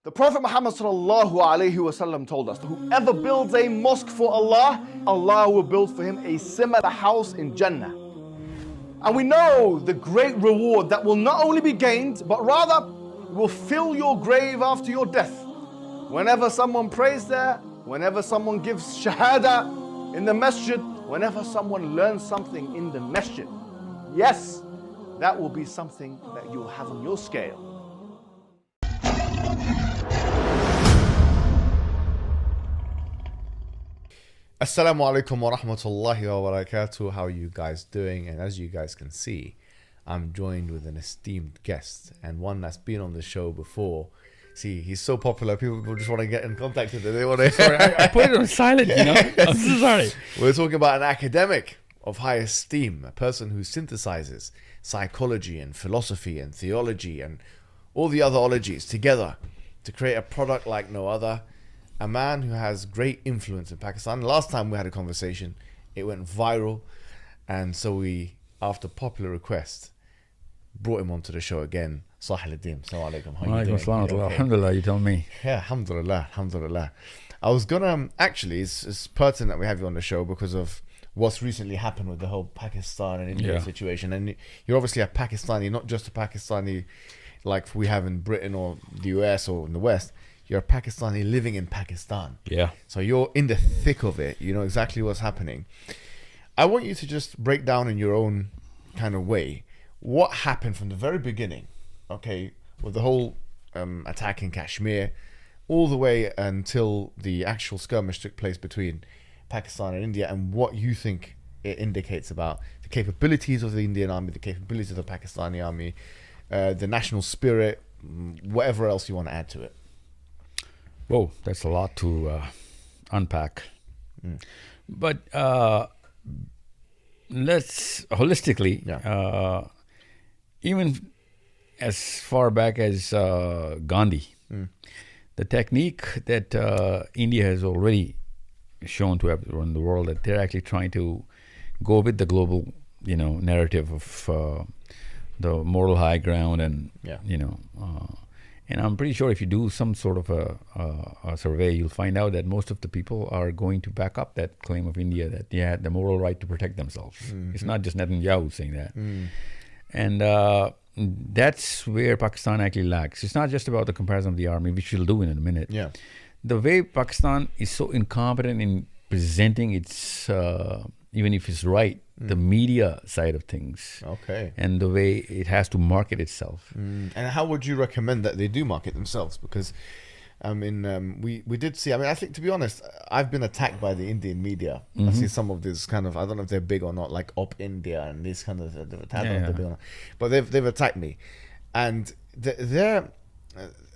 The Prophet Muhammad ﷺ told us that whoever builds a mosque for Allah, Allah will build for him a similar house in Jannah. And we know the great reward that will not only be gained, but rather will fill your grave after your death. Whenever someone prays there, whenever someone gives shahada in the masjid, whenever someone learns something in the masjid, yes, that will be something that you'll have on your scale. Assalamu alaikum wa rahmatullahi wa barakatuh. How are you guys doing? And as you guys can see, I'm joined with an esteemed guest and one that's been on the show before. See, he's so popular, people just want to get in contact with him. They want to. Sorry, I put it on silent, you know. I'm so sorry. We're talking about an academic of high esteem, a person who synthesizes psychology and philosophy and theology and all the other ologies together to create a product like no other. A man who has great influence in Pakistan. Last time we had a conversation, it went viral. And so we, after popular request, brought him onto the show again. Sahil Adeem, assalamu alaikum. How are you doing? Okay. Alhamdulillah, you tell me. Yeah, alhamdulillah, alhamdulillah. I was gonna, actually, it's pertinent that we have you on the show because of what's recently happened with the whole Pakistan and India situation. And you're obviously a Pakistani, not just a Pakistani like we have in Britain or the US or in the West. You're a Pakistani living in Pakistan. Yeah. So you're in the thick of it. You know exactly what's happening. I want you to just break down in your own kind of way what happened from the very beginning, okay, with the whole attack in Kashmir, all the way until the actual skirmish took place between Pakistan and India, and what you think it indicates about the capabilities of the Indian army, the capabilities of the Pakistani army, the national spirit, whatever else you want to add to it. Whoa, that's a lot to unpack. But let's holistically, even as far back as Gandhi, the technique that India has already shown to everyone in the world, that they're actually trying to go with the global, narrative of the moral high ground, and and I'm pretty sure if you do some sort of a survey, you'll find out that most of the people are going to back up that claim of India that they had the moral right to protect themselves. It's not just Netanyahu saying that. And that's where Pakistan actually lacks. It's not just about the comparison of the army, which we'll do in a minute. Yeah. The way Pakistan is so incompetent in presenting its, even if it's right, the media side of things. Okay. And the way it has to market itself. And how would you recommend that they do market themselves? Because we did see, I think, to be honest, I've been attacked by the Indian media. I see some of this kind of, I don't know if they're big or not, like Op India and these kind of, I don't know if they're big or not, but they've attacked me. And their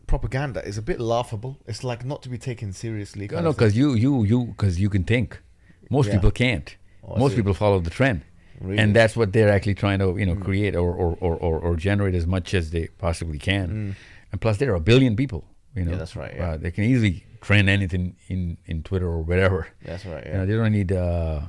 propaganda is a bit laughable. It's like not to be taken seriously. No, because you can think. Most people can't. Most people follow the trend. Really? And that's what they're actually trying to create or generate as much as they possibly can. And plus, there are 1 billion people. Yeah, that's right. Yeah. They can easily trend anything in Twitter or whatever. That's right. Yeah. They don't need a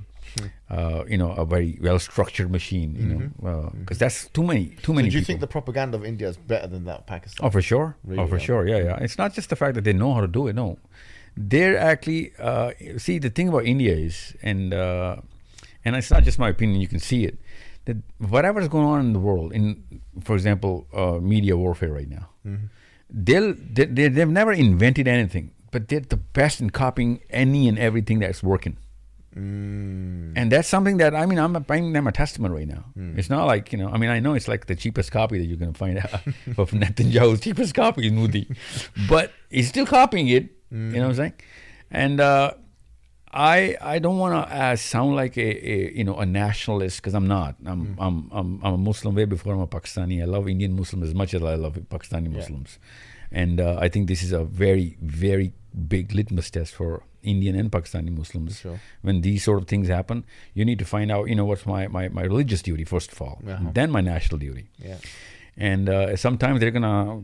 very well structured machine. Because that's too many. So do you people. think the propaganda of India is better than that of Pakistan? Oh, for sure. Really, sure. Yeah. It's not just the fact that they know how to do it. No, they're actually see, the thing about India is, and it's not just my opinion. You can see it, that whatever is going on in the world, for example, media warfare right now. They've never invented anything, but they're the best in copying any and everything that's working. And that's something that, I'm buying them a testament right now. It's not like, I know it's like the cheapest copy that you're going to find out of Netanyahu's cheapest copy is Moody, but he's still copying it. You know what I'm saying? And I don't want to sound like a nationalist, because I'm not. I'm a Muslim way before I'm a Pakistani. I love Indian Muslims as much as I love Pakistani Muslims, and I think this is a very, very big litmus test for Indian and Pakistani Muslims. Sure. When these sort of things happen, you need to find out, what's my religious duty first of all, then my national duty. Yeah. And sometimes they're gonna,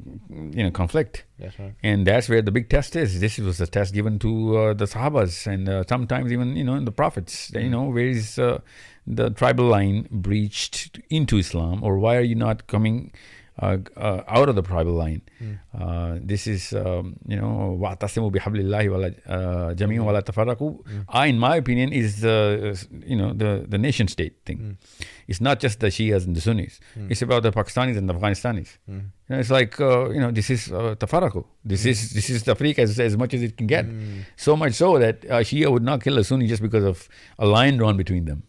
conflict. That's right. And that's where the big test is. This was a test given to the Sahabas, and sometimes even, in the prophets. Where is the tribal line breached into Islam, or why are you not coming out of the tribal line. This is, وَاعْتَصِمُوا بِحَبْلِ اللَّهِ جَمِيعًا وَلَا تَفَرَّقُوا. In my opinion, is the nation state thing. It's not just the Shias and the Sunnis. It's about the Pakistanis and the Afghanistanis. It's like, this is tafarraqu. This is Tafriq as much as it can get. So much so that a Shia would not kill a Sunni just because of a line drawn between them.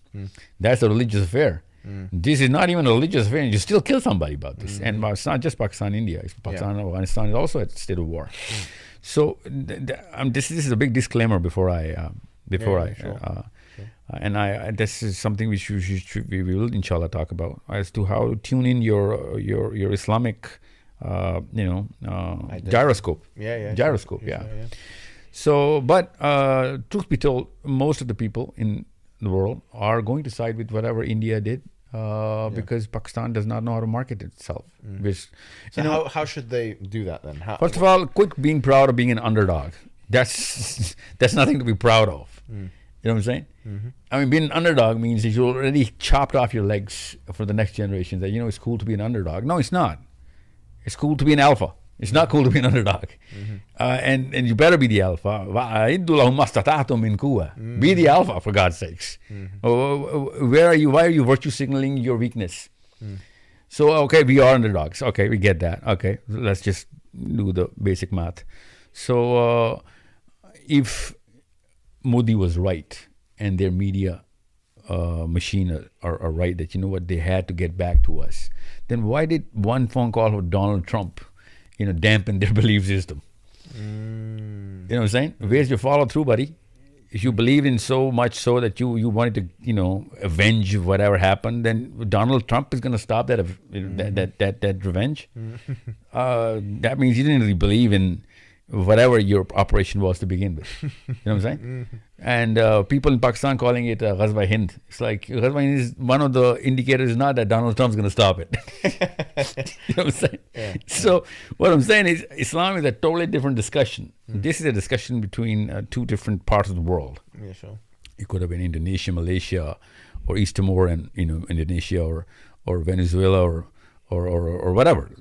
That's a religious affair. This is not even a religious affair, and you still kill somebody about this. And it's not just Pakistan, India. It's Pakistan and Afghanistan is also at a state of war. So this is a big disclaimer before I and this is something which we will inshallah talk about as to how to tune in your Islamic gyroscope. Gyroscope. So, but truth be told, most of the people in the world are going to side with whatever India did because Pakistan does not know how to market itself. So how should they do that then? First of all, quit being proud of being an underdog. That's nothing to be proud of. You know what I'm saying? I mean, being an underdog means that you already chopped off your legs for the next generation. That it's cool to be an underdog. No, it's not. It's cool to be an alpha. It's not cool to be an underdog. And you better be the alpha. Be the alpha, for God's sakes. Where are you? Why are you virtue signaling your weakness? So, okay, we are underdogs. Okay, we get that. Okay, let's just do the basic math. So, if Modi was right and their media machine are right that, they had to get back to us, then why did one phone call of Donald Trump dampen their belief system? You know what I'm saying? Where's your follow through, buddy? If you believed in so much so that you wanted to, avenge whatever happened, then Donald Trump is going to stop that that revenge. That means you didn't really believe in whatever your operation was to begin with. You know what I'm saying? And people in Pakistan calling it Ghazwa Hind. It's like Ghazwa Hind is one of the indicators, is not that Donald Trump's going to stop it. You know what I'm saying? So what I'm saying is Islam is a totally different discussion. This is a discussion between two different parts of the world. Yeah, sure. It could have been Indonesia, Malaysia, or East Timor and Indonesia, or Venezuela, or whatever.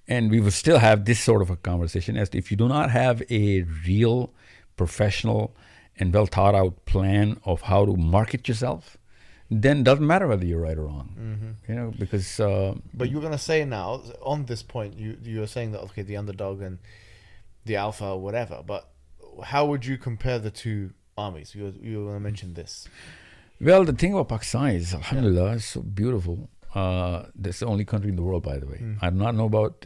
And we will still have this sort of a conversation as to if you do not have a real professional and well thought out plan of how to market yourself, then it doesn't matter whether you're right or wrong. Because but you're going to say now on this point, you're saying that, okay, the underdog and the alpha or whatever, but how would you compare the two armies? You're going to mention this. Well, the thing about Pakistan is, alhamdulillah, it's so beautiful. That's the only country in the world, by the way. I do not know about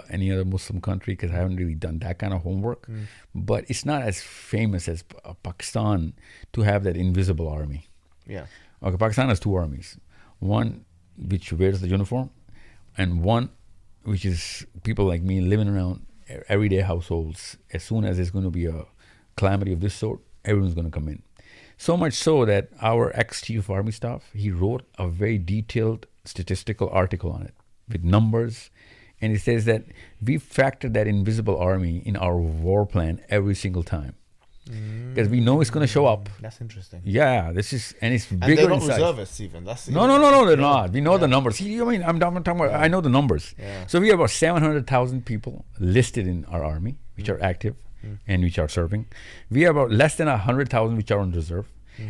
any other Muslim country because I haven't really done that kind of homework. But it's not as famous as Pakistan to have that invisible army. Yeah. Okay, Pakistan has two armies. One which wears the uniform, and one which is people like me living around everyday households. As soon as there's going to be a calamity of this sort, everyone's going to come in. So much so that our ex-chief of army staff, he wrote a very detailed statistical article on it with numbers, and it says that we factor that invisible army in our war plan every single time because we know it's going to show up. That's interesting. Yeah, it's bigger. And they're not inside. reservists even. No, they're not. We know the numbers. I'm talking about. I know the numbers. So we have about 700,000 people listed in our army, which are active and which are serving. We have about less than 100,000 which are on reserve,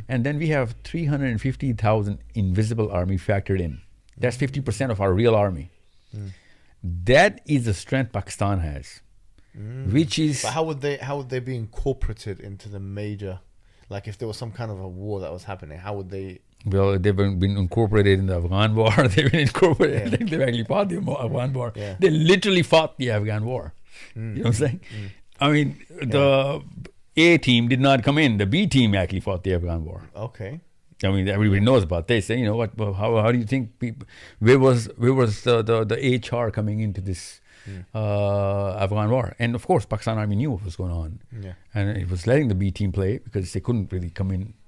and then we have 350,000 invisible army factored in. That's 50% of our real army. That is the strength Pakistan has, which is. But how would they be incorporated into the major? Like if there was some kind of a war that was happening, how would they? Well, they've been incorporated in the Afghan war. They've been incorporated. I think they've actually fought the Afghan war. Yeah. They literally fought the Afghan war. You know what I'm saying? I mean, the A team did not come in. The B team actually fought the Afghan war. Okay. I mean, everybody knows about this. They say, what? How do you think people? Where was the HR coming into this Afghan war? And of course, Pakistan Army knew what was going on, and it was letting the B team play because they couldn't really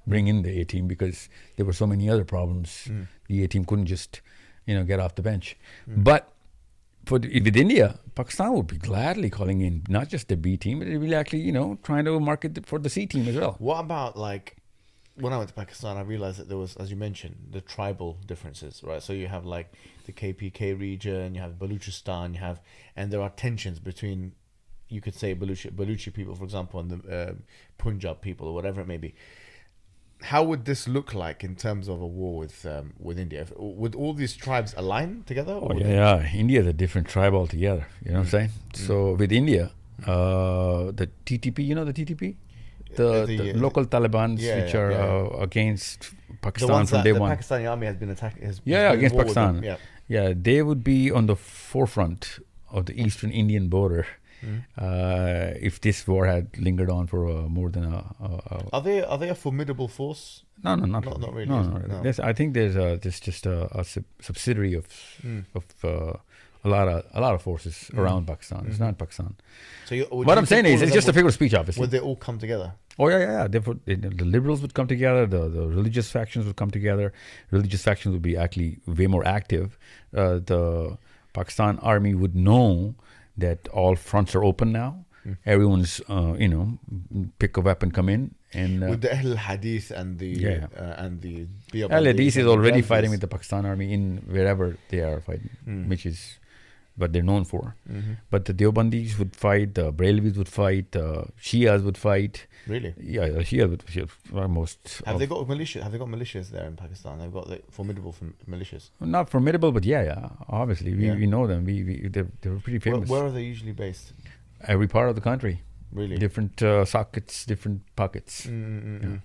bring in the A team because there were so many other problems. The A team couldn't just, get off the bench. But with India, Pakistan would be gladly calling in not just the B team, but they will actually, trying to market for the C team as well. What about when I went to Pakistan, I realized that there was, as you mentioned, the tribal differences, right? So you have like the KPK region, you have Baluchistan, and there are tensions between, you could say, Baluchi people, for example, and the Punjab people, or whatever it may be. How would this look like in terms of a war with India? Would all these tribes align together? Oh, yeah. India is a different tribe altogether. You know what I'm saying? So with India, the TTP, you know the TTP? The local Taliban which are against Pakistan from day one. The Pakistani army has been attacking. Against Pakistan. Yeah, they would be on the forefront of the eastern Indian border if this war had lingered on for more than Are they a formidable force? No, not really. No. I think there's just a subsidiary of a lot of forces around Pakistan. It's not Pakistan. So what I'm saying is, it's just a figure of speech, obviously. Would they all come together? Oh yeah. The liberals would come together. The religious factions would come together. Religious factions would be actually way more active. The Pakistan army would know that all fronts are open now. Everyone's pick a weapon, come in. And with the Ahl Hadith and the Ahl Hadith is already fighting with the Pakistan army in wherever they are fighting, which is what they're known for. But the Deobandis would fight, the Brahmanis would fight, Shias would fight. Really? Yeah, Shia would most. Have they got militia? Have they got militias there in Pakistan? They've got formidable militias. Not formidable, but yeah. Obviously, we know them. They were pretty famous. Where are they usually based? Every part of the country. Really? Different sockets, different pockets. Yeah.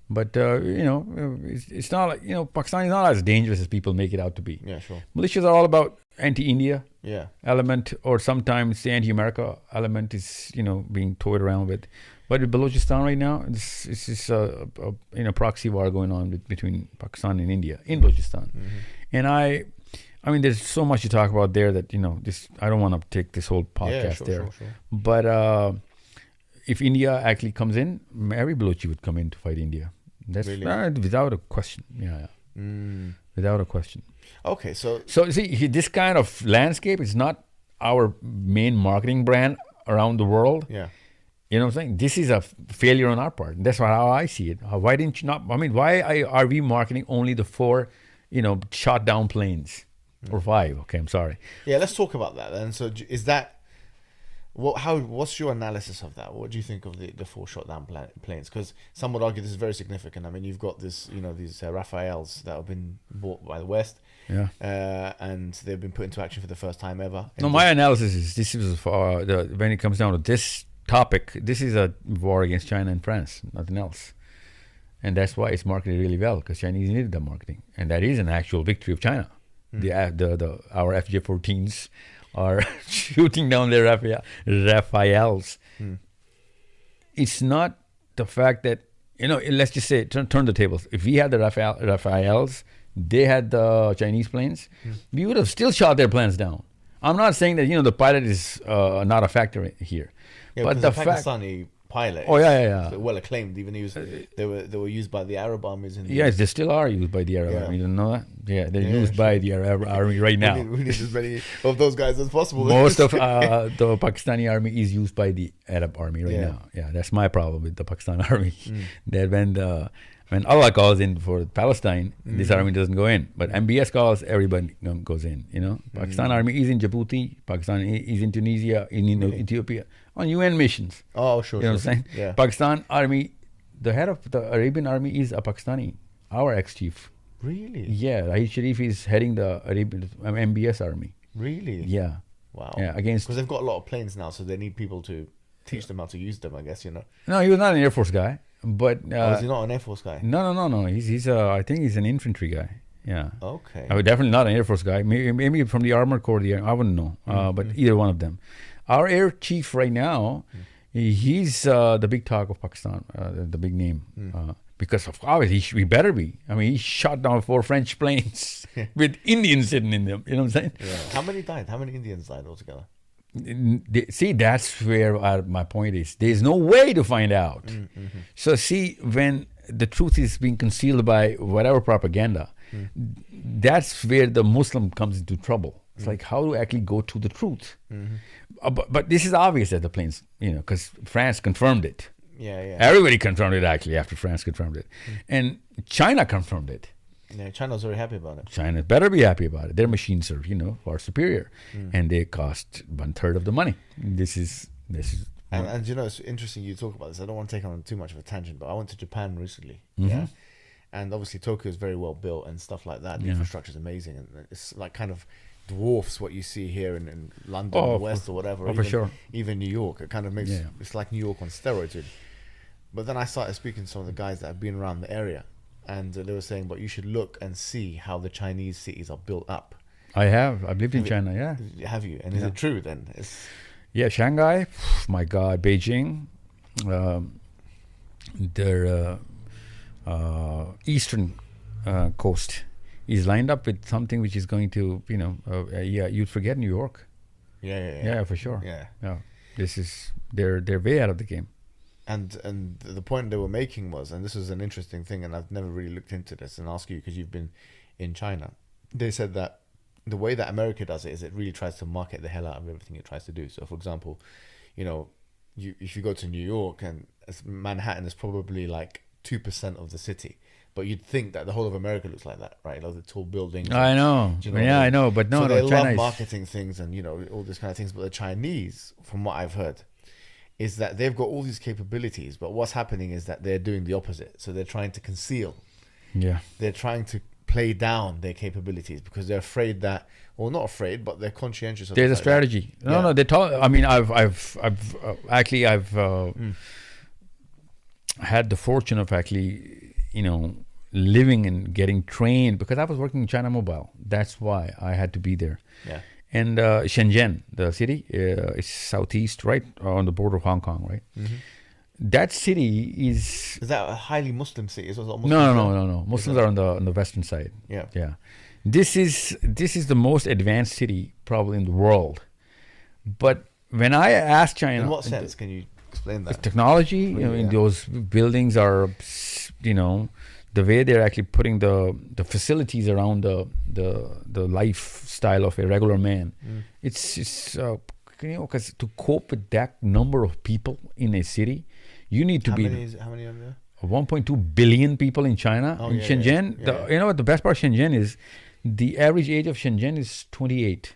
But it's not like Pakistan is not as dangerous as people make it out to be. Yeah, sure. Militias are all about anti-India element, or sometimes the anti-America element is being toyed around with. But with Balochistan right now, it's just a proxy war going on between Pakistan and India in Balochistan. And I mean, there's so much to talk about there that I don't want to take this whole podcast there. Sure. But if India actually comes in, every Balochi would come in to fight India. That's really? Without a question. Yeah. Without a question. Okay, so see, this kind of landscape is not our main marketing brand around the world. Yeah. You know what I'm saying? This is a failure on our part. That's how I see it. Why didn't you not? I mean, why are we marketing only the 4, shot down planes, or 5? Okay, I'm sorry. Yeah, let's talk about that then. So, is that what's your analysis of that? What do you think of the 4 shot down planes? Because some would argue this is very significant. I mean, you've got these Rafales that have been bought by the West. Yeah. And they've been put into action for the first time ever. No, my analysis is this is when it comes down to this topic, this is a war against China and France, nothing else. And that's why it's marketed really well, because Chinese needed that marketing. And that is an actual victory of China. Our FJ-14s are shooting down their Rafales. It's not the fact that, let's just say, turn the tables. If we had the Rafales, they had the Chinese planes, we would have still shot their planes down. I'm not saying that, the pilot is not a factor here. Yeah, but the Pakistani pilot is well acclaimed. Even they were used by the Arab armies. Yes, they still are used by the Arab army. You don't know that? Yeah, they're used by the Arab army right now. We need as many of those guys as possible. Most of the Pakistani army is used by the Arab army right now. Yeah, that's my problem with the Pakistan army. That when Allah calls in for Palestine, this army doesn't go in. But MBS calls, everybody goes in. Pakistan army is in Djibouti. Pakistan is in Tunisia, in Ethiopia, on UN missions. Oh, sure. You know what I'm saying? Yeah. Pakistan army, the head of the Arabian army is a Pakistani, our ex-chief. Really? Yeah, Rahid Sharif is heading the Arabian MBS army. Really? Yeah. Wow. Yeah, because they've got a lot of planes now, so they need people to teach them how to use them, I guess, No, he was not an Air Force guy. But is he not an Air Force guy? No. He's I think he's an infantry guy. Yeah. Okay. Definitely not an Air Force guy. Maybe from the Armored Corps. I wouldn't know. But either one of them. Our air chief right now, he's the big talk of Pakistan, the big name. Because of obviously he better be. I mean, he shot down 4 French planes with Indians sitting in them. You know what I'm saying? Yeah. How many died? How many Indians died altogether? See, that's where my point is. There's no way to find out. So see, when the truth is being concealed by whatever propaganda, that's where the Muslim comes into trouble. It's like, how to actually go to the truth. But this is obvious that the planes, because France confirmed it. Yeah, yeah. Everybody confirmed it actually after France confirmed it. And China confirmed it. Yeah, China's very happy about it. China better be happy about it. Their machines are, far superior. And they cost 1/3 of the money. This is And you know, it's interesting you talk about this. I don't want to take on too much of a tangent, but I went to Japan recently. Mm-hmm. Yeah. And obviously Tokyo is very well built and stuff like that. The infrastructure is amazing, and it's like kind of dwarfs what you see here in London or West or whatever. For sure. Even New York. It kind of makes it's like New York on steroids. Really. But then I started speaking to some of the guys that have been around the area, and they were saying, but you should look and see how the Chinese cities are built up. I've lived in China, yeah. Have you? And is it true then? Yeah, Shanghai, my God, Beijing, their eastern coast is lined up with something which is going to, you'd forget New York. Yeah, for sure. Yeah. This is they're way out of the game. And the point they were making was, and this was an interesting thing, and I've never really looked into this, and ask you because you've been in China. They said that the way that America does it is it really tries to market the hell out of everything it tries to do. So, for example, if you go to New York and Manhattan is probably like 2% of the city, but you'd think that the whole of America looks like that, right? Like the tall buildings. I know. I know. But no, so they China love marketing things and all these kind of things. But the Chinese, from what I've heard, is that they've got all these capabilities, but what's happening is that they're doing the opposite. So they're trying to conceal. Yeah. They're trying to play down their capabilities because they're afraid that, well, not afraid, but they're conscientious of there's a strategy. No, they talk. I mean, I've had the fortune of actually, living and getting trained because I was working in China Mobile. That's why I had to be there. Yeah. And Shenzhen, the city, is southeast, right on the border of Hong Kong, right? Mm-hmm. That city is that a highly Muslim city? No. Muslims are on the western side. Yeah. This is the most advanced city probably in the world. But when I asked China, in what sense can you explain that? Technology, those buildings are, the way they're actually putting the facilities around the lifestyle of a regular man. It's because to cope with that number of people in a city, you need to how be. How many are there? 1.2 billion people in China. In Shenzhen, you know what the best part of Shenzhen is? The average age of Shenzhen is 28.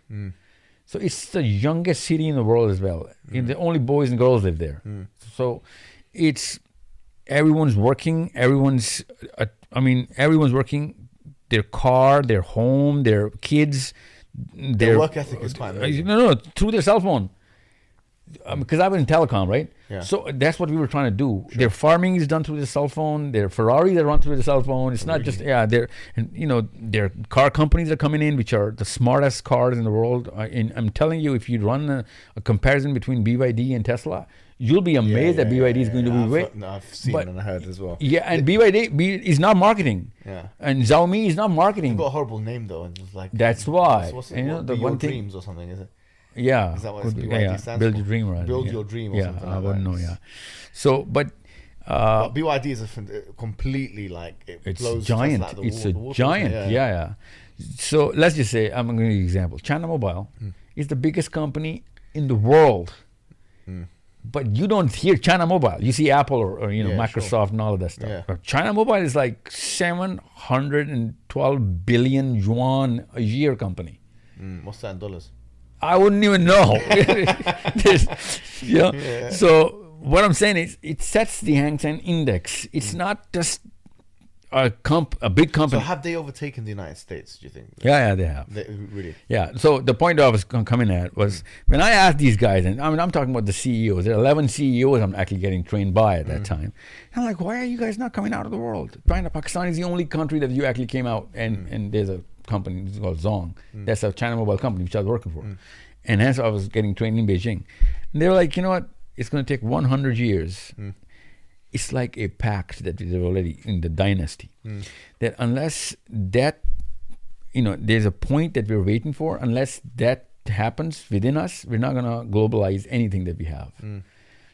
So it's the youngest city in the world as well. The only boys and girls live there. So it's everyone's working. Everyone's working. Their car, their home, their kids. Their work ethic is quite amazing. No, through their cell phone. Because I was in telecom, right? Yeah. So that's what we were trying to do. Sure. Their farming is done through the cell phone. Their Ferraris are run through the cell phone. It's not just their car companies are coming in, which are the smartest cars in the world. I'm telling you, if you run a comparison between BYD and Tesla, you'll be amazed that BYD is going to be way. I've seen and heard as well. Yeah, and BYD is not marketing. Yeah. And Xiaomi is not marketing. It's got a horrible name though, and it's like that's why. What's it, the one thing dreams or something, is it? Yeah. Is that what BYD stands Build for? your dream, right? Build your dream or something like that. I wouldn't know, yeah. So, but BYD is completely like it's blows giant. Tesla, It's a giant. Yeah. So let's just say, I'm going to give you an example. China Mobile is the biggest company in the world. But you don't hear China Mobile. You see Apple or Microsoft and all of that stuff. Yeah. But China Mobile is like 712 billion yuan a year company. What's that in dollars? I wouldn't even know. So what I'm saying is, it sets the Hang Seng Index. It's not just a big company. So have they overtaken the United States, do you think? Yeah, they have. Really? Yeah. So the point I was coming at was, when I asked these guys, and I'm talking about the CEOs. There are 11 CEOs I'm actually getting trained by at that time. And I'm like, why are you guys not coming out of the world? Pakistan is the only country that you actually came out, and there's a company called Zong. That's a China Mobile company which I was working for. And hence I was getting trained in Beijing. And they were like, you know what? It's going to take 100 years. It's like a pact that is already in the dynasty. That unless that, there's a point that we're waiting for, unless that happens within us, we're not going to globalize anything that we have.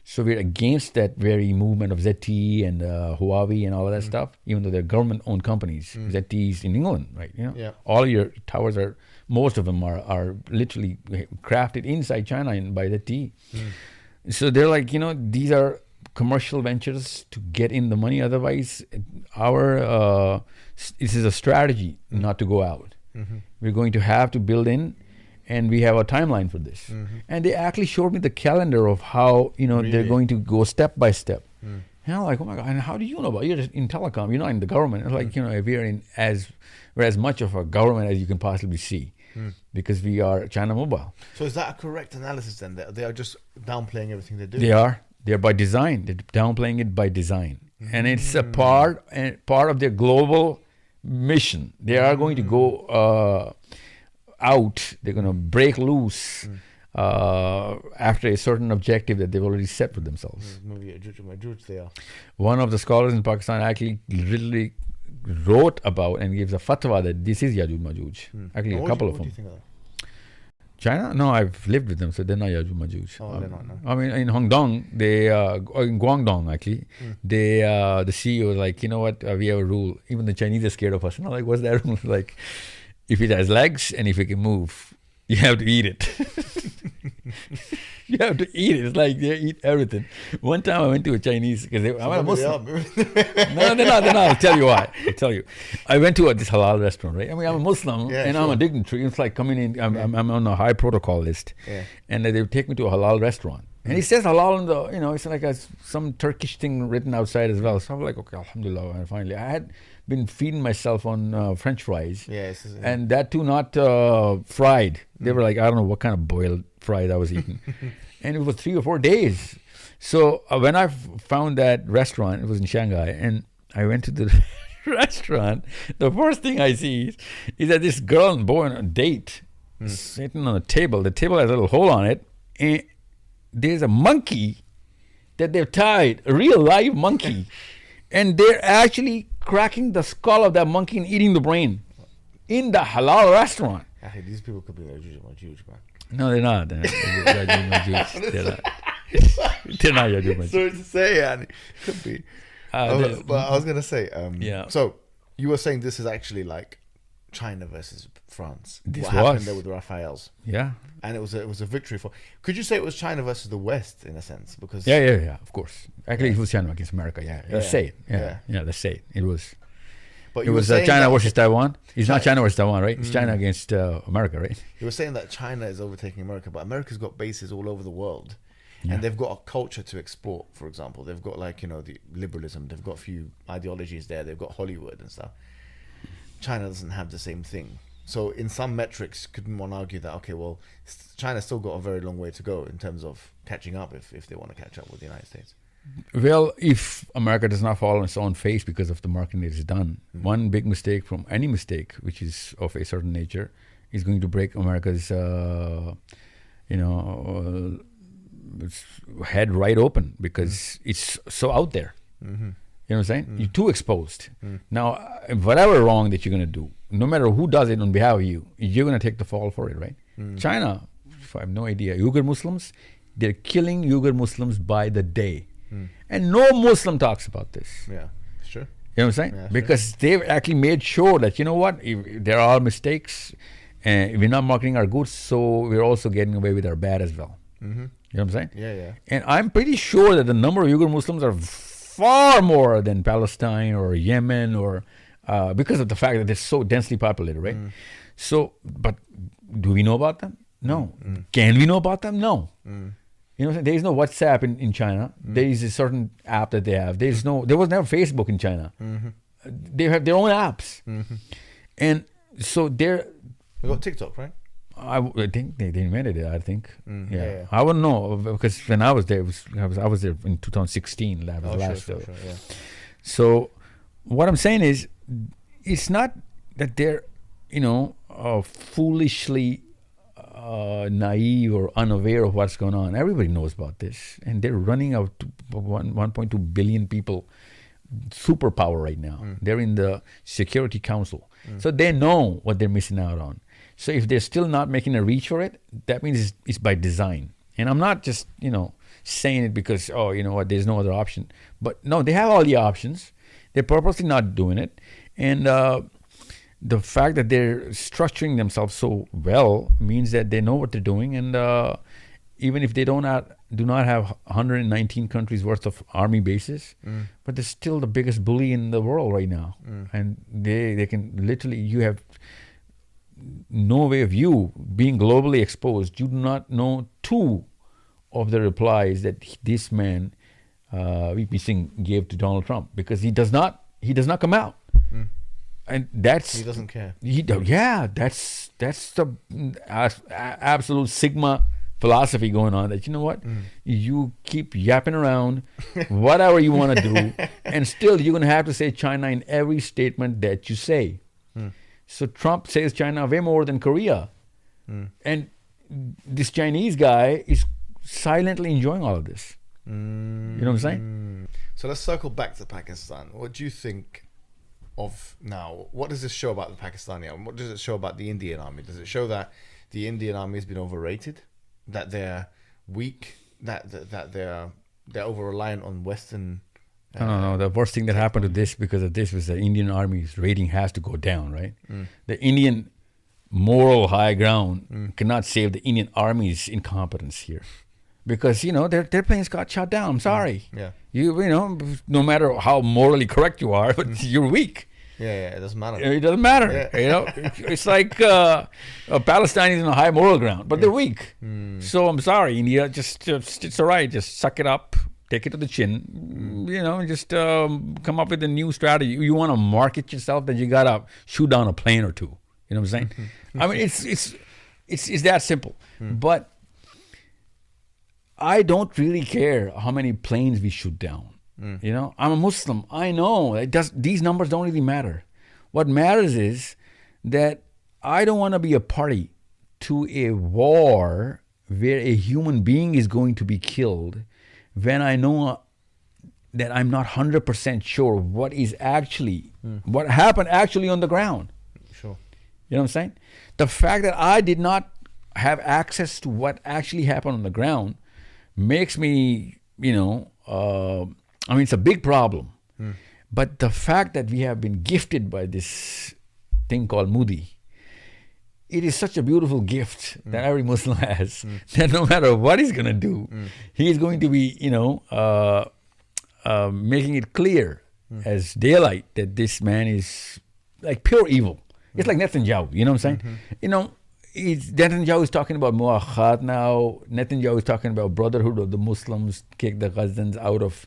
So we're against that very movement of ZTE and Huawei and all of that stuff, even though they're government-owned companies. ZTE is in England, right? All your towers most of them are literally crafted inside China and by ZTE. So they're like, these are commercial ventures to get in the money. Otherwise, this is a strategy not to go out. We're going to have to build in, and we have a timeline for this. And they actually showed me the calendar of how they're going to go step by step. And I'm like, oh my God! And how do you know about it? You're just in telecom. You're not in the government. It's like we're as much of a government as you can possibly see, because we are China Mobile. So is that a correct analysis then? They are just downplaying everything they do? They are. They're by design. They're downplaying it by design. And it's a part of their global mission. They are going to go out. They're going to break loose after a certain objective that they've already set for themselves. Maybe they are. One of the scholars in Pakistan actually literally wrote about and gives a fatwa that this is Ya'juj Ma'juj. Actually, a couple of them. What do you think of that? China? No, I've lived with them, so they're not Ya'juj Ma'juj. Oh, they're not, no. I mean, in Hongdong, in Guangdong actually, the CEO was like, you know what, we have a rule. Even the Chinese are scared of us. And I'm like, what's that rule? Like, if it has legs and if it can move, you have to eat it. You have to eat it. It's like they eat everything. One time I went to a Chinese, because I'm a Muslim. No, they're not. I'll tell you why. I went to this halal restaurant, right? I mean, I'm a Muslim and I'm a dignitary. It's like coming in, I'm on a high protocol list. Yeah. And they would take me to a halal restaurant. And it says halal in the, it's like some Turkish thing written outside as well. So I'm like, okay, alhamdulillah. And finally, I had been feeding myself on French fries. Yes. And that too, not fried. They were like, I don't know what kind of boiled fries I was eating. And it was 3 or 4 days. So when I found that restaurant, it was in Shanghai, and I went to the restaurant, the first thing I see is that this girl and boy on a date sitting on a table. The table has a little hole on it, and there's a monkey that they've tied, a real live monkey. And they're actually cracking the skull of that monkey and eating the brain in the halal restaurant. Actually, these people could be Ya'juj Ma'juj, man. No, they're not. They're not Ya'juj Ma'juj. They're not Ya'juj Ma'juj. Sorry to say, and could be. But I was gonna say, So you were saying this is actually like China versus France. What happened there with the Rafales? Yeah. And it was a victory for. Could you say it was China versus the West in a sense? Because yeah, of course. Actually, it was China against America. Yeah. Let's say it. Yeah, let's say it. It was. But it was China versus Taiwan. It's not China versus Taiwan, right? It's China against America, right? You were saying that China is overtaking America, but America's got bases all over the world. And they've got a culture to export, for example. They've got the liberalism. They've got a few ideologies there. They've got Hollywood and stuff. China doesn't have the same thing. So in some metrics, couldn't one argue that, okay, well, China's still got a very long way to go in terms of catching up if they want to catch up with the United States? Well, if America does not fall on its own face because of the marketing that is done, one big mistake from any mistake, which is of a certain nature, is going to break America's, head right open, because it's so out there. You know what I'm saying? You're too exposed. Now, whatever wrong that you're going to do, no matter who does it on behalf of you, you're going to take the fall for it, right? China, I have no idea. Uyghur Muslims, they're killing Uyghur Muslims by the day. And no Muslim talks about this. Yeah, sure. You know what I'm saying? Yeah, because they've actually made sure that, you know what, if there are mistakes, and we're not marketing our goods, so we're also getting away with our bad as well. You know what I'm saying? Yeah. And I'm pretty sure that the number of Uyghur Muslims are far more than Palestine or Yemen, or because of the fact that they're so densely populated, right? So, but do we know about them? No. Can we know about them? No. You know what I'm saying? There is no WhatsApp in China. There is a certain app that they have. There was never Facebook in China. They have their own apps. And so they got TikTok, right? I think they invented it, I think. Yeah. I wouldn't know, because when I was there, I was there in 2016. That was last year. Sure, yeah. So what I'm saying is, it's not that they're, foolishly naive or unaware of what's going on. Everybody knows about this, and they're running out 1.2 billion people, superpower right now. They're in the Security Council, so they know what they're missing out on. So if they're still not making a reach for it, that means it's by design. And I'm not just saying it because there's no other option. But no, they have all the options. They're purposely not doing it, and the fact that they're structuring themselves so well means that they know what they're doing, and even if they do not have 119 countries worth of army bases, but they're still the biggest bully in the world right now. And they can literally, you have no way of you being globally exposed. You do not know two of the replies that this man, VP Singh, gave to Donald Trump, because he does not come out. And he doesn't care. That's the absolute Sigma philosophy going on, that, you know what, you keep yapping around whatever you want to do, and still you're going to have to say China in every statement that you say. So Trump says China way more than Korea. And this Chinese guy is silently enjoying all of this. You know what I'm saying? So let's circle back to Pakistan. What do you think of now? What does this show about the Pakistani army? What does it show about the Indian army? Does it show that the Indian army has been overrated, that they're weak, that they're over-reliant on Western? No. The worst thing that happened to this, because of this, was the Indian army's rating has to go down, right? The Indian moral high ground cannot save the Indian army's incompetence here. Because, their planes got shot down. I'm sorry. Yeah. You know, no matter how morally correct you are, but you're weak. Yeah, it doesn't matter. It doesn't matter. Yeah. It's like Palestine is on a high moral ground, but they're weak. So I'm sorry, India. Just it's all right. Just suck it up. Take it to the chin. Just come up with a new strategy. You want to market yourself, then you gotta shoot down a plane or two. You know what I'm saying? I mean, it's that simple. But I don't really care how many planes we shoot down. I'm a Muslim. I know these numbers don't really matter. What matters is that I don't want to be a party to a war where a human being is going to be killed when I know that I'm not 100% sure what happened actually on the ground. Sure. You know what I'm saying? The fact that I did not have access to what actually happened on the ground makes me, it's a big problem. But the fact that we have been gifted by this thing called Modi, it is such a beautiful gift that every Muslim has, that no matter what he's going to do, he's going to be, making it clear as daylight that this man is like pure evil. It's like Netanyahu, you know what I'm saying? Netanyahu is talking about mu'akhat now. Netanyahu is talking about brotherhood of the Muslims, kick the Gazans out of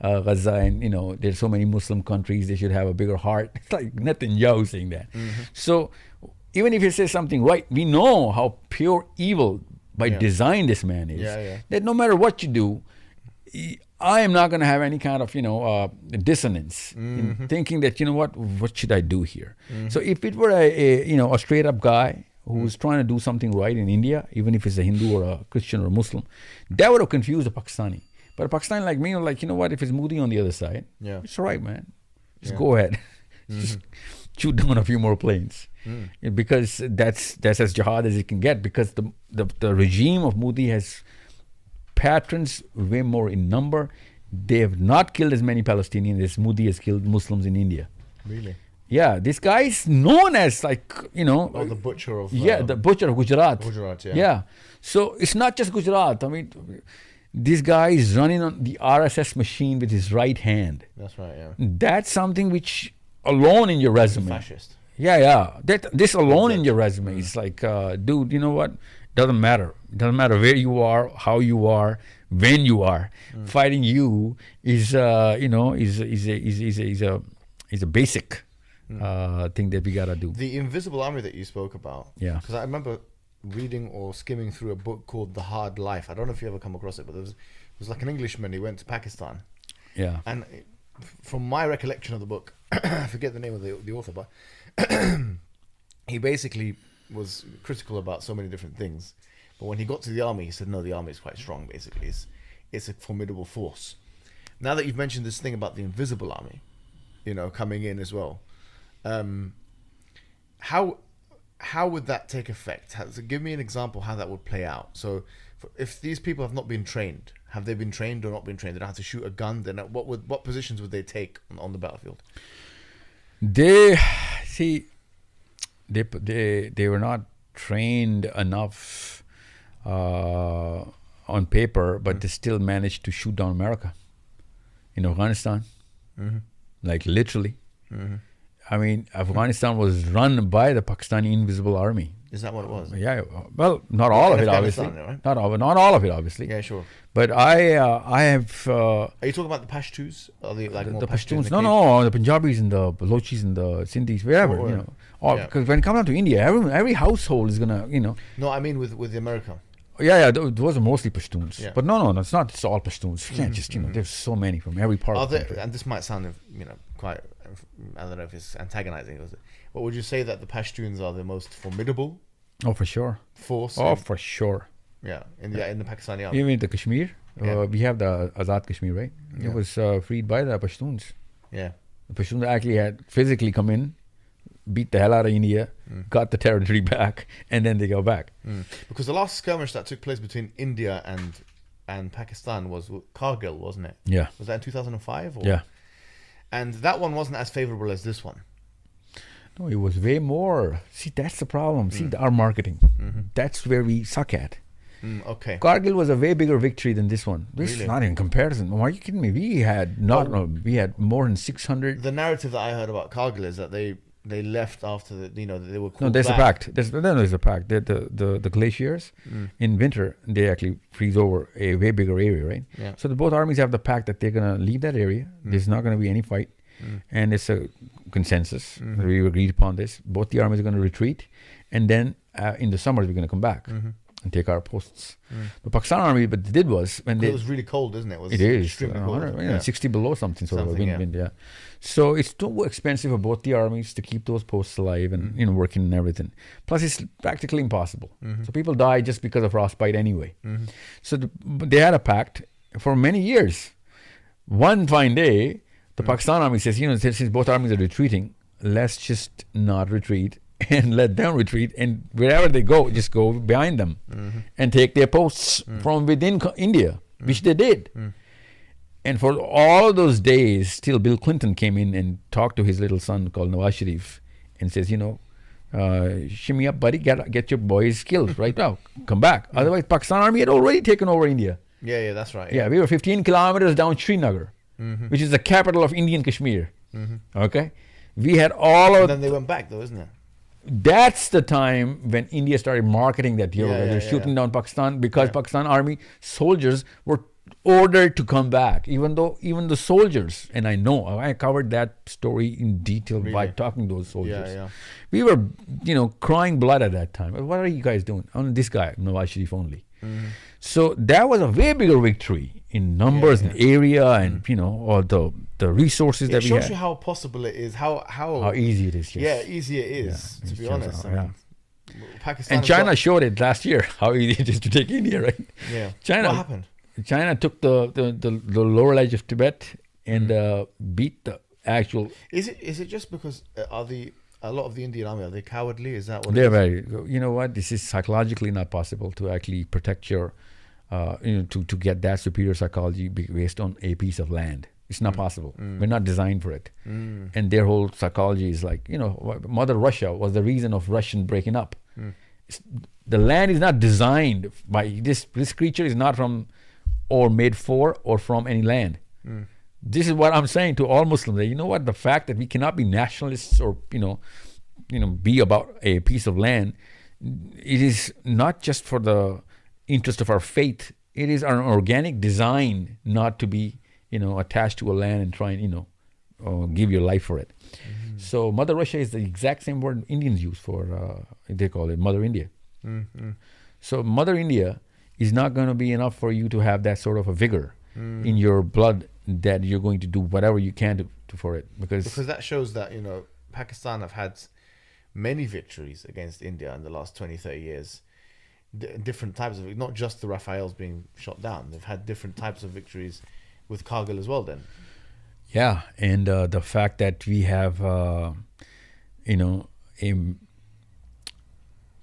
Gaza, and there's so many Muslim countries, they should have a bigger heart. It's like Netanyahu saying that. So even if he says something right, we know how pure evil by design this man is. That no matter what you do, I am not going to have any kind of dissonance in thinking that, what should I do here? So if it were a straight up guy who's trying to do something right in India, even if it's a Hindu or a Christian or a Muslim, that would have confused a Pakistani. But a Pakistani like me, like, if it's Modi on the other side, it's all right, man. Just go ahead. Just shoot down a few more planes. Because that's as jihad as it can get, because the regime of Modi has patrons way more in number. They have not killed as many Palestinians as Modi has killed Muslims in India. Really? Yeah, this guy is known as the butcher of... the butcher of Gujarat. Gujarat, Yeah. So it's not just Gujarat. I mean, this guy is running on the RSS machine with his right hand. That's right, yeah. That's something which alone in your resume... Fascist. Yeah. This alone in your resume is like, dude, you know what? Doesn't matter. It doesn't matter where you are, how you are, when you are. Fighting you is a basic thing that we gotta do. The invisible army that you spoke about. Yeah. Because I remember reading or skimming through a book called The Hard Life. I don't know if you ever come across it, but it was like an Englishman. He went to Pakistan. Yeah. And from my recollection of the book, I forget the name of the author, but he basically was critical about so many different things. But when he got to the army, he said, no, the army is quite strong, basically. It's a formidable force. Now that you've mentioned this thing about the invisible army, coming in as well, how would that take effect? So give me an example how that would play out. So if these people have not been trained, have they been trained or not been trained? They don't have to shoot a gun. Then what positions would they take on the battlefield? They were not trained enough on paper, but they still managed to shoot down America in Afghanistan. Like literally. I mean, Afghanistan was run by the Pakistani Invisible Army. Is that what it was? Yeah, well, not all of it, obviously. Right? Not all of it, obviously. Yeah, sure. But I have... Are you talking about the Pashtuns? Or the Pashtuns? No, the Punjabis and the Balochis and the Sindhis, wherever, Because when it comes down to India, every household is going to, No, I mean with America. Yeah, those are mostly Pashtuns. Yeah. But no, it's not. It's all Pashtuns. You can't just, there's so many from every part of the country. And this might sound, quite, I don't know if it's antagonizing. But would you say that the Pashtuns are the most formidable? Oh, for sure. Force? For sure. Yeah, in the Pakistani army. Even the Kashmir, we have the Azad Kashmir, right? Yeah. It was freed by the Pashtuns. Yeah. The Pashtuns actually had physically come in, beat the hell out of India, got the territory back, and then they go back. Because the last skirmish that took place between India and Pakistan was Kargil, wasn't it? Yeah. Was that in 2005? Yeah. And that one wasn't as favorable as this one. No, it was way more. See, that's the problem. See, our marketing. That's where we suck at. Okay. Kargil was a way bigger victory than this one. This is not in comparison. Are you kidding me? We had we had more than 600. The narrative that I heard about Kargil is that they left after they were called No, there's back. a pact. There's a pact. The glaciers in winter, they actually freeze over a way bigger area, right? Yeah. So both armies have the pact that they're gonna leave that area. There's not gonna be any fight, and it's a consensus. We agreed upon this. Both the armies are gonna retreat, and then in the summers we're gonna come back and take our posts. The Pakistan army, but they did was when It was really cold, isn't it? It is extremely cold. 60 below something sort of wind. Yeah. So it's too expensive for both the armies to keep those posts alive and working and everything. Plus, it's practically impossible. So people die just because of frostbite anyway. So they had a pact for many years. One fine day, the Pakistan army says, since both armies are retreating, let's just not retreat and let them retreat, and wherever they go, just go behind them and take their posts from within India, which they did. And for all those days, still Bill Clinton came in and talked to his little son called Nawaz Sharif and says, shimmy up, buddy, get your boys killed right now, come back. Otherwise, Pakistan army had already taken over India. Yeah, that's right. Yeah, we were 15 kilometers down Srinagar, which is the capital of Indian Kashmir. Okay? We had all of... And then they went back though, isn't it? That's the time when India started marketing that they're shooting down Pakistan, because Pakistan army soldiers were ordered to come back, even the soldiers, and I covered that story in detail by talking to those soldiers. We were crying blood at that time. What are you guys doing? Only this guy, Nawaz Sharif only. So that was a way bigger victory in numbers and area and all the resources that we had. It shows you how possible it is, how easy it is. Yes. Yeah, easy it is, to be honest. Pakistan and China showed it last year how easy it is to take India, right? Yeah. China, what happened? China took the lower edge of Tibet and beat the actual. Is it just because a lot of the Indian army, are they cowardly? Is that what they're very? You know what? This is psychologically not possible to actually protect your, to get that superior psychology based on a piece of land. It's not possible. We're not designed for it. And their whole psychology is like, Mother Russia was the reason of Russian breaking up. The land is not designed by this creature is not from or made for or from any land. This is what I'm saying to all Muslims. You know what? The fact that we cannot be nationalists or be about a piece of land, it is not just for the interest of our faith. It is our organic design not to be attached to a land and try and give your life for it. So Mother Russia is the exact same word Indians use for they call it Mother India. So Mother India is not going to be enough for you to have that sort of a vigor in your blood that you're going to do whatever you can to for it, because that shows that Pakistan have had many victories against India in the last 20-30 years, different types of, not just the Rafales being shot down. They've had different types of victories with Kargil as well then. Yeah, and the fact that we have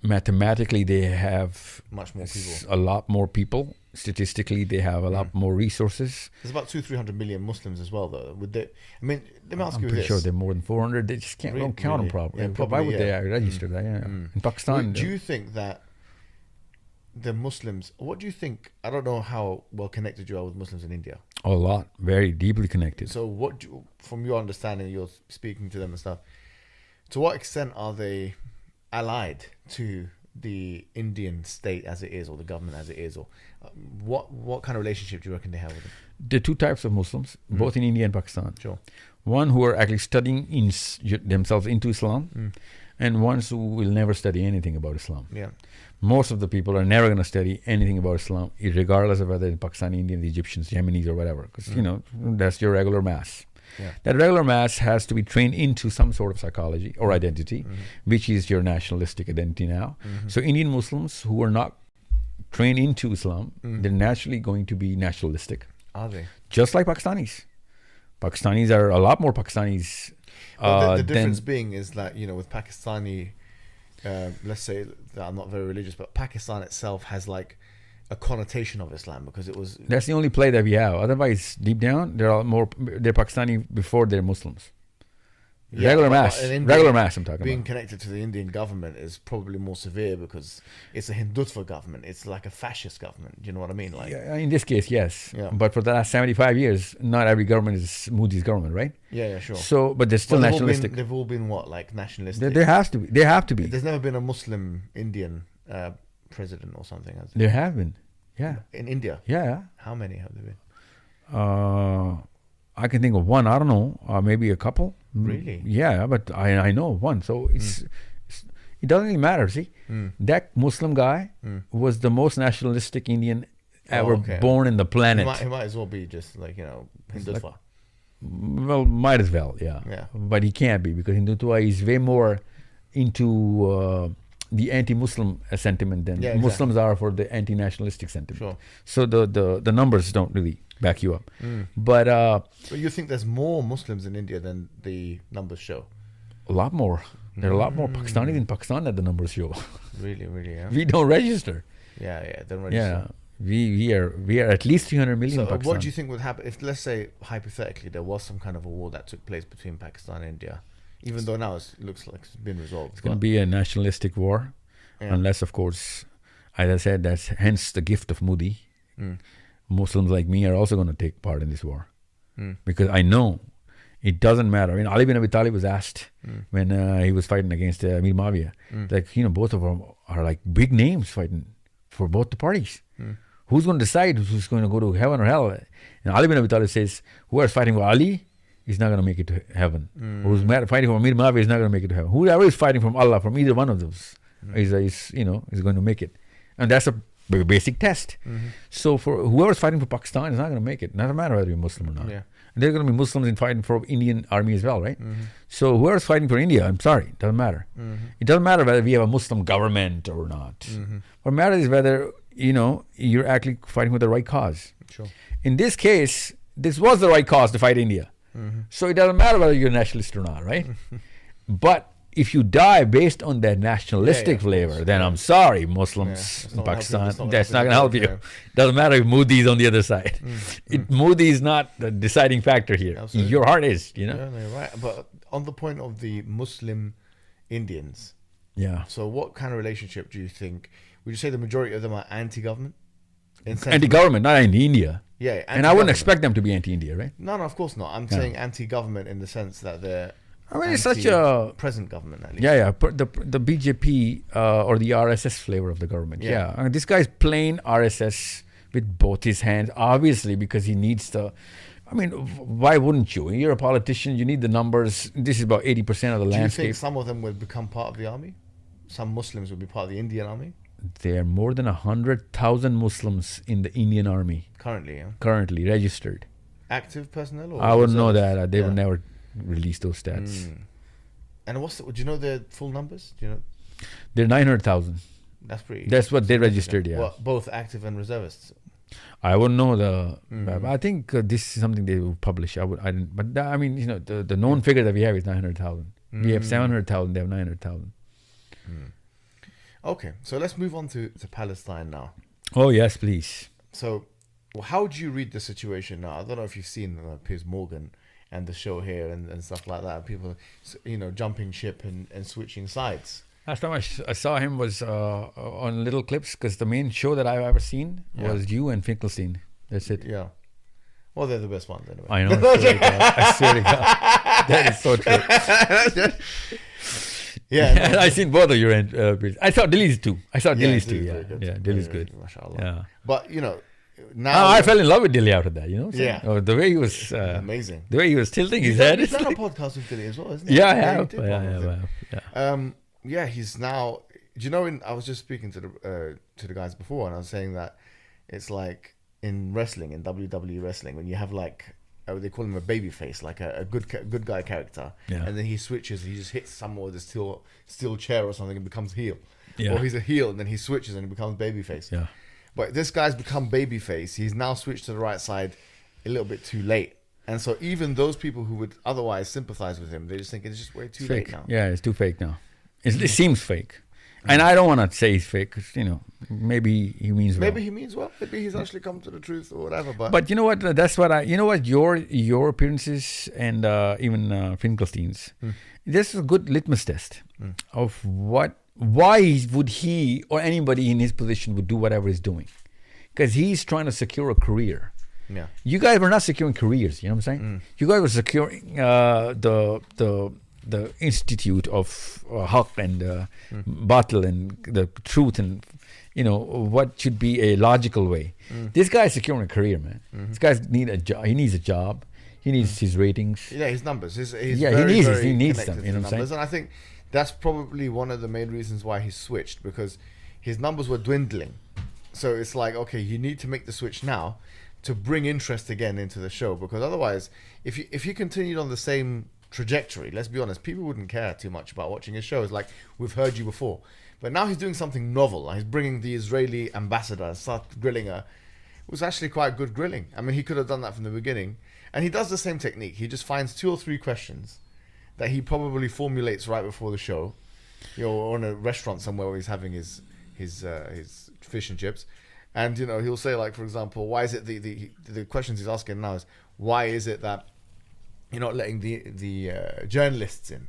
mathematically they have much more people, a lot more people. Statistically, they have a lot more resources. There's about 200-300 million Muslims as well, though. Would they? I mean, let me ask you I'm pretty this. sure they're more than 400. They just don't count them properly. Yeah, Why would they register that? Yeah. In Pakistan, do you think that the Muslims, what do you think? I don't know how well connected you are with Muslims in India. A lot, very deeply connected. So from your understanding, you're speaking to them and stuff, to what extent are they allied to the Indian state as it is, or the government as it is, or what kind of relationship do you reckon they have with them? There are two types of Muslims, both in India and Pakistan. Sure. One who are actually studying themselves into Islam, and ones who will never study anything about Islam. Yeah. Most of the people are never going to study anything about Islam, regardless of whether in Pakistan, Indian, the Egyptians, Yemenis, or whatever, because that's your regular mass. Yeah. That regular mass has to be trained into some sort of psychology or identity, which is your nationalistic identity now. So Indian Muslims who are not trained into Islam, they're naturally going to be nationalistic. Are they? Just like Pakistanis. Pakistanis are a lot more Pakistanis. Well, the difference being is that, with Pakistani, let's say that I'm not very religious, but Pakistan itself has like a connotation of Islam because it was... That's the only play that we have. Otherwise, deep down, they're Pakistani before they're Muslims. Yeah, regular mass. Regular mass, I'm talking being about. Connected to the Indian government is probably more severe because it's a Hindutva government. It's like a fascist government. Do you know what I mean? Like, yeah, in this case, yes. Yeah. But for the last 75 years, not every government is Modi's government, right? Yeah, sure. So, but they're still nationalistic. They've all been what, like nationalistic? There has to be. They have to be. There's never been a Muslim Indian president or something, has There have been. Yeah. In India? Yeah. How many have there been? I can think of one. I don't know. Maybe a couple. Really? Yeah, but I know one. So it doesn't really matter. See, that Muslim guy was the most nationalistic Indian ever born in the planet. He might as well be just like Hindutva. Well, might as well. Yeah. But he can't be because Hindutva is way more into the anti-Muslim sentiment than Muslims are for the anti-nationalistic sentiment. Sure. So the numbers don't really back you up. But you think there's more Muslims in India than the numbers show? A lot more. There are a lot more Pakistanis in Pakistan than the numbers show. Really, yeah. We don't register. Yeah, don't register. Yeah, we are at least 300 million in Pakistan. What do you think would happen if, let's say, hypothetically, there was some kind of a war that took place between Pakistan and India? Even though now it looks like it's been resolved. It's going to be a nationalistic war, unless, of course, as I said, that's hence the gift of Modi. Muslims like me are also going to take part in this war. Because I know it doesn't matter. I mean, Ali bin Abi Talib was asked when he was fighting against Amir Muawiyah. Like, both of them are like big names fighting for both the parties. Who's going to decide who's going to go to heaven or hell? And Ali bin Abi Talib says, whoever's fighting for Ali is not going to make it to heaven. Who's fighting for Amir Muawiyah is not going to make it to heaven. Whoever is fighting from Allah, from either one of those, is going to make it. And that's a basic test. So for whoever's fighting for Pakistan is not going to make it. Doesn't matter whether you're Muslim or not. Yeah. And there are going to be Muslims in fighting for Indian army as well, right? So whoever's fighting for India, I'm sorry, it doesn't matter. It doesn't matter whether we have a Muslim government or not. What matters is whether you're actually fighting for the right cause. Sure. In this case, this was the right cause to fight India. So it doesn't matter whether you're a nationalist or not, right? But if you die based on that nationalistic flavor, then I'm sorry, Muslims in Pakistan, that's not going to help you. Doesn't matter if Modi is on the other side. Modi is not the deciding factor here. Absolutely. Your heart is, Yeah, you're right. But on the point of the Muslim Indians, so what kind of relationship do you think? Would you say the majority of them are anti-government? Anti-government, not anti-India. Yeah, and I wouldn't expect them to be anti-India, right? No, of course not. I'm saying anti-government in the sense that they're it's such a present government, at least. The BJP or the RSS flavor of the government. I mean, this guy's playing RSS with both his hands, obviously, because he needs the. I mean, why wouldn't you? You're a politician. You need the numbers. This is about 80% of the landscape. Do you think some of them would become part of the army? Some Muslims would be part of the Indian army? There are more than 100,000 Muslims in the Indian army. Currently registered. Active personnel? Or I wouldn't know that. They would never release those stats. And do you know their full numbers? Do you know? They're 900,000. That's what they registered, Well, both active and reservists? I wouldn't know I think this is something they will publish. The known figure that we have is 900,000. We have 700,000. They have 900,000. Okay, so let's move on to Palestine now. Oh yes, please. So, how do you read the situation now? I don't know if you've seen Piers Morgan and the show here and stuff like that. People, jumping ship and switching sides. Last time I saw him was on little clips, because the main show that I've ever seen was you and Finkelstein. That's it. Yeah. Well, they're the best ones anyway. I know. I swear to God. That is so true. Yeah. I seen both of your I saw Dilly's too. Dilly's too. Yeah, Dilly's good. Mashallah. Yeah. But, now... I fell in love with Dilly after that, you know? Yeah. Oh, the way he was... amazing. The way he was tilting his head. He's done a podcast with Dilly as well, isn't he? Yeah, I have. Yeah, he's now... Do you know, I was just speaking to the guys before, and I was saying that it's like in wrestling, in WWE wrestling, when you have like... they call him a baby face, like a good guy character. Yeah. And then he switches, he just hits someone with a steel chair or something and becomes heel. Yeah. Or he's a heel and then he switches and he becomes babyface. Yeah. But this guy's become babyface. He's now switched to the right side a little bit too late. And so even those people who would otherwise sympathize with him, they just think it's just way too late now. Yeah, it's too fake now. It seems fake. And I don't want to say he's fake, because, maybe he means well. Maybe he means well. Maybe he's actually come to the truth or whatever. But you know what? That's what your appearances and even Finkelstein's, this is a good litmus test of why would he or anybody in his position would do whatever he's doing. Because he's trying to secure a career. Yeah. You guys were not securing careers, you know what I'm saying? You guys were securing the institute of Haqq and Batil and the truth and what should be a logical way. This guy is securing a career, man. This guy needs a job. He needs a job. He needs his ratings. Yeah, his numbers. He needs them. You know what I'm saying? And I think that's probably one of the main reasons why he switched, because his numbers were dwindling. So it's like, okay, you need to make the switch now to bring interest again into the show, because otherwise, if you continued on the same trajectory, let's be honest, people wouldn't care too much about watching his shows. Like, we've heard you before, but now he's doing something novel. He's bringing the Israeli ambassador and start grilling her. It was actually quite good grilling. I mean, he could have done that from the beginning, and he does the same technique. He just finds 2 or 3 questions that he probably formulates right before the show, or in a restaurant somewhere where he's having his fish and chips, and he'll say, like, for example, why is it the questions he's asking now is, why is it that you're not letting the journalists in,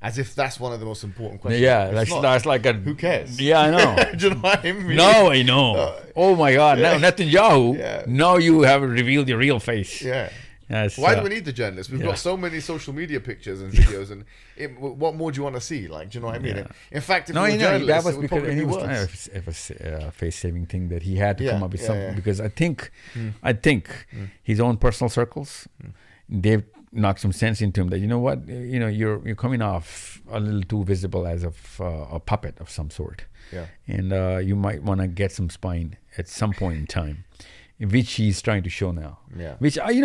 as if that's one of the most important questions. Yeah, that's like who cares? Yeah, I know. Do you know what I mean? No, I know. Oh my God! Yeah. Now Netanyahu. Yeah. Now you have revealed your real face. Yeah. Yes, Why do we need the journalists? We've got so many social media pictures and videos, and what more do you want to see? Like, do you know what I mean? Yeah. In fact, if No, you were a journalist, that was it would because probably he be was worse. trying to face-saving thing that he had to come up with something, because I think his own personal circles, they've knocked some sense into him that, you know what, you're coming off a little too visible as a puppet of some sort, and you might want to get some spine at some point in time, which he's trying to show now. Yeah. Which hats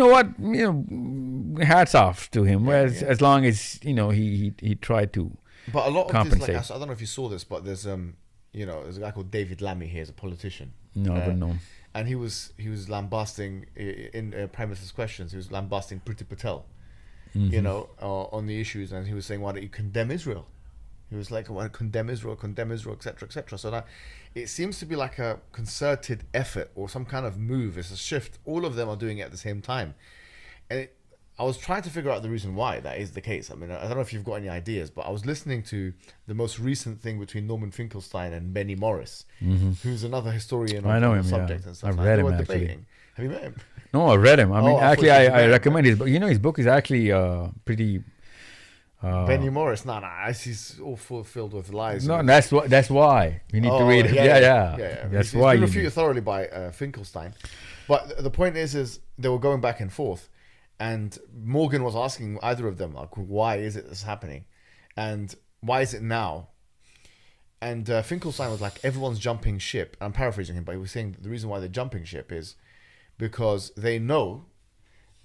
off to him. As long as he tried to. But a lot of compensate. this, like, I don't know if you saw this, but there's there's a guy called David Lammy here, he's a politician. No, I don't know. And he was lambasting in Prime Minister's questions. He was lambasting Priti Patel, on the issues, and he was saying, why don't you condemn Israel? He was like, I want to condemn Israel, etc., etc. So now it seems to be like a concerted effort or some kind of move. It's a shift. All of them are doing it at the same time. And I was trying to figure out the reason why that is the case. I mean, I don't know if you've got any ideas, but I was listening to the most recent thing between Norman Finkelstein and Benny Morris, who's another historian on the subject and stuff. I've read him, actually. Debating. Have you met him? No, I read him. I mean, actually, I recommend him. his book. His book is actually pretty... Benny Morris, he's all filled with lies. No, that's why you need to read it. Yeah. That's why he's been refuted thoroughly by Finkelstein. But the point is they were going back and forth, and Morgan was asking either of them, like, why is it this happening, and why is it now? And Finkelstein was like, everyone's jumping ship. I'm paraphrasing him, but he was saying the reason why they're jumping ship is because they know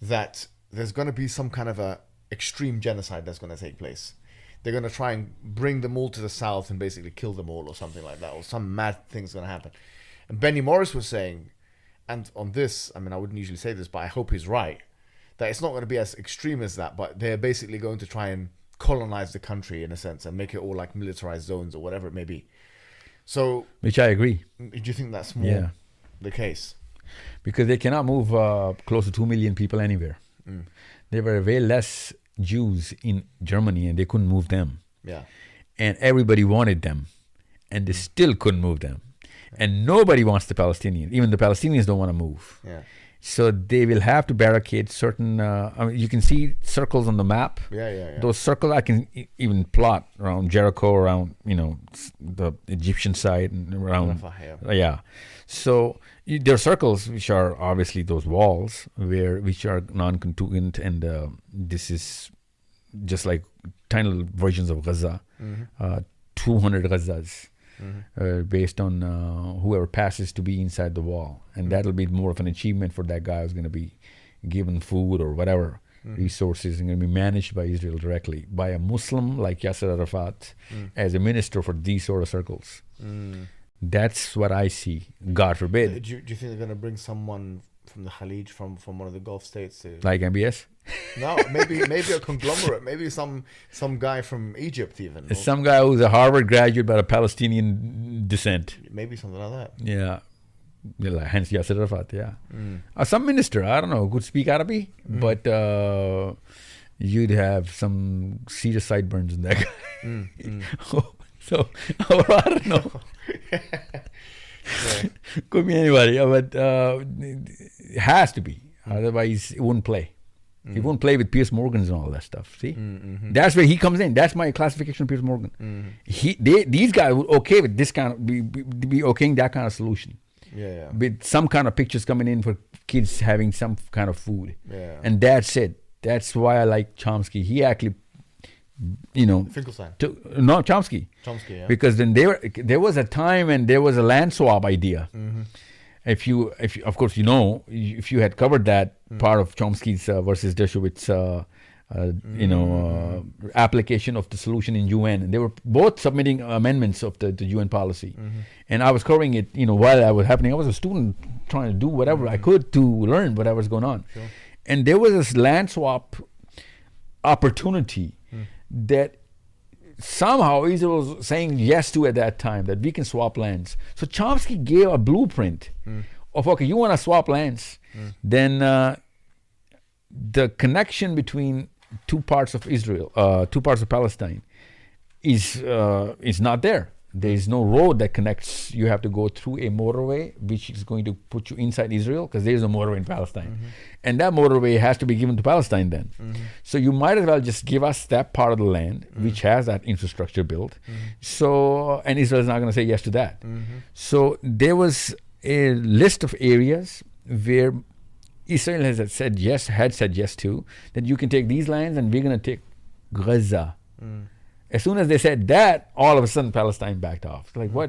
that there's going to be some kind of a extreme genocide that's going to take place. They're going to try and bring them all to the south and basically kill them all or something like that, or some mad thing's going to happen. And Benny Morris was saying, and on this, I mean, I wouldn't usually say this, but I hope he's right, that it's not going to be as extreme as that, but they're basically going to try and colonize the country in a sense and make it all like militarized zones or whatever it may be. So, which I agree. Do you think that's more the case? Because they cannot move close to 2 million people anywhere. There were way less Jews in Germany, and they couldn't move them. Yeah. and everybody wanted them, and they still couldn't move them. And nobody wants the Palestinians. Even the Palestinians don't want to move. Yeah. So they will have to barricade certain. You can see circles on the map. Yeah. Those circles I can even plot around Jericho, around the Egyptian side, and around. Yeah. So there are circles which are obviously those walls which are non-contiguous, and this is just like tiny little versions of Gaza. 200 Gazas. Based on whoever passes to be inside the wall, and that'll be more of an achievement for that guy who's going to be given food or whatever resources, and going to be managed by Israel directly by a Muslim like Yasser Arafat as a minister for these sort of circles. That's what I see. God forbid. Do you think they're going to bring someone from the Khalij, from one of the Gulf states, like MBS? No, maybe a conglomerate, maybe some guy from Egypt even. Some guy who's a Harvard graduate but a Palestinian descent. Maybe something like that. Yeah. Hence Yasser Arafat, yeah. Some minister, I don't know, who could speak Arabic, but you'd have some serious sideburns in that guy. So, I don't know. Could be anybody, but it has to be. Otherwise, it wouldn't play. He won't play with Piers Morgans and all that stuff. See, that's where he comes in. That's my classification of Piers Morgan. These guys would okay with this kind of be okaying that kind of solution. Yeah. With some kind of pictures coming in for kids having some kind of food. Yeah. And that's it. That's why I like Chomsky. He actually, Finkelstein. No, Chomsky. Yeah. Because then there was a time when there was a land swap idea. If you of course if you had covered that part of Chomsky's versus Dershowitz application of the solution in UN, and they were both submitting amendments of the UN policy, and I was covering it while that was happening. I was a student trying to do whatever I could to learn whatever was going on. Sure. And there was this land swap opportunity that somehow Israel was saying yes to at that time, that we can swap lands. So Chomsky gave a blueprint of, okay, you want to swap lands, then the connection between two parts of Israel, two parts of Palestine is not there. There is no road that connects. You have to go through a motorway, which is going to put you inside Israel, because there is a motorway in Palestine. And that motorway has to be given to Palestine then. So you might as well just give us that part of the land, which has that infrastructure built. So, and Israel is not going to say yes to that. So there was a list of areas where Israel had said yes to, that you can take these lands and we're going to take Gaza. As soon as they said that, all of a sudden Palestine backed off. Like, what?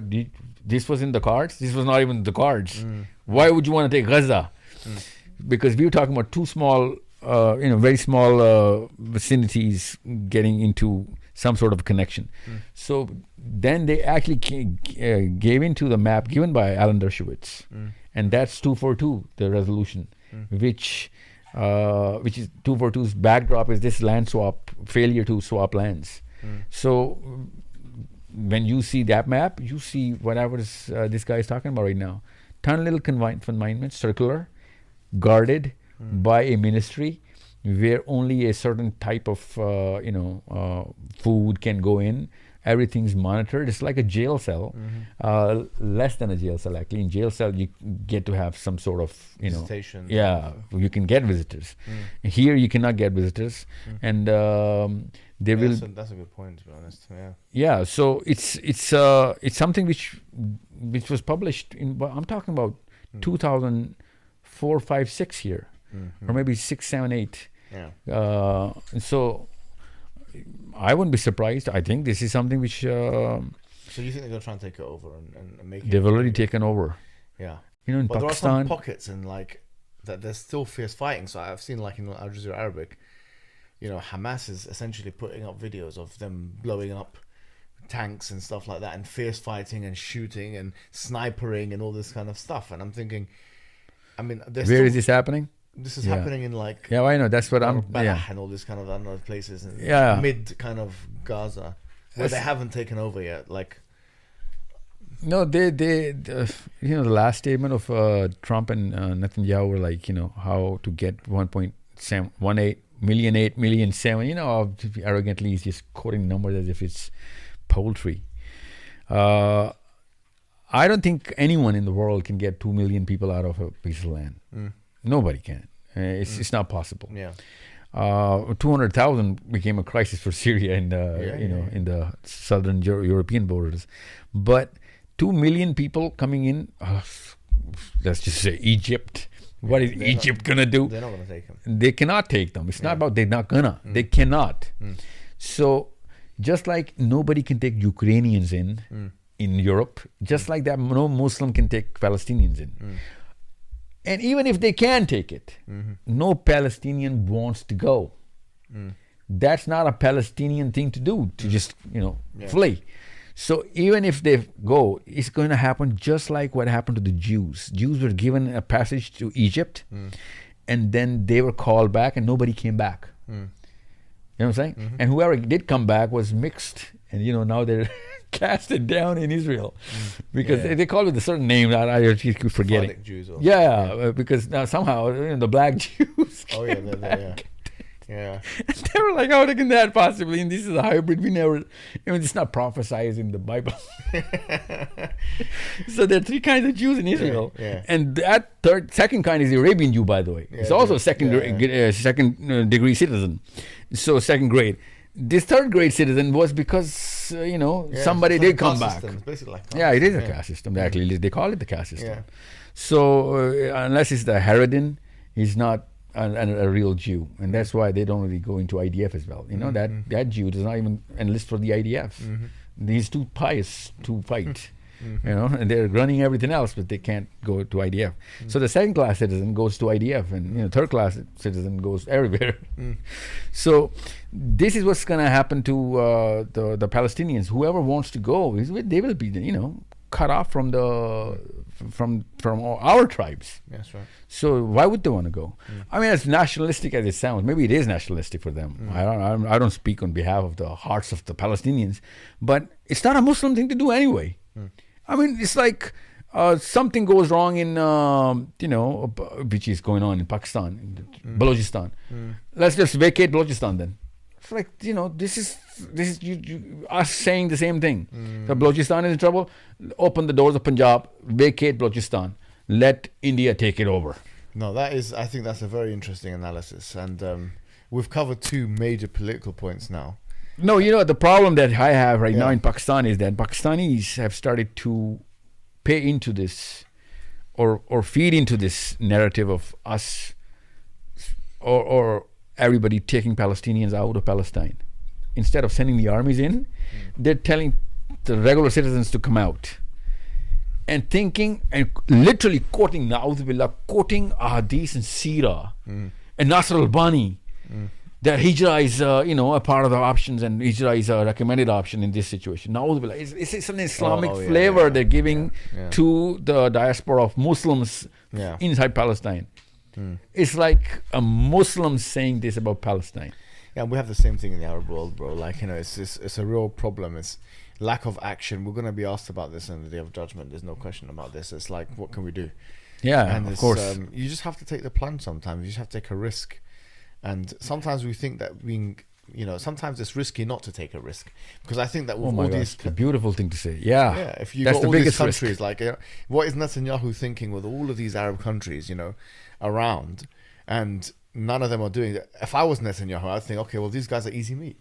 This was in the cards? This was not even the cards. Why would you want to take Gaza? Because we were talking about two small, very small vicinities getting into some sort of connection. So then they actually gave into the map given by Alan Dershowitz, and that's 242, the resolution, which is 242's backdrop is this land swap, failure to swap lands. So when you see that map, you see whatever this guy is talking about right now. Tiny little confinement, circular, guarded by a ministry, where only a certain type of food can go in. Everything's monitored. It's like a jail cell, less than a jail cell actually. In jail cell, you get to have some sort of visitation. Yeah, you can get visitors. Here, you cannot get visitors, and that's a good point, to be honest. Yeah. So it's something which was published in. I'm talking about 2004, 5, 6 here, or maybe 6, 7, 8. Yeah. So I wouldn't be surprised. I think this is something which. So you think they're going to try and take it over and make it? They've already taken over. Yeah. In but Pakistan. There are some pockets and that there's still fierce fighting. So I've seen in Al Jazeera Arabic, Hamas is essentially putting up videos of them blowing up tanks and stuff like that, and fierce fighting and shooting and snipering and all this kind of stuff. And I'm thinking, where is this happening? This is happening in yeah, I know. That's what I'm. And all this kind of other places. And mid kind of Gaza, where they haven't taken over yet. No, the last statement of Trump and Netanyahu were how to get 1.18 million, 8 million, 7. Arrogantly he's just quoting numbers as if it's poultry. I don't think anyone in the world can get 2 million people out of a piece of land. Nobody can. It's not possible. Yeah. 200,000 became a crisis for Syria and in the southern European borders, but 2 million people coming in. Let's just say Egypt. What is Egypt gonna do? They're not gonna take them. They cannot take them. It's not about they're not gonna. They cannot. So just like nobody can take Ukrainians in Europe, just like that no Muslim can take Palestinians in. And even if they can take it, no Palestinian wants to go. That's not a Palestinian thing to do, to just, flee. So even if they go, it's going to happen just like what happened to the Jews. Jews were given a passage to Egypt, and then they were called back, and nobody came back. You know what I'm saying? And whoever did come back was mixed, and now they're casted down in Israel because they call it a certain name that I just keep forgetting. Jews or because now somehow the black Jews. Oh yeah, yeah. And they were like, how can that possibly? And this is a hybrid. We never. It's not prophesied in the Bible. So there are 3 kinds of Jews in Israel, and that second kind is the Arabian Jew, by the way. It's also a second degree citizen, so second grade. This third grade citizen was because somebody did come back. Basically like it is a caste system. Actually, they call it the caste system. So unless it's the Haredim, he's not a real Jew, and that's why they don't really go into IDF as well. That Jew does not even enlist for the IDF. He's too pious to fight. And they're running everything else, but they can't go to IDF. So the second class citizen goes to IDF, and third class citizen goes everywhere. So this is what's going to happen to the Palestinians. Whoever wants to go, they will be cut off from our tribes. That's right. So why would they want to go? I mean, as nationalistic as it sounds, maybe it is nationalistic for them. I don't speak on behalf of the hearts of the Palestinians, but it's not a Muslim thing to do anyway. I mean, it's like something goes wrong in, which is going on in Pakistan, in Balochistan. Let's just vacate Balochistan then. It's like, this is us saying the same thing. So Balochistan is in trouble. Open the doors of Punjab, vacate Balochistan. Let India take it over. No, I think that's a very interesting analysis. And we've covered 2 major political points now. No, the problem that I have right now in Pakistan is that Pakistanis have started to pay into this or feed into this narrative of us or everybody taking Palestinians out of Palestine. Instead of sending the armies in, they're telling the regular citizens to come out. And thinking and literally quoting Na'udhu quoting Ahadith and Seerah and Nasr al-Bani. That hijrah is, a part of the options, and hijrah is a recommended option in this situation. Now, it's an Islamic flavor they're giving to the diaspora of Muslims inside Palestine. It's like a Muslim saying this about Palestine. Yeah, we have the same thing in the Arab world, bro. Like, it's a real problem. It's lack of action. We're going to be asked about this on the Day of Judgment. There's no question about this. It's like, what can we do? Yeah, and of course. You just have to take the plunge sometimes. You just have to take a risk. And sometimes we think that sometimes it's risky not to take a risk, because I think that with all these, a beautiful thing to say. Yeah, if you got all these countries, like what is Netanyahu thinking with all of these Arab countries, around, and none of them are doing it. If I was Netanyahu, I'd think, okay, well, these guys are easy meat.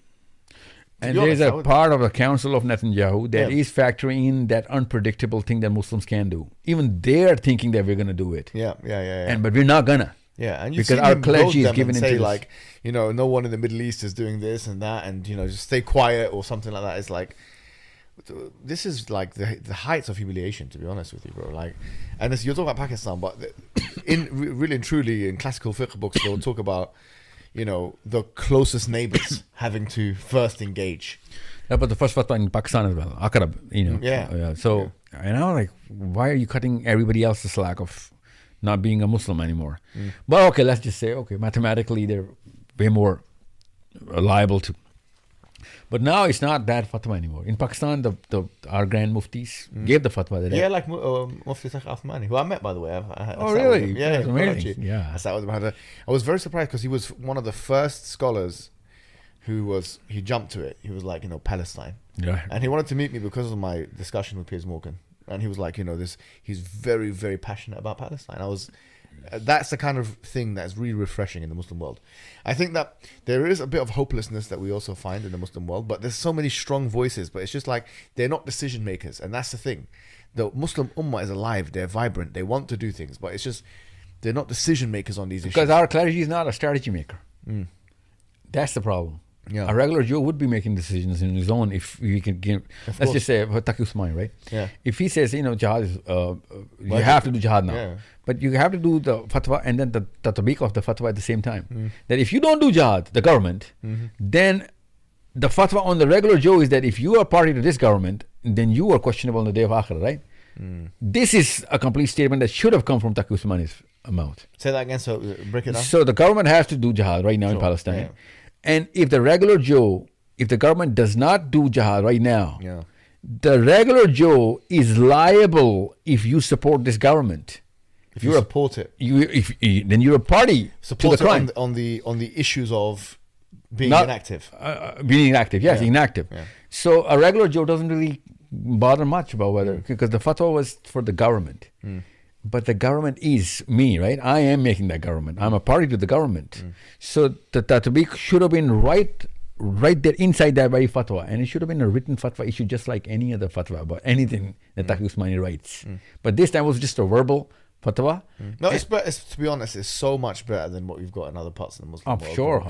And there's a part of the council of Netanyahu that is factoring in that unpredictable thing that Muslims can do. Even they're thinking that we're going to do it. But we're not gonna. Yeah, and you because our clergy is given say into like, no one in the Middle East is doing this and that, and just stay quiet or something like that. It's like, this is like the heights of humiliation, to be honest with you, bro. Like, and you're talking about Pakistan, but really and truly in classical fiqh books, they'll talk about, the closest neighbors having to first engage. Yeah, but the first fatwa in Pakistan as well, Aqrab, So like, why are you cutting everybody else the slack of not being a Muslim anymore? But okay, let's just say, mathematically they're way more liable to. But now it's not that fatwa anymore. In Pakistan, our grand muftis gave the fatwa. Like Mufti Sheikh Uthmani, who I met, by the way. Oh, really? Yeah, that's amazing. I was very surprised because he was one of the first scholars he jumped to it. He was like, Palestine. Yeah. And he wanted to meet me because of my discussion with Piers Morgan. And he was like, he's very, very passionate about Palestine. That's the kind of thing that's really refreshing in the Muslim world. I think that there is a bit of hopelessness that we also find in the Muslim world, but there's so many strong voices, but it's just like, they're not decision makers. And that's the thing. The Muslim Ummah is alive. They're vibrant. They want to do things, but it's just, they're not decision makers on these issues. Because our clergy is not a strategy maker. That's the problem. Yeah. A regular Joe would be making decisions in his own if we can give. Let's just say 𝙤𝙪𝙞𝙀𝙀 𝙀, right? Yeah. If he says, jihad is, you have to do jihad now, Yeah. but you have to do the fatwa and then the tatbiq of the fatwa at the same time. That if you don't do jihad, the government, then the fatwa on the regular Joe is that if you are party to this government, then you are questionable on the day of Akhirah, right? This is a complete statement that should have come from 𝙤𝙀 𝙀𝙀's mouth. Say that again, so break it down. So the government has to do jihad right now in Palestine. Yeah. And if the regular Joe, if the government does not do jihad right now, the regular Joe is liable if you support this government. If you support it, then you're a party to the crime. on the issues of being inactive. Being inactive, yes, inactive. Yeah. So a regular Joe doesn't really bother much about whether, because the fatwa was for the government. But the government is me, right? I am making that government. I'm a party to the government. So the tatbiq should have been right there inside that very fatwa. And it should have been a written fatwa issue just like any other fatwa about anything that 𝙤𝙀 𝙀𝙀 writes. But this time it was just a verbal fatwa. No, to be honest, it's so much better than what we've got in other parts of the Muslim world. Sure.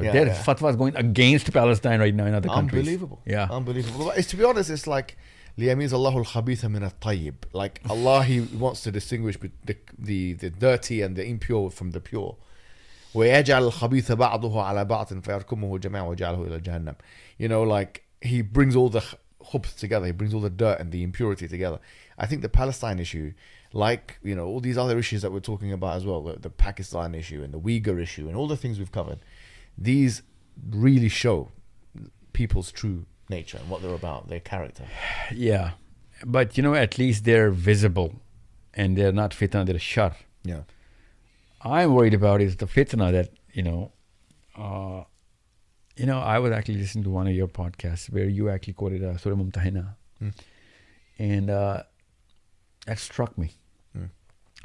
There's fatwas going against Palestine right now in other countries. Unbelievable. Yeah. Unbelievable. But to be honest, it's like, لِيَمِيزَ اللَّهُ الْخَبِيثَ مِنَ الطَّيِّبِ. Like Allah, He wants to distinguish the dirty and the impure from the pure. وَيَجْعَلَ الْخَبِيثَ بَعْضُهُ عَلَى بَعْضٍ فَيَرْكُمُهُ جَمِيعًا وَيَجْعَلُهُ إِلَى جَهَنَّمَ. Like He brings all the khubth together. He brings all the dirt and the impurity together. I think the Palestine issue, like all these other issues that we're talking about as well, the Pakistan issue and the Uyghur issue and all the things we've covered, these really show people's true nature and what they're about, their character. Yeah. But at least they're visible and they're not fitna, they're shar. Yeah. I'm worried about is the fitna that, I was actually listening to one of your podcasts where you actually quoted Surah Mumtahina. And that struck me.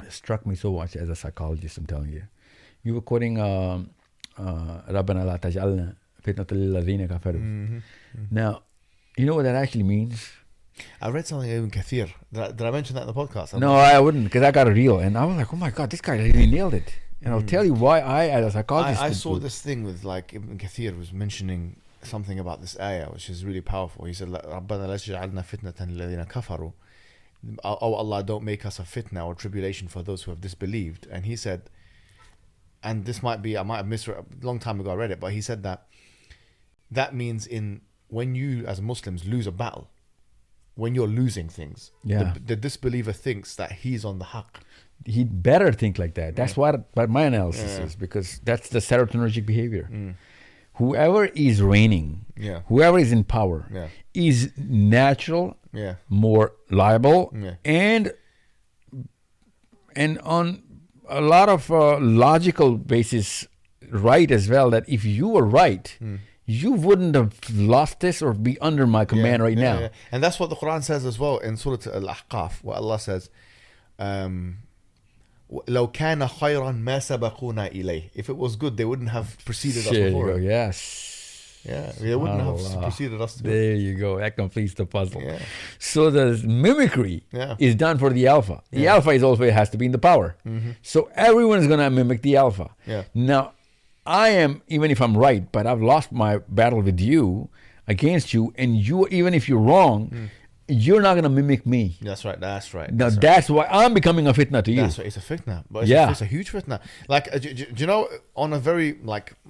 It struck me so much as a psychologist, I'm telling you. You were quoting رَبَّنَا لَا تَجْعَلْنَا فِتْنَةً لِلَّذِينَ كَفَرُوا. Now, you know what that actually means? I read something in Kathir. Did I mention that in the podcast? No, I wouldn't, because I got a reel. And I was like, oh my God, this guy really nailed it. And I'll tell you why I, as a psychologist... I saw this thing with Ibn Kathir was mentioning something about this ayah, which is really powerful. He said, رَبَّنَا لَا تَجْعَلْنَا فِتْنَةً لِلَّذِينَ كَفَرُوا. Oh Allah, don't make us a fitna or tribulation for those who have disbelieved. And he said, and this might be, I might have misread, a long time ago I read it, but he said that means when you as Muslims lose a battle, when you're losing things, the disbeliever thinks that he's on the haqq. He'd better think like that. That's what my analysis is, because that's the serotonergic behavior. Whoever is reigning, whoever is in power, is natural, more liable, and on a lot of logical basis right as well, that if you were right, you wouldn't have lost this or be under my command right now. And that's what the Qur'an says as well in Surah Al-Ahqaf, where Allah says, لو كان خيرا ما سبقونا إليه. If it was good, they wouldn't have preceded us before. Yes. Yeah, they wouldn't have preceded us. There you go. That completes the puzzle. So the mimicry is done for the alpha. The alpha is also, it has to be in the power. So everyone is going to mimic the alpha. Now, I am, even if I'm right, but I've lost my battle with you, against you, and you, even if you're wrong, you're not going to mimic me. That's right. Now that's why I'm becoming a fitna to you. That's right. It's a fitna. But it's a huge fitna. Like, do you know, on a very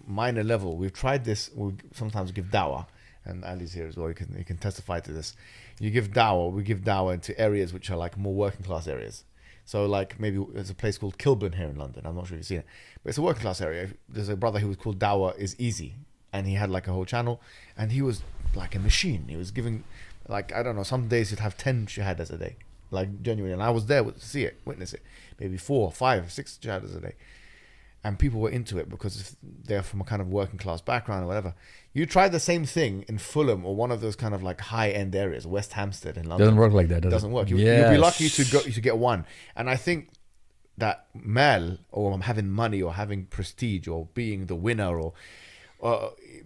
minor level, we've tried this. We sometimes give dawah, and Ali's here as well. You can testify to this. We give dawah into areas which are more working class areas. So maybe there's a place called Kilburn here in London. I'm not sure if you've seen it, but it's a working class area. There's a brother who was called Dawah is Easy, and he had a whole channel, and he was like a machine. He was giving, I don't know, some days he'd have 10 shahadas a day, genuinely. And I was there to see it, witness it. Maybe 4, 5, 6 shahadas a day. and people were into it because they're from a kind of working class background or whatever. You try the same thing in Fulham or one of those kind of like high end areas, West Hampstead in London. Doesn't work like that, Doesn't work. You'll be lucky to get one. And I think that mal, or having money, or having prestige, or being the winner, or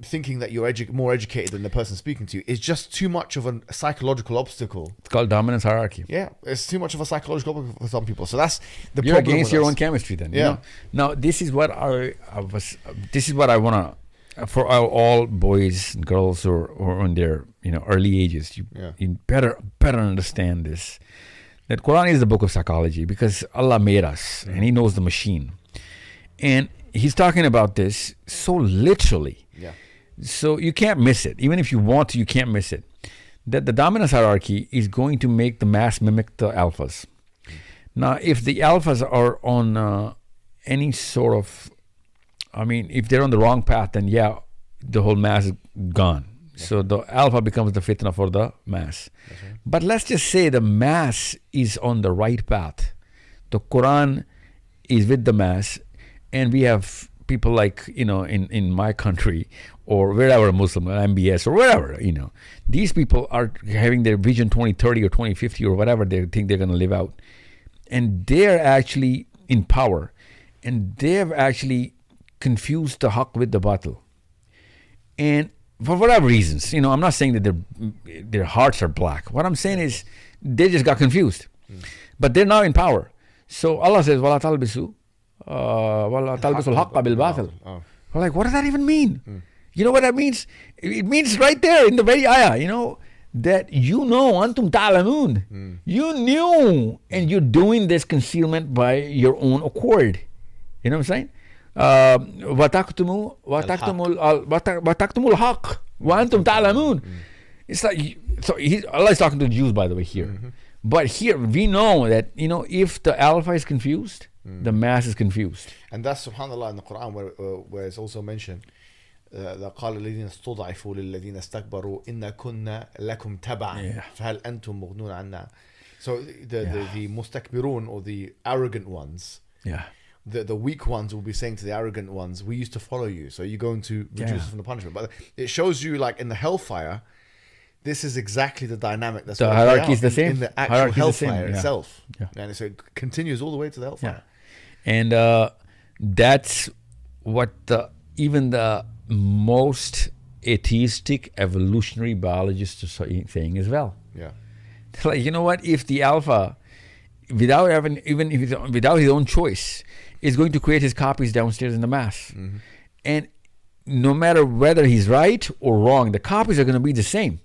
thinking that you're more educated than the person speaking to you is just too much of a psychological obstacle. It's called dominance hierarchy. Yeah, it's too much of a psychological obstacle for some people. So that's the You're problem. against your own chemistry, then. Yeah. You know? Now, this is what This is what I want to, for all boys and girls who are in their early ages. You better understand this. That Quran is the book of psychology because Allah made us and He knows the machine, and He's talking about this so literally. Yeah. So you can't miss it. Even if you want to, you can't miss it. That the dominance hierarchy is going to make the mass mimic the alphas. Now, if the alphas are on any sort of, if they're on the wrong path, then the whole mass is gone. Yeah. So the alpha becomes the fitna for the mass. Right. But let's just say the mass is on the right path. The Quran is with the mass, and we have people like, in my country or wherever, Muslim, or MBS or wherever, these people are having their vision 2030 or 2050 or whatever they think they're going to live out. And they're actually in power, and they've actually confused the haqq with the batil. And for whatever reasons, I'm not saying that their hearts are black. What I'm saying is they just got confused. But they're now in power. So Allah says, وَلَا تَلْبِسُوا وَلَا تَلْبِسُوا الْحَقَّ بِالْبَاطِلِ. We're like, what does that even mean? You know what that means? It means right there in the very ayah, that antum ta'lamun. You knew, and you're doing this concealment by your own accord. You know what I'm saying? وَتَكْتُمُوا الْحَقِّ وَأَنْتُمْ تَعْلَمُونَ. It's like, so Allah is talking to the Jews, by the way, here. But here we know that, if the alpha is confused, the mass is confused. And that's subhanAllah in the Quran where it's also mentioned قال الذين استضعفوا للذين استكبروا إن كنا لكم تبعا فهل أنتم مغنون عنا. So the mustakbirun, or the arrogant ones, the weak ones will be saying to the arrogant ones, we used to follow you, so you're going to reduce us from the punishment. But it shows you, like in the hellfire, this is exactly the dynamic. That's the hierarchy is the same in the actual hellfire itself. And so it continues all the way to the hellfire. And that's what even the most atheistic evolutionary biologists are saying as well. Like, you know what? If the alpha, without his own choice, is going to create his copies downstairs in the mass, and no matter whether he's right or wrong, the copies are going to be the same.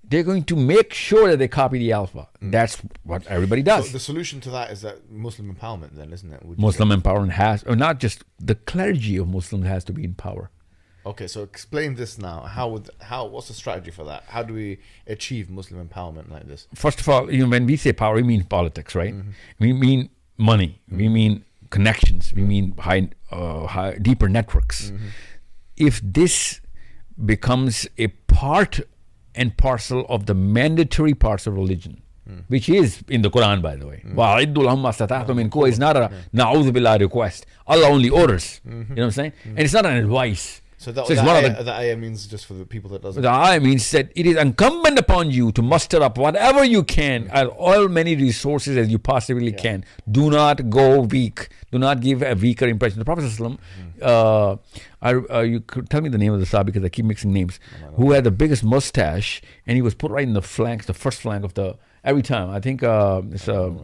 They're going to make sure that they copy the alpha. That's what everybody does. So the solution to that is that Muslim empowerment, then, isn't it? Muslim empowerment has, or not just the clergy of Muslims has to be in power. Okay, so explain this now. What's the strategy for that? How do we achieve Muslim empowerment like this? First of all, when we say power, we mean politics, right? We mean money. We mean connections. We mean deeper networks. If this becomes a part and parcel of the mandatory parts of religion, which is in the Quran, by the way. وَأَعِدُّوا لَهُم مَّا اسْتَطَعْتُم مِّن قُوَّةٍ is not a na'udhu billah request. Allah only orders. You know what I'm saying? And it's not an advice. So that ayah means, just for the people that doesn't. The ayah means that it is incumbent upon you to muster up whatever you can, all many resources as you possibly can. Do not go weak. Do not give a weaker impression. The Prophet you could tell me the name of the Sahabi because I keep mixing names. Who had the biggest mustache, and he was put right in the first flank of the every time. I think it's Abu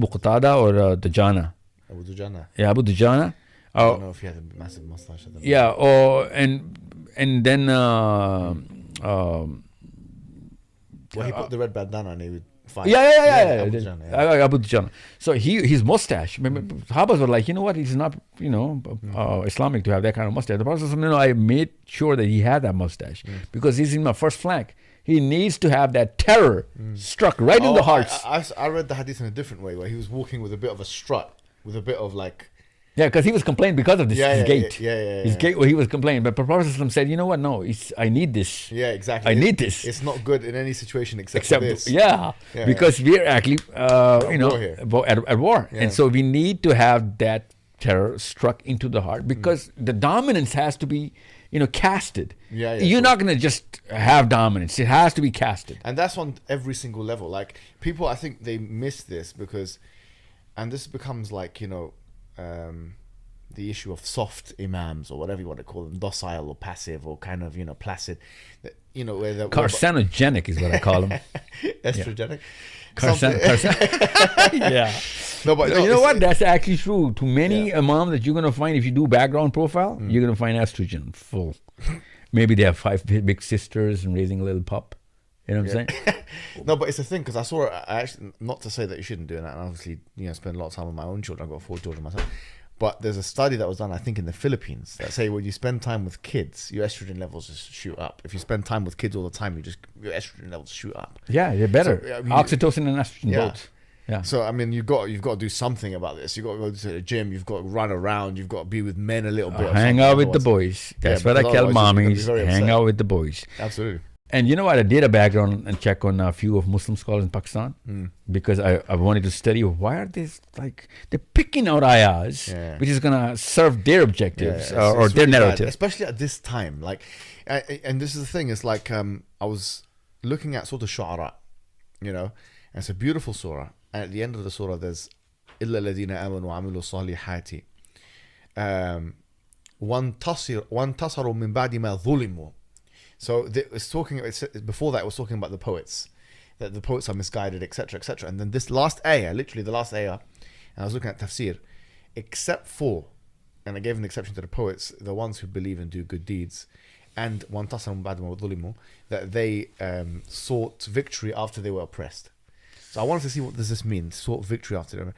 Qatada or Dujana. Abu Dujana. Yeah, Abu Dujana. I don't know if he had a massive mustache. Yeah, and then well, he put the red bandana and he would fight. Yeah. Abu Dujana. So his mustache. Sahabas were like, you know what? He's not, Islamic to have that kind of mustache. The Prophet said, no, I made sure that he had that mustache because he's in my first flank. He needs to have that terror struck right in the hearts. I read the hadith in a different way, where he was walking with a bit of a strut, with a bit of like. Yeah, because he was complaining because of his gait. His gait, where he was complaining. But Prophet said, you know what? No, I need this. Yeah, exactly. I need this. It's not good in any situation except for this. Because we're actually, at war. Yeah. And so we need to have that terror struck into the heart because the dominance has to be, casted. Yeah, You're not going to just have dominance. It has to be casted. And that's on every single level. Like, people, I think they miss this because, and this becomes like, the issue of soft imams or whatever you want to call them, docile or passive or kind of, placid. Where the Carcinogenic is what I call them. Estrogenic. Yeah. No, but you know what? That's actually true. To many imams that you're going to find, if you do background profile, you're going to find estrogen full. Maybe they have 5 big sisters and raising a little pup. You know what I'm saying? No, but it's a thing because I saw it. I actually, not to say that you shouldn't do that. And obviously, spend a lot of time with my own children. I've got 4 children myself. But there's a study that was done, I think, in the Philippines that say when you spend time with kids, your estrogen levels just shoot up. If you spend time with kids all the time, your estrogen levels shoot up. Yeah, they're better. So, oxytocin and estrogen both. Yeah. So I mean, you've got to do something about this. You've got to go to the gym. You've got to run around. You've got to be with men a little bit. Hang out with the boys. That's what I tell mommies. Hang out with the boys. Absolutely. And you know what? I did a background and check on a few of Muslim scholars in Pakistan because I wanted to study why are they they're picking out ayahs, which is going to serve their objectives or their really narrative. Bad, especially at this time. Like, and this is the thing. It's like I was looking at Surah Shu'ara, and it's a beautiful surah. And at the end of the surah, there's إِلَّا الَّذِينَ آمَنُوا وَعَمِلُوا الصَّالِحَاتِ وَانْتَصَرُوا مِنْ بَعْدِ مَا ظُلِمُوا. So before that, it was talking about the poets, that the poets are misguided, etc., etc. And then this last ayah, literally the last ayah, and I was looking at tafsir, except for, and I gave an exception to the poets, the ones who believe and do good deeds, and وَانْتَصَرُوا مِنْ بَعْدِ مَا ظُلِمُوا, that they sought victory after they were oppressed. So I wanted to see what does this mean, sought victory after them.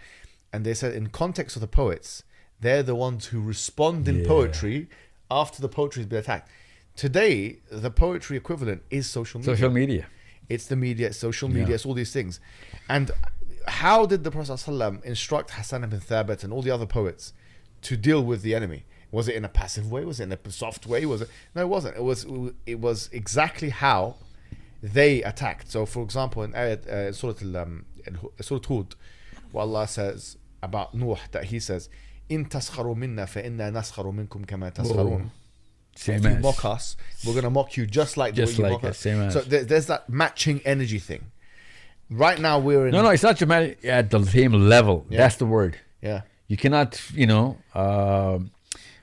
And they said in context of the poets, they're the ones who respond in poetry after the poetry has been attacked. Today, the poetry equivalent is social media. Social media. It's the media, it's social media, it's all these things. And how did the Prophet ﷺ instruct Hassan ibn Thabit and all the other poets to deal with the enemy? Was it in a passive way? Was it in a soft way? No, it wasn't. It was exactly how they attacked. So, for example, in Surah Hud, where Allah says about Nuh, that He says, "In taskharu minna fa inna naskharu minkum kama taskharun." If you mock us, we're going to mock you just like the way you mock us. So there's that matching energy thing. Right now we're in... No, it's not dramatic at the same level. Yeah. That's the word. Yeah. You cannot,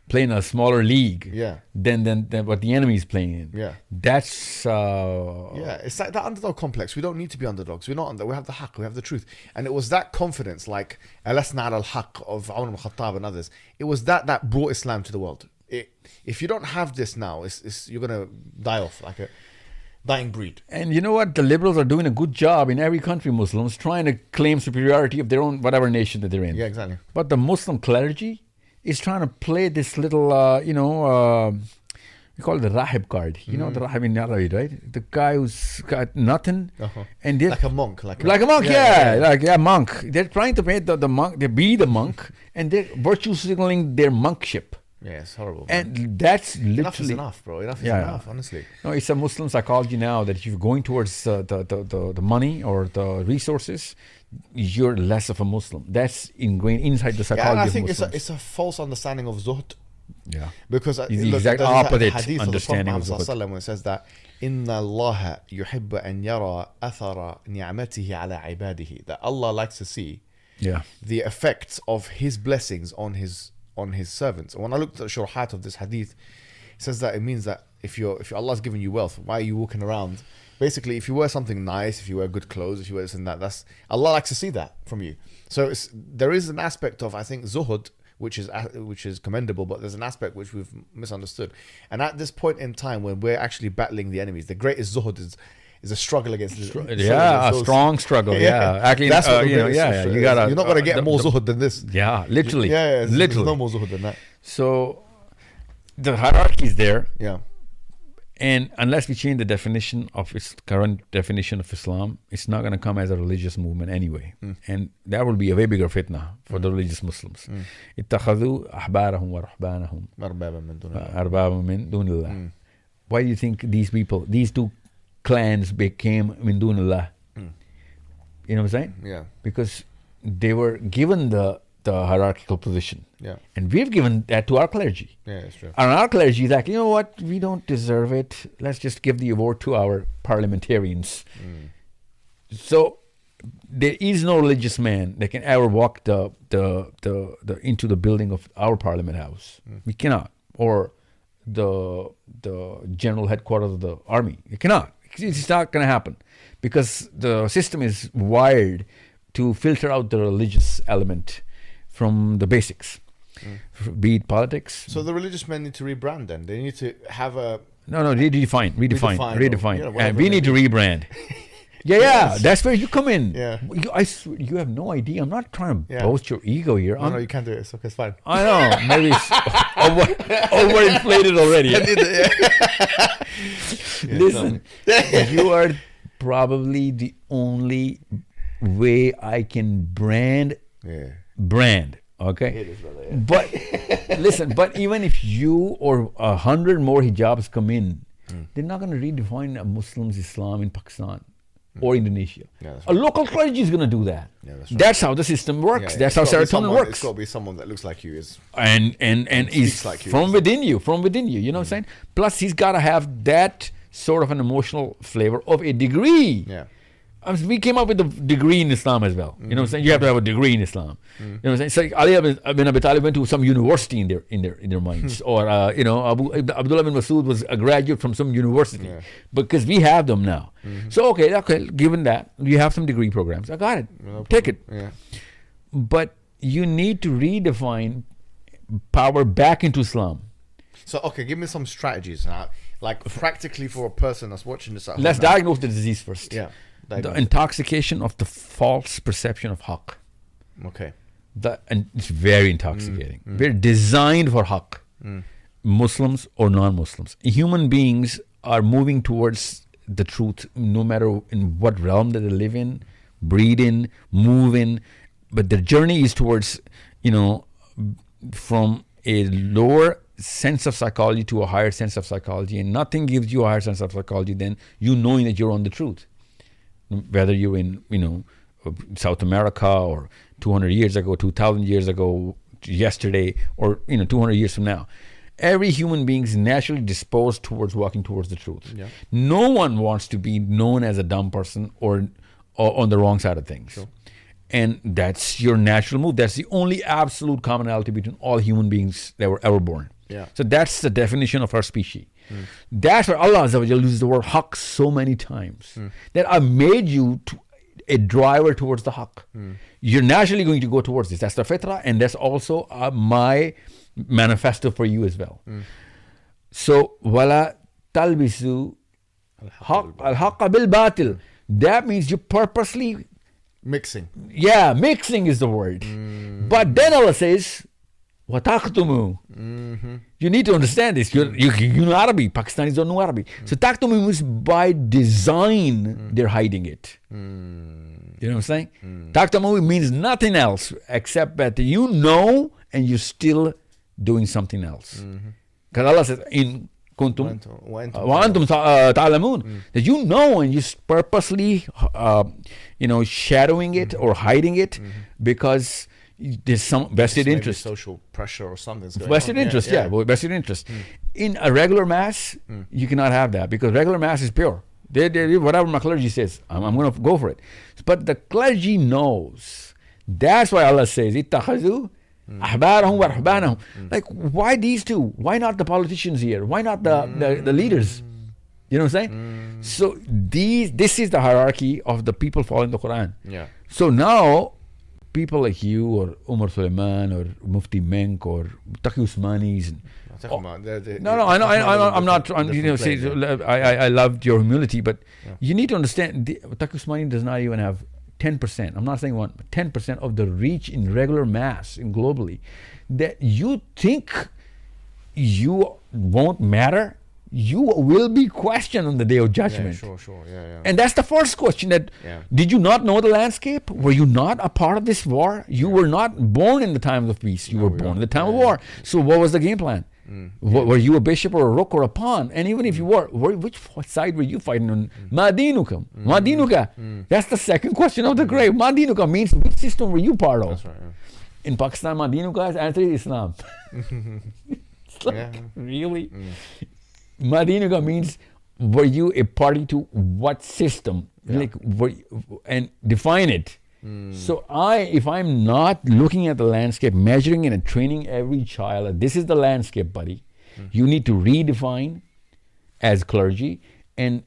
play in a smaller league than what the enemy is playing in. Yeah. That's... it's like that underdog complex. We don't need to be underdogs. We're not under. We have the haqq. We have the truth. And it was that confidence, like Alasna al-Haqq of Umar ibn Khattab and others. It was that brought Islam to the world. If you don't have this now, you're going to die off like a dying breed. And you know what? The liberals are doing a good job in every country, Muslims, trying to claim superiority of their own, whatever nation that they're in. Yeah, exactly. But the Muslim clergy is trying to play this little, we call it the Rahib card. You know the Rahib in Arabic, right? The guy who's got nothing. And they're like a monk. Like a monk, yeah. Monk. They're trying to make the monk, they be the monk, and they're virtue signaling their monkship. Yeah, it's horrible. And that's literally... Enough is enough, bro. Enough is enough, honestly. No, it's a Muslim psychology now that if you're going towards the money or the resources, you're less of a Muslim. That's ingrained inside the psychology and I of think Muslims. it's a false understanding of zuhd. Yeah. Because it's the exact opposite hadith understanding of zuhd. zuhd. When it says that, إِنَّ اللَّهَ يُحِبُّ أَنْ يَرَى أَثَرَ نِعْمَتِهِ عَلَى عِبَادِهِ. That Allah likes to see the effects of His blessings on His servants. And when I looked at the shuruhat of this hadith, it says that it means that if Allah's given you wealth, why are you walking around? Basically, if you wear something nice, if you wear good clothes, if you wear this and that, that's Allah likes to see that from you. So there is an aspect of, I think, zuhud, which is commendable, but there's an aspect which we've misunderstood. And at this point in time, when we're actually battling the enemies, the greatest zuhud is a struggle against a strong struggle. Actually, that's what you're not going to get more zuhud than this. Yeah, literally. Literally. There's no more zuhud than that. So the hierarchy is there. Yeah. And unless we change the definition of its current definition of Islam, it's not going to come as a religious movement anyway. And that will be a way bigger fitna for the religious Muslims. اتخذوا أحبارهم ورهبانهم أربابا من دون الله. Why do you think these two clans became min dun Allah? You know what I'm saying? Yeah. Because they were given the the hierarchical position. Yeah. And we've given that to our clergy. Yeah, that's true. And our clergy is like, you know what, we don't deserve it. Let's just give the award to our parliamentarians. So there is no religious man that can ever walk the into the building of our parliament house. We cannot. Or the general headquarters of the army. You cannot. It's not going to happen because the system is wired to filter out the religious element from the basics, be it politics. So the religious men need to rebrand then. They need to have a... No, redefine. Or, And we need to rebrand. Yeah, that's where you come in. Yeah. You have no idea. I'm not trying to boast your ego here. No, you can't do it. It's okay, it's fine. I know. Maybe it's overinflated already. Listen, you are probably the only way I can brand. Okay? It is, brother, yeah. But listen, but even if you or 100 more hijabs come in, they're not going to redefine a Muslim's Islam in Pakistan or Indonesia. Yeah, that's a local clergy is going to do that. Yeah, that's right. That's how the system works. Yeah, that's how serotonin works. It's got to be someone that looks like you. And is like you. from within you. You know what I'm saying? Plus, he's got to have that sort of an emotional flavor of a degree. Yeah. We came up with a degree in Islam as well. You know what I'm saying? You have to have a degree in Islam. You know what I'm saying? It's like Ali bin Abi Talib went to some university in their minds, or Abdullah bin Masud was a graduate from some university, because we have them now. So okay, given that you have some degree programs, I got it. Take it. Yeah. But you need to redefine power back into Islam. So okay, give me some strategies now, like practically for a person that's watching this. Let's diagnose the disease first. Yeah. The intoxication of the false perception of haqq. Okay. And it's very intoxicating. We're designed for haqq. Muslims or non-Muslims. Human beings are moving towards the truth, no matter in what realm that they live in, breed in, move in. But their journey is towards, from a lower sense of psychology to a higher sense of psychology. And nothing gives you a higher sense of psychology than you knowing that you're on the truth. Whether you're in, South America or 200 years ago, 2,000 years ago, yesterday, or, 200 years from now. Every human being is naturally disposed towards walking towards the truth. Yeah. No one wants to be known as a dumb person or on the wrong side of things. Sure. And that's your natural move. That's the only absolute commonality between all human beings that were ever born. Yeah. So that's the definition of our species. That's why Allah Azza wa Jalla uses the word haqq so many times. That I made you a driver towards the haqq. You're naturally going to go towards this. That's the fitrah, and that's also my manifesto for you as well. So, wala talbisu al-haqqa bil-batil. That means you purposely... Mixing. Yeah, mixing is the word. But then Allah says... وَتَقْتُمُوا. You need to understand this. You know Arabic. Pakistanis don't know Arabic. So taqtumu means by design, they're hiding it. You know what I'm saying? Taqtumu means nothing else except that you know and you're still doing something else. Because Allah says, in kuntum wa antum ta'lamun, that you know and you're purposely shadowing it or hiding it because there's some vested interest, social pressure or something. Vested interest, vested interest. In a regular mass, you cannot have that because regular mass is pure. Whatever my clergy says, I'm going to go for it. But the clergy knows. That's why Allah says, "Ittakhadhu ahbarahum wa ruhbanahum." Like, why these two? Why not the politicians here? Why not the leaders? You know what I'm saying? So this is the hierarchy of the people following the Qur'an. Yeah. So now, people like you or Umar Sulaiman or Mufti Menk or Taqi Usmanis. I'm not. I loved your humility, but you need to understand. Taqi Usmani does not even have 10%. I'm not saying 10% of the reach in regular mass in globally. That you think you won't matter. You will be questioned on the day of judgment. Yeah. And that's the first question. Did you not know the landscape? Were you not a part of this war? You were not born in the times of peace. You were born in the time of war. So what was the game plan? Were you a bishop or a rook or a pawn? And even if you were, which side were you fighting on? Madinuka. Madinuka. That's the second question of the grave. Madinuka means which system were you part of? That's right. In Pakistan, Madinu guys, answer is Islam. It's like, really? Madinu means, were you a party to what system? Like, and define it. So if I'm not looking at the landscape, measuring and training every child, this is the landscape, buddy. You need to redefine as clergy and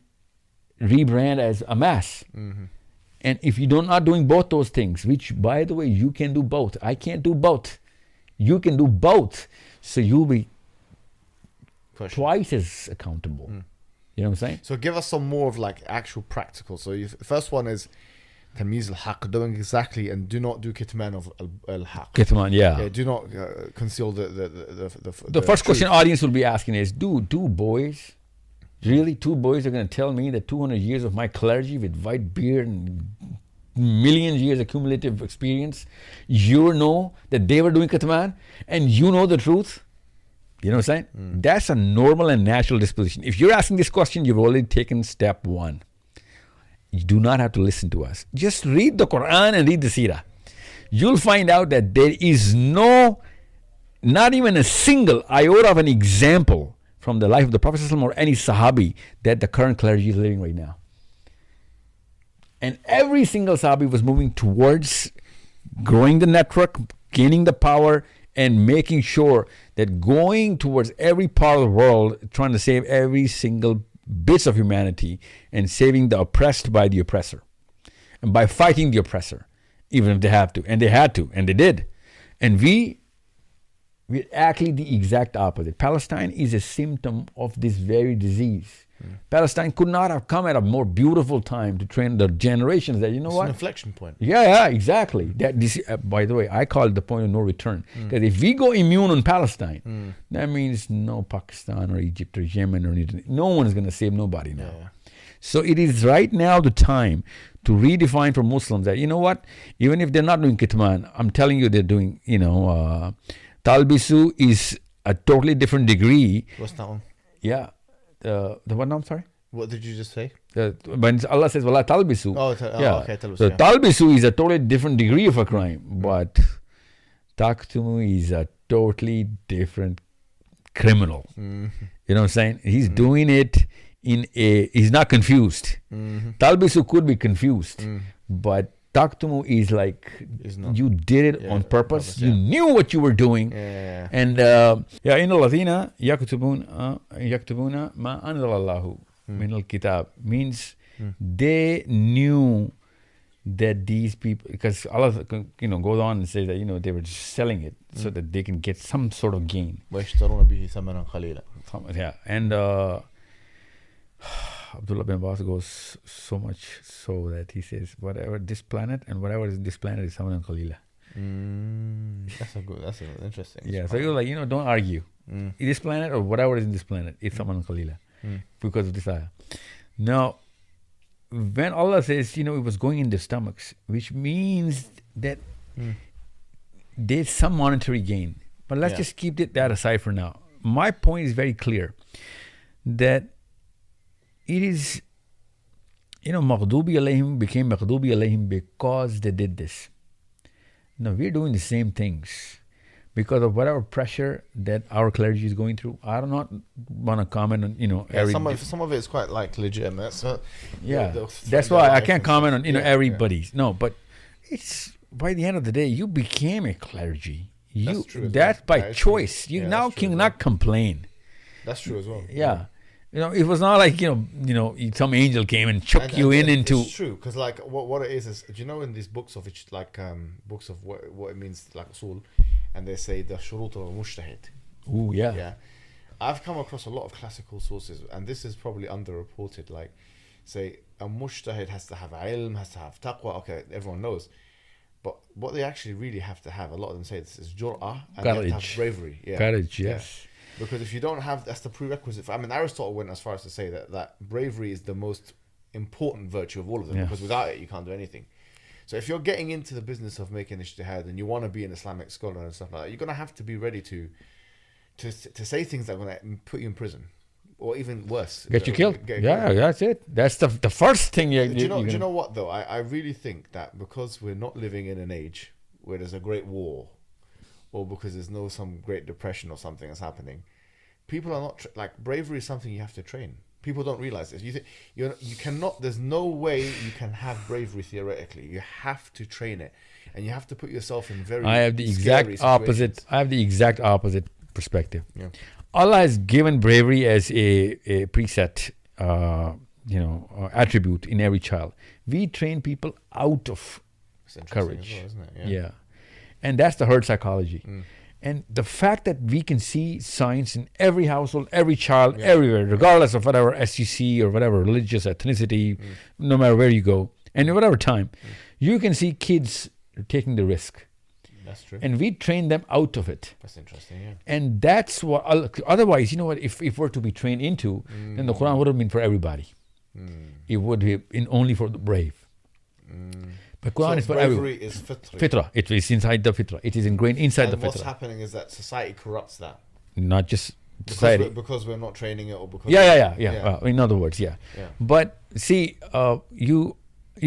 rebrand as a mass. And if you're not doing both those things, which, by the way, you can do both. I can't do both. You can do both. So you'll be twice as accountable. You know what I'm saying? So give us some more of like actual practical. So the first one is Tamyiz al-Haq, doing exactly, and do not do kitman of al-Haq. Kitman, yeah. Do not conceal the first question audience will be asking is, do boys, really, 2 boys are going to tell me that 200 years of my clergy with white beard and millions years of cumulative experience, you know that they were doing kitman and you know the truth? You know what I'm saying? That's a normal and natural disposition. If you're asking this question, you've already taken step 1. You do not have to listen to us. Just read the Qur'an and read the Seerah. You'll find out that there is not even a single iota of an example from the life of the Prophet ﷺ or any Sahabi that the current clergy is living right now. And every single Sahabi was moving towards growing the network, gaining the power, and making sure that going towards every part of the world, trying to save every single bits of humanity and saving the oppressed by the oppressor. And by fighting the oppressor, even if they have to. And they had to, and they did. And we're actually the exact opposite. Palestine is a symptom of this very disease. Palestine could not have come at a more beautiful time to train the generations that, you know, it's what? an inflection point. Yeah, exactly. By the way, I call it the point of no return. Because if we go immune on Palestine, that means no Pakistan or Egypt or Yemen or anything. No one is going to save nobody now. Yeah. So it is right now the time to redefine for Muslims that, you know what, even if they're not doing kitman, I'm telling you they're doing, talbisu is a totally different degree. What's that one? Yeah. The what now? I'm sorry? What did you just say? When Allah says, "Wala talbisu." Okay, talbisu. So talbisu is a totally different degree of a crime, but taktumu is a totally different criminal. You know what I'm saying? He's doing it he's not confused. Talbisu could be confused, but taktumu is like you did it on purpose. You knew what you were doing. And inna alladhina yaktubuna ma anzalallahu min al-kitab means they knew that these people, because Allah goes on and says that they were just selling it so that they can get some sort of gain. Yeah, and Abdullah bin Abbas goes so much so that he says, whatever this planet and whatever is this planet is Samanan Qalila. That's interesting. Yeah, so he was like, don't argue. This planet or whatever is in this planet, it's Samanan Qalila. Because of this ayah. Now, when Allah says, it was going in their stomachs, which means that there's some monetary gain. But let's just keep that aside for now. My point is very clear that it is, Maghdubi alayhim became Maghdubi alayhim because they did this. Now we're doing the same things because of whatever pressure that our clergy is going through. I do not want to comment on, some of it is quite like legitimate. So that's why I can't comment on, everybody's. No, but it's, by the end of the day, you became a clergy. That's true. That's by choice. You now cannot complain. That's true as well. Yeah. It was not like, some angel came and chucked you into... It's true, because like what it is, do you know in these books of which like books of what it means, like usul, and they say the shurut al-mushtahid. Oh, yeah. Yeah. I've come across a lot of classical sources, and this is probably underreported, like, say, a mushtahid has to have ilm, has to have taqwa, okay, everyone knows. But what they actually really have to have, a lot of them say this, is jur'ah, and courage. they have to have bravery. Yeah. Courage, yes. Yeah. Because if you don't have, that's the prerequisite. Aristotle went as far as to say that bravery is the most important virtue of all of them, because without it, you can't do anything. So if you're getting into the business of making ijtihad and you want to be an Islamic scholar and stuff like that, you're going to have to be ready to say things that are going to put you in prison, or even worse, get you killed. That's it. That's the first thing do you know what though? I really think that because we're not living in an age where there's a great war or because there's no some great depression or something that's happening. People are not like, bravery is something you have to train. People don't realize this. You cannot. There's no way you can have bravery theoretically. You have to train it, and you have to put yourself in very. I have the exact opposite. I have the exact opposite perspective. Yeah. Allah has given bravery as a preset, attribute in every child. We train people out of courage. Well, isn't it? Yeah. And that's the herd psychology. And the fact that we can see science in every household, every child, everywhere, regardless of whatever SEC or whatever religious ethnicity, no matter where you go, and in whatever time, you can see kids taking the risk. That's true. And we train them out of it. That's interesting, yeah. And that's what, otherwise, you know what, if we're to be trained into, then the Qur'an would have been for everybody. It would have been only for the brave. But Qur'an is for everyone. Bravery is fitra. Fitra. It is inside the fitra. It is ingrained inside the And what's fitra. happening is that society corrupts that. Not just society. Because we're not training it, or because... Yeah. In other words, yeah. Yeah. But see, you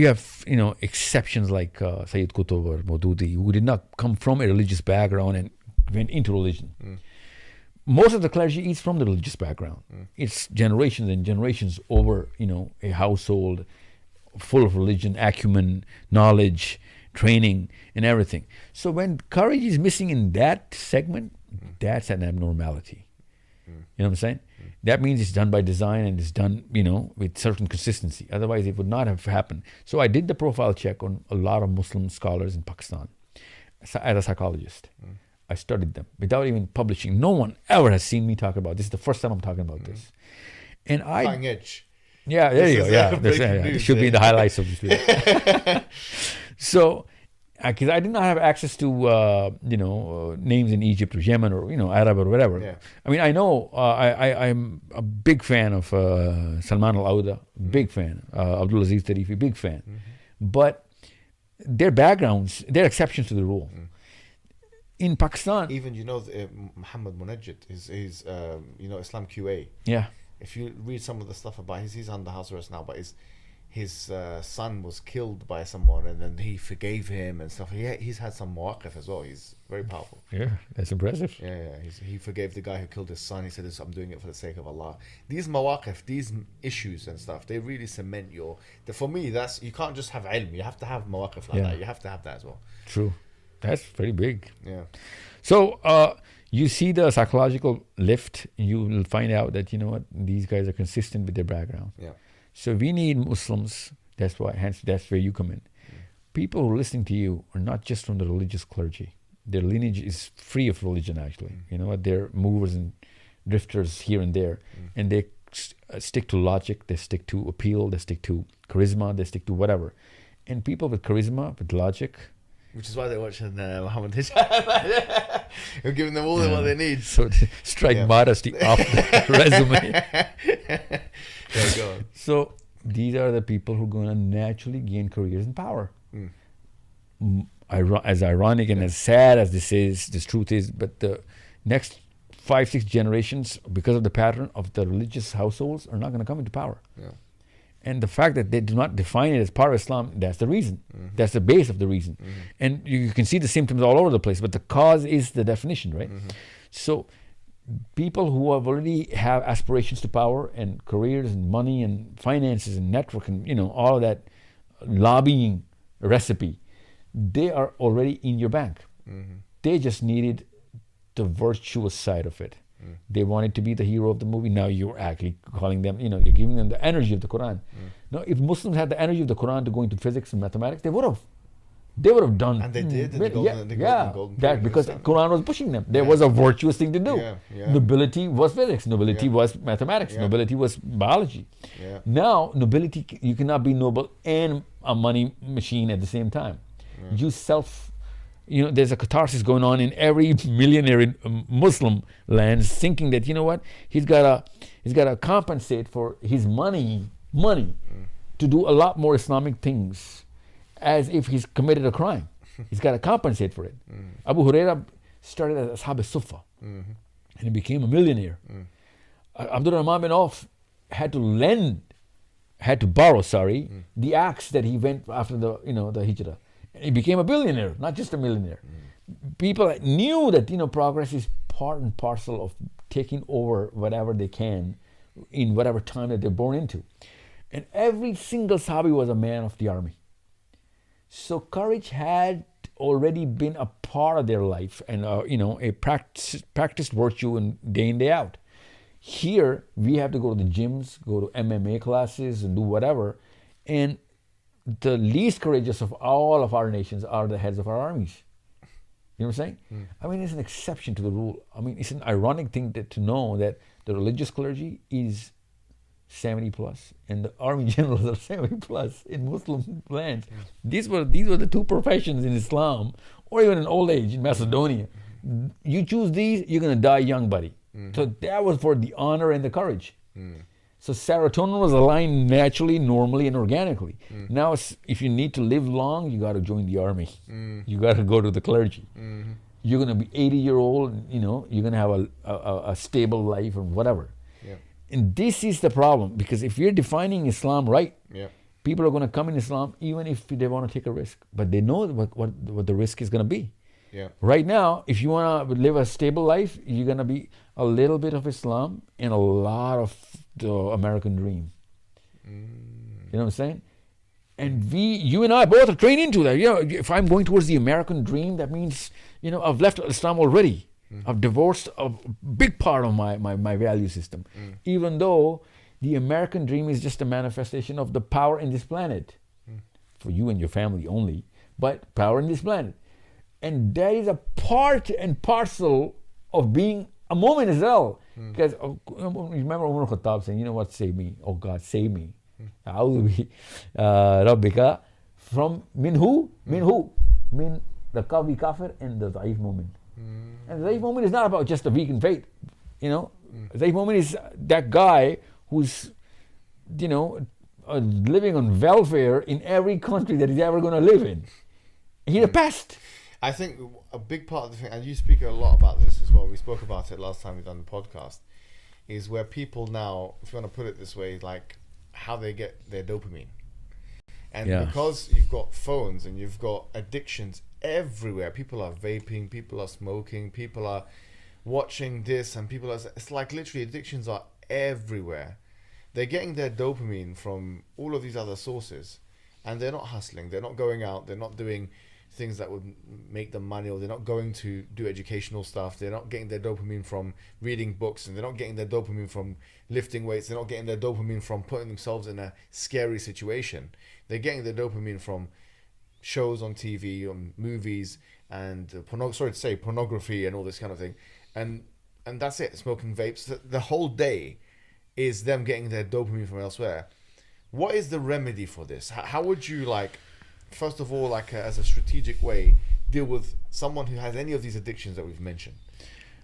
have, exceptions like Sayyid Qutb or Maududi, who did not come from a religious background and went into religion. Most of the clergy is from the religious background. It's generations and generations over, a household full of religion, acumen, knowledge, training, and everything. So when courage is missing in that segment, that's an abnormality. You know what I'm saying? That means it's done by design and it's done, with certain consistency. Otherwise, it would not have happened. So I did the profile check on a lot of Muslim scholars in Pakistan as a psychologist. I studied them without even publishing. No one ever has seen me talk about this. This is the first time I'm talking about this. And Cutting edge. Yeah, there you go. Yeah, it should be in the highlights of this video. So, because I did not have access to, names in Egypt or Yemen or, Arab or whatever. Yeah. I mean, I know, I'm a big fan of Salman al-Auda, big fan, Abdulaziz Tarifi, big fan. But their backgrounds, they're exceptions to the rule. In Pakistan... Even, Muhammad Munajjid, he's Islam QA. Yeah. If you read some of the stuff about he's under house arrest now, but his son was killed by someone, and then he forgave him and stuff. He's had some mawaqif as well. He's very powerful. Yeah, that's impressive. Yeah. He forgave the guy who killed his son. He said, "I'm doing it for the sake of Allah." These mawaqif, these issues and stuff, they really cement for me, that's, you can't just have ilm. You have to have mawaqif like that. You have to have that as well. True. That's very big. Yeah. So, you see the psychological lift, you will find out that, these guys are consistent with their background. Yeah. So we need Muslims. That's where you come in. People who are listening to you are not just from the religious clergy. Their lineage is free of religion, actually. They're movers and drifters here and there. And they stick to logic, they stick to appeal, they stick to charisma, they stick to whatever. And people with charisma, with logic... Which is why they're watching Muhammad Hijab. You're giving them all what they need. So strike modesty off the resume. Yeah, go on. So these are the people who are going to naturally gain careers and power. As ironic and as sad as this truth is, but the next 5-6 generations, because of the pattern of the religious households, are not going to come into power. Yeah. And the fact that they do not define it as part of Islam, that's the reason. That's the base of the reason. And you can see the symptoms all over the place, but the cause is the definition, right? So people who have already have aspirations to power and careers and money and finances and network and, all of that lobbying recipe, they are already in your bank. They just needed the virtuous side of it. They wanted to be the hero of the movie. Now you're actually calling them, you're giving them the energy of the Quran. Now, if Muslims had the energy of the Quran to go into physics and mathematics, they would have. They would have done. And they did. Because the Quran was pushing them. There was a virtuous thing to do. Nobility was physics. Nobility was mathematics. Nobility was biology. Now, nobility, you cannot be noble and a money machine at the same time. You there's a catharsis going on in every millionaire in Muslim lands, thinking that, he's got to compensate for his money to do a lot more Islamic things, as if he's committed a crime. He's got to compensate for it. Abu Huraira started as Ashab al-Sufa, and he became a millionaire. Abdul Rahman bin Auf had to borrow the axe that he went after the Hijrah. He became a billionaire, not just a millionaire. people knew that, progress is part and parcel of taking over whatever they can in whatever time that they're born into. And every single Sahabi was a man of the army. So courage had already been a part of their life and, a practiced virtue day in, day out. Here, we have to go to the gyms, go to MMA classes and do whatever. And the least courageous of all of our nations are the heads of our armies. You know what I'm saying? I mean, it's an exception to the rule. I mean, it's an ironic thing to know that the religious clergy is 70 plus and the army generals are 70 plus in Muslim lands. These were the two professions in Islam, or even in old age in Macedonia. You choose these, you're going to die young, buddy. So that was for the honor and the courage. So serotonin was aligned naturally, normally, and organically. Now, if you need to live long, you got to join the army. You got to go to the clergy. You're going to be 80-year-old, you're going to have a stable life or whatever. And this is the problem, because if you're defining Islam right, people are going to come in Islam even if they want to take a risk. But they know what the risk is going to be. Right now, if you want to live a stable life, you're going to be a little bit of Islam and a lot of the American dream. You know what I'm saying? And you and I both are trained into that. If I'm going towards the American dream, that means, I've left Islam already. I've divorced a big part of my value system. Even though the American dream is just a manifestation of the power in this planet. For you and your family only, but power in this planet. And that is a part and parcel of being a mu'min as well. Because remember Umar Khattab saying, what, save me. Oh God, save me. a'udhu rabbika from min who? Min the kavi kafir and the da'if mu'min. And the da'if mu'min is not about just a weak in faith. The da'if mu'min is that guy who's, living on welfare in every country that he's ever going to live in. He's a pest. I think a big part of the thing, and you speak a lot about this as well, we spoke about it last time we done the podcast, is where people now, if you want to put it this way, like how they get their dopamine. And because you've got phones and you've got addictions everywhere, people are vaping, people are smoking, people are watching this, and it's like literally addictions are everywhere. They're getting their dopamine from all of these other sources, and they're not hustling, they're not going out, they're not doing things that would make them money, or they're not going to do educational stuff, they're not getting their dopamine from reading books, and they're not getting their dopamine from lifting weights, they're not getting their dopamine from putting themselves in a scary situation. They're getting their dopamine from shows on TV, on movies, and pornography and all this kind of thing, and that's it. Smoking vapes, the whole day is them getting their dopamine from elsewhere. What is the remedy for this? How would you, first of all, as a strategic way, deal with someone who has any of these addictions that we've mentioned?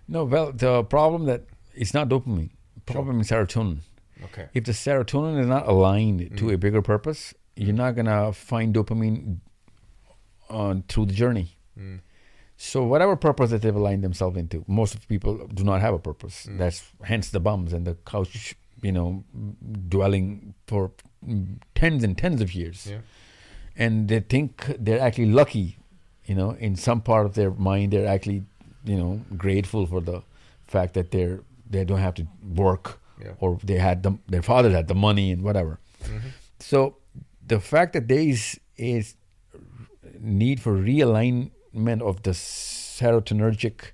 No, well, the problem that it's not dopamine. The problem is serotonin. Okay. If the serotonin is not aligned to a bigger purpose, you're not going to find dopamine through the journey. So whatever purpose that they've aligned themselves into, most of the people do not have a purpose. That's hence the bums and the couch, dwelling for tens and tens of years. And they think they're actually lucky, in some part of their mind, they're actually, grateful for the fact that they don't have to work, or their father had the money and whatever. So the fact that there is need for realignment of the serotonergic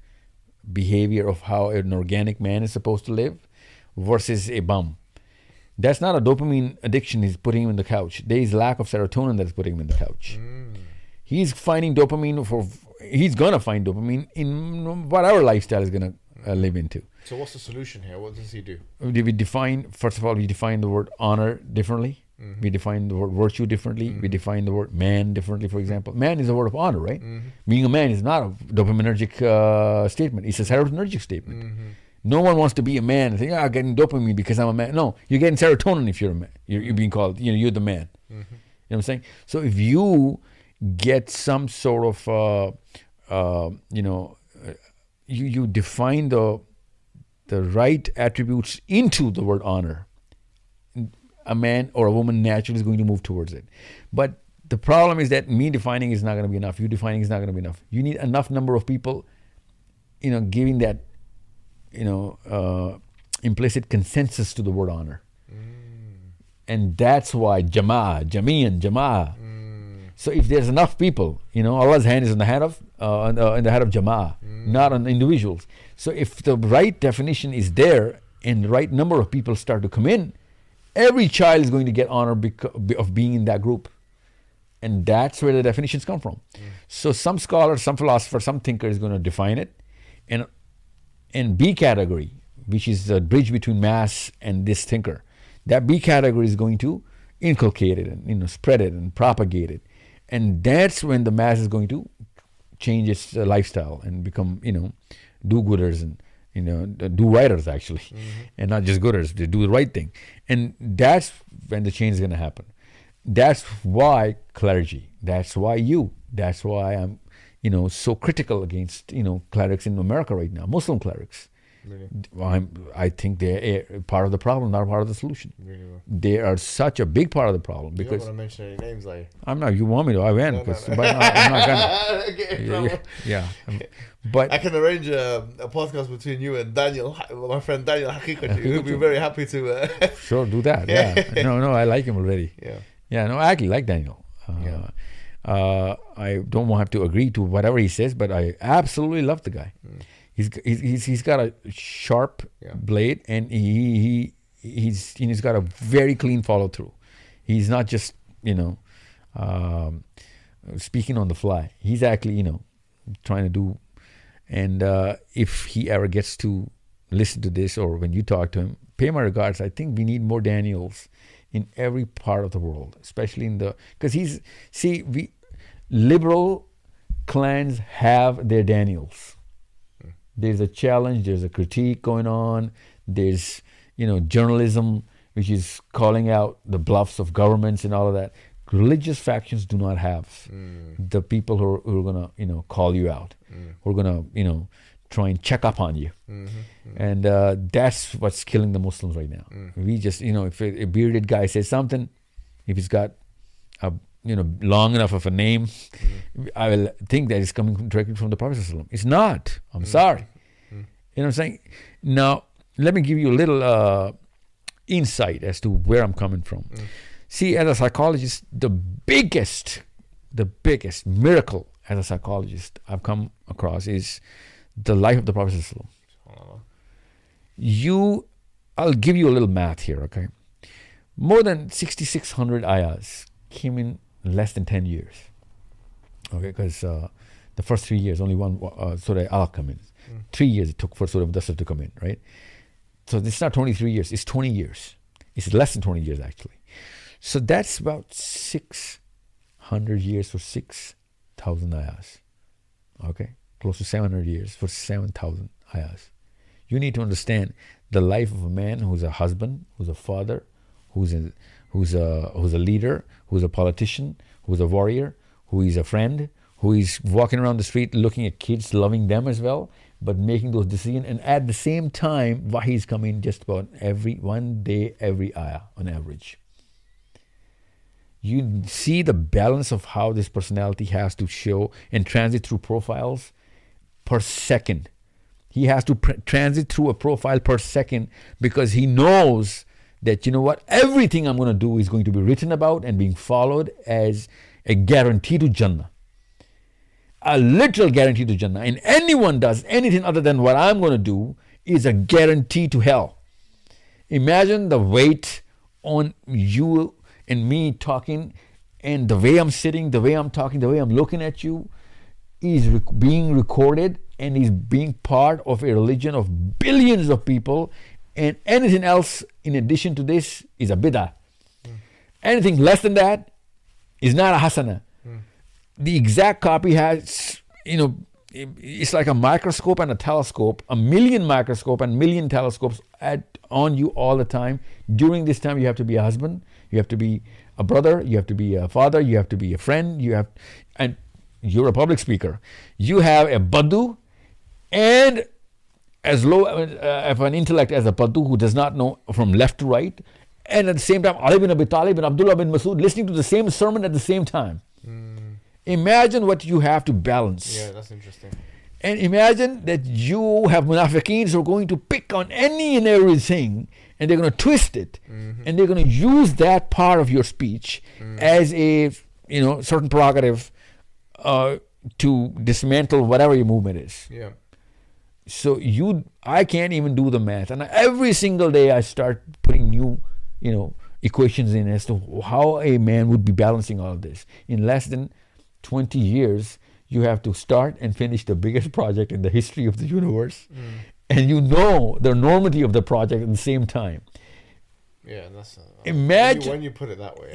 behavior of how an organic man is supposed to live versus a bum. That's not a dopamine addiction is putting him in the couch. There is lack of serotonin that is putting him in the couch. He's finding dopamine he's going to find dopamine in whatever lifestyle he's going to live into. So what's the solution here? What does he do? First of all, we define the word honor differently. We define the word virtue differently. We define the word man differently, for example. Man is a word of honor, right? Being a man is not a dopaminergic statement. It's a serotonergic statement. No one wants to be a man and think, I'm getting dopamine because I'm a man. No, you're getting serotonin if you're a man. You're being called, you're the man. You know what I'm saying? So if you get some sort of, you define the right attributes into the word honor, a man or a woman naturally is going to move towards it. But The problem is that me defining is not going to be enough. You defining is not going to be enough. You need enough number of people, giving that, implicit consensus to the word honor. And that's why jama'ah. So if there's enough people, Allah's hand is in the head of jama'ah, not on individuals. So if the right definition is there and the right number of people start to come in, every child is going to get honor of being in that group. And that's where the definitions come from. So some scholar, some philosopher, some thinker is going to define it. And B category, which is the bridge between mass and this thinker, that B category is going to inculcate it and spread it and propagate it. And that's when the mass is going to change its lifestyle and become, do-gooders and do-righters actually, and not just gooders. They do the right thing, and that's when the change is going to happen. That's why clergy. That's why That's why I'm, so critical against clerics in America right now, Muslim clerics. Really? I think they're part of the problem, not part of the solution. Really well. They are such a big part of the problem because. You don't want to mention any names, like. I'm not. You want me to? I will, but I'm not gonna. Okay, yeah. But I can arrange a podcast between you and Daniel, my friend Daniel 𝙒𝙤𝙨. He'll be very happy to. Sure, do that. Yeah. No, I like him already. Yeah. No, I actually like Daniel. I don't have to agree to whatever he says, but I absolutely love the guy. He's got a sharp blade, and he's got a very clean follow through. He's not just speaking on the fly. He's actually trying to do. And if he ever gets to listen to this, or when you talk to him, pay my regards. I think we need more Daniels in every part of the world, especially because liberal clans have their Daniels. There's a challenge, there's a critique going on, there's, journalism, which is calling out the bluffs of governments and all of that. Religious factions do not have the people who are going to, call you out, who are going to, try and check up on you. And that's what's killing the Muslims right now. We just, if a bearded guy says something, if he's got a, long enough of a name, I will think that it's coming directly from the Prophet ﷺ. It's not. I'm sorry. You know what I'm saying? Now, let me give you a little insight as to where I'm coming from. See, as a psychologist, the biggest miracle as a psychologist I've come across is the life of the Prophet ﷺ. I'll give you a little math here, okay? More than 6,600 ayahs came in less than 10 years. Okay, because the first 3 years, only one Surah Alaq come in. 3 years it took for Surah Mudassir to come in, right? So it's not 23 years, it's 20 years. It's less than 20 years, actually. So that's about 600 years for 6,000 ayahs. Okay? Close to 700 years for 7,000 ayahs. You need to understand the life of a man who's a husband, who's a father, who's a leader, who's a politician, who's a warrior, who is a friend, who is walking around the street looking at kids, loving them as well, but making those decisions. And at the same time, Wahi is coming just about one day, every ayah on average. You see the balance of how this personality has to show and transit through profiles per second. He has to transit through a profile per second because he knows that, everything I'm going to do is going to be written about and being followed as a guarantee to Jannah. A literal guarantee to Jannah. And anyone does anything other than what I'm going to do is a guarantee to hell. Imagine the weight on you and me talking, and the way I'm sitting, the way I'm talking, the way I'm looking at you is being recorded and is being part of a religion of billions of people. And anything else in addition to this is a bid'ah. Anything less than that is not a hasana. The exact copy has, it's like a microscope and a telescope, a million microscope and million telescopes on you all the time. During this time, you have to be a husband, you have to be a brother, you have to be a father, you have to be a friend, and you're a public speaker. You have a Badu, and as low of an intellect as a Badu who does not know from left to right, and at the same time Ali bin Abi Talib and Abdullah bin Masud listening to the same sermon at the same time. Imagine what you have to balance. Yeah, that's interesting. And imagine that you have munafiqeens who are going to pick on any and everything, and they're going to twist it, and they're going to use that part of your speech as a certain prerogative to dismantle whatever your movement is. Yeah. So I can't even do the math, and every single day I start putting new, equations in as to how a man would be balancing all of this. In less than 20 years, you have to start and finish the biggest project in the history of the universe, and the enormity of the project at the same time. Yeah, that's imagine when you put it that way.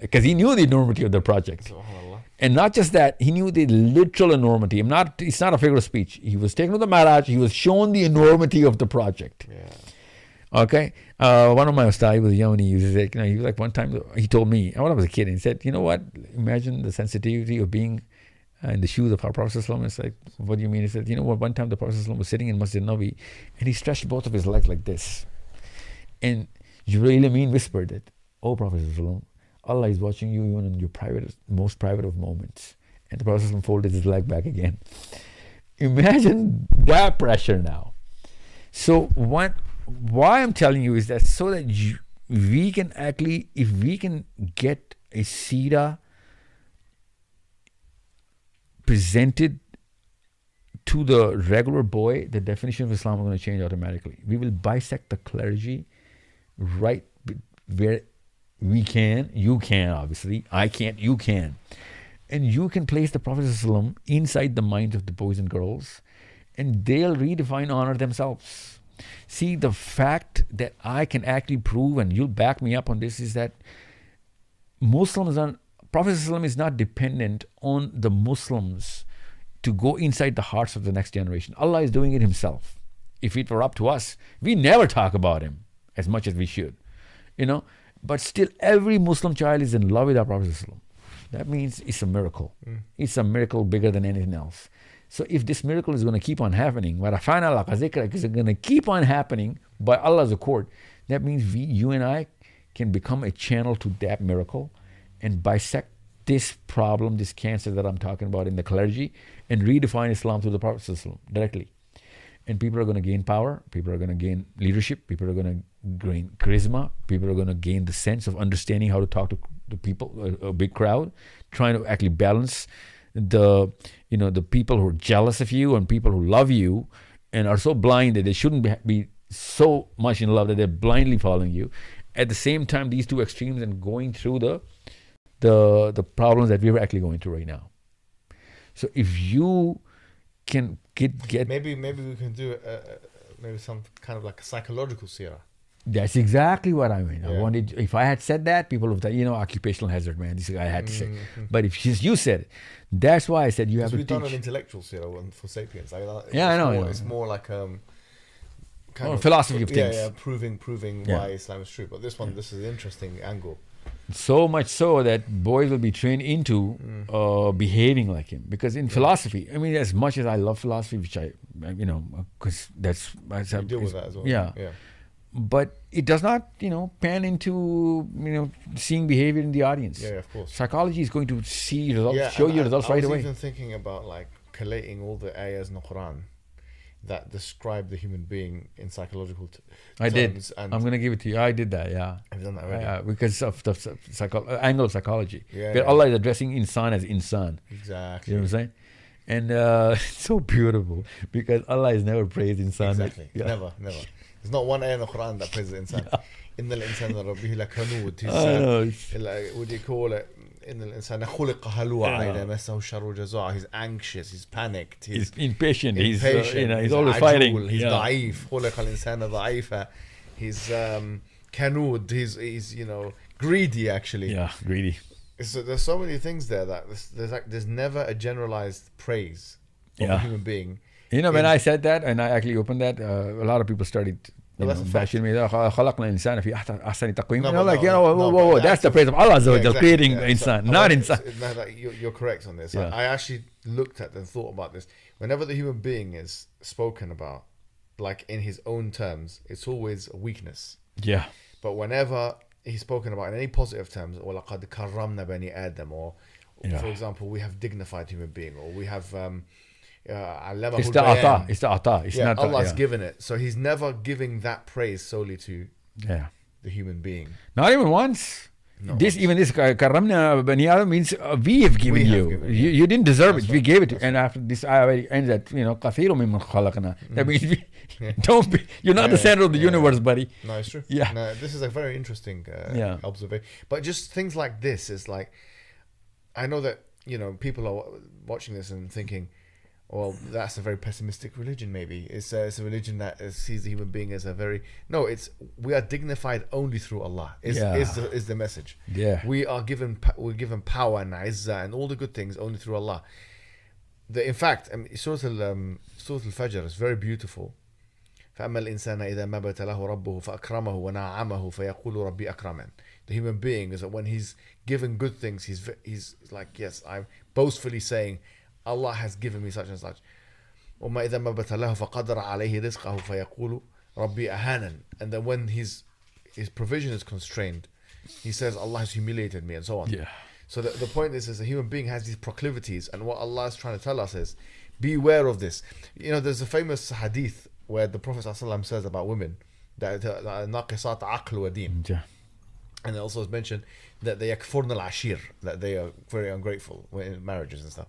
Because he knew the enormity of the project. And not just that, he knew the literal enormity. It's not a figure of speech. He was taken to the Maraj. He was shown the enormity of the project. Yeah. Okay. One of my ustad was young, and he was like, he was like, one time he told me when I was a kid, and he said, you know what? Imagine the sensitivity of being in the shoes of our Prophet ﷺ. It's like, what do you mean? He said, you know what? One time the Prophet ﷺ was sitting in Masjid Nabi, and he stretched both of his legs like this, and Jibreel Amin whispered that, "Oh Prophet ﷺ, Allah is watching you even in your most private of moments." And the Prophet ﷺ folded his leg back again. Imagine that pressure now. So why I'm telling you is that so that we can actually, if we can get a seerah presented to the regular boy, the definition of Islam is going to change automatically. We will bisect the clergy right where we can. You can, obviously. I can't. You can. And you can place the Prophet ﷺ inside the minds of the boys and girls, and they'll redefine honor themselves. See, the fact that I can actually prove, and you'll back me up on this, is that Prophet ﷺ is not dependent on the Muslims to go inside the hearts of the next generation. Allah is doing it himself. If it were up to us, we never talk about him as much as we should. But still every Muslim child is in love with our Prophet ﷺ. That means it's a miracle. It's a miracle bigger than anything else. So if this miracle is going to keep on happening, is going to keep on happening by Allah's accord, that means you and I can become a channel to that miracle and bisect this problem, this cancer that I'm talking about in the clergy, and redefine Islam through the Prophet ﷺ directly. And people are going to gain power, people are going to gain leadership, people are going to gain charisma, people are going to gain the sense of understanding how to talk to people, a big crowd, trying to actually balance the people who are jealous of you and people who love you and are so blind that they shouldn't be so much in love that they're blindly following you. At the same time, these two extremes and going through the problems that we're actually going through right now. So if you can get maybe we can do maybe some kind of like a psychological seerah. That's exactly what I mean. Yeah. If I had said that, people would have thought, occupational hazard, man. This guy had to say. But if you said it, that's why I said you have to teach. We've done an intellectual seerah one for Sapiens. I know. It's more like kind of philosophy of things. Yeah, proving why Islam is true. But this is an interesting angle. So much so that boys will be trained into behaving like him. Because in philosophy, as much as I love philosophy, which because I deal with that as well. Yeah. But it does not, pan into, seeing behavior in the audience. Yeah, of course. Psychology is going to see results, show you results right away. I was even thinking about collating all the ayahs in the Qur'an that describe the human being in psychological terms. I did. I'm going to give it to you. I did that, yeah. I've done that already. Because of the angle of psychology. Yeah, Allah is addressing insan as insan. Exactly. You know what I'm saying? And it's so beautiful because Allah has never praised insan. Exactly. Never. There's not one ayah in the Quran that praises insan. إن الإنسان ربه لكنود. What do you call it? إن الإنسان خلق هلوعا إذا مسه الشر جزوعا. He's anxious. He's panicked. He's impatient. He's always fighting. He's ضعيف. خلق الإنسان ضعيفا. He's كنود. He's greedy actually. Yeah, greedy. So there's so many things there that there's never a generalized praise of a human being. When I said that and I actually opened that, a lot of people started bashing me. خلقنا الإنسان في أحسن تقويم. Whoa, that's the praise of Allah creating insan, not insan. You're correct on this. Yeah. I actually looked at and thought about this. Whenever the human being is spoken about, like in his own terms, it's always a weakness. Yeah. But whenever he's spoken about in any positive terms, or لَقَدْ كَرَّمْنَا بَنِي آدَمَ, or for example, we have dignified human being, or we have علمه It's the البيان. ata. It's the ata. It's not Allah's given it. So he's never giving that praise solely to Yeah. the human being. Not even once. This karamna bani Adam means we have given you. You didn't deserve it. We gave it. And after this ayah ends at كَثِيرٌ مِّمَّنْ خَلَقْنَا. That means don't be. You're not the center of the universe, buddy. No, it's true. Yeah. No, this is a very interesting observation. But just things like this is like, I know that people are watching this and thinking, well, that's a very pessimistic religion. Maybe it's a religion that sees the human being as a very we are dignified only through Allah. Is the message? Yeah, we're given power and izzah and all the good things only through Allah. In fact, Surah Al-Fajr is very beautiful. فَأَمَّا الْإِنسَانَ إِذَا مَا ابْتَلَاهُ رَبُّهُ فَأَكْرَمَهُ وَنَعَّمَهُ فَيَقُولُ رَبِّي أَكْرَمَنِ. The human being is that when he's given good things, he's like, yes, I'm boastfully saying, Allah has given me such and such. وَمَا إِذَا مَا ابْتَلَاهُ فَقَدَرَ عَلَيْهِ رِزْقَهُ فَيَقُولُ رَبِّي أَهَانًا. And then when his provision is constrained, he says, Allah has humiliated me, and so on. Yeah. So the point is a human being has these proclivities, and what Allah is trying to tell us is, beware of this. There's a famous hadith where the Prophet ﷺ says about women that ناقصات عقل ودين. Yeah. And it also is mentioned that they yakfurna al-ashir, that they are very ungrateful in marriages and stuff.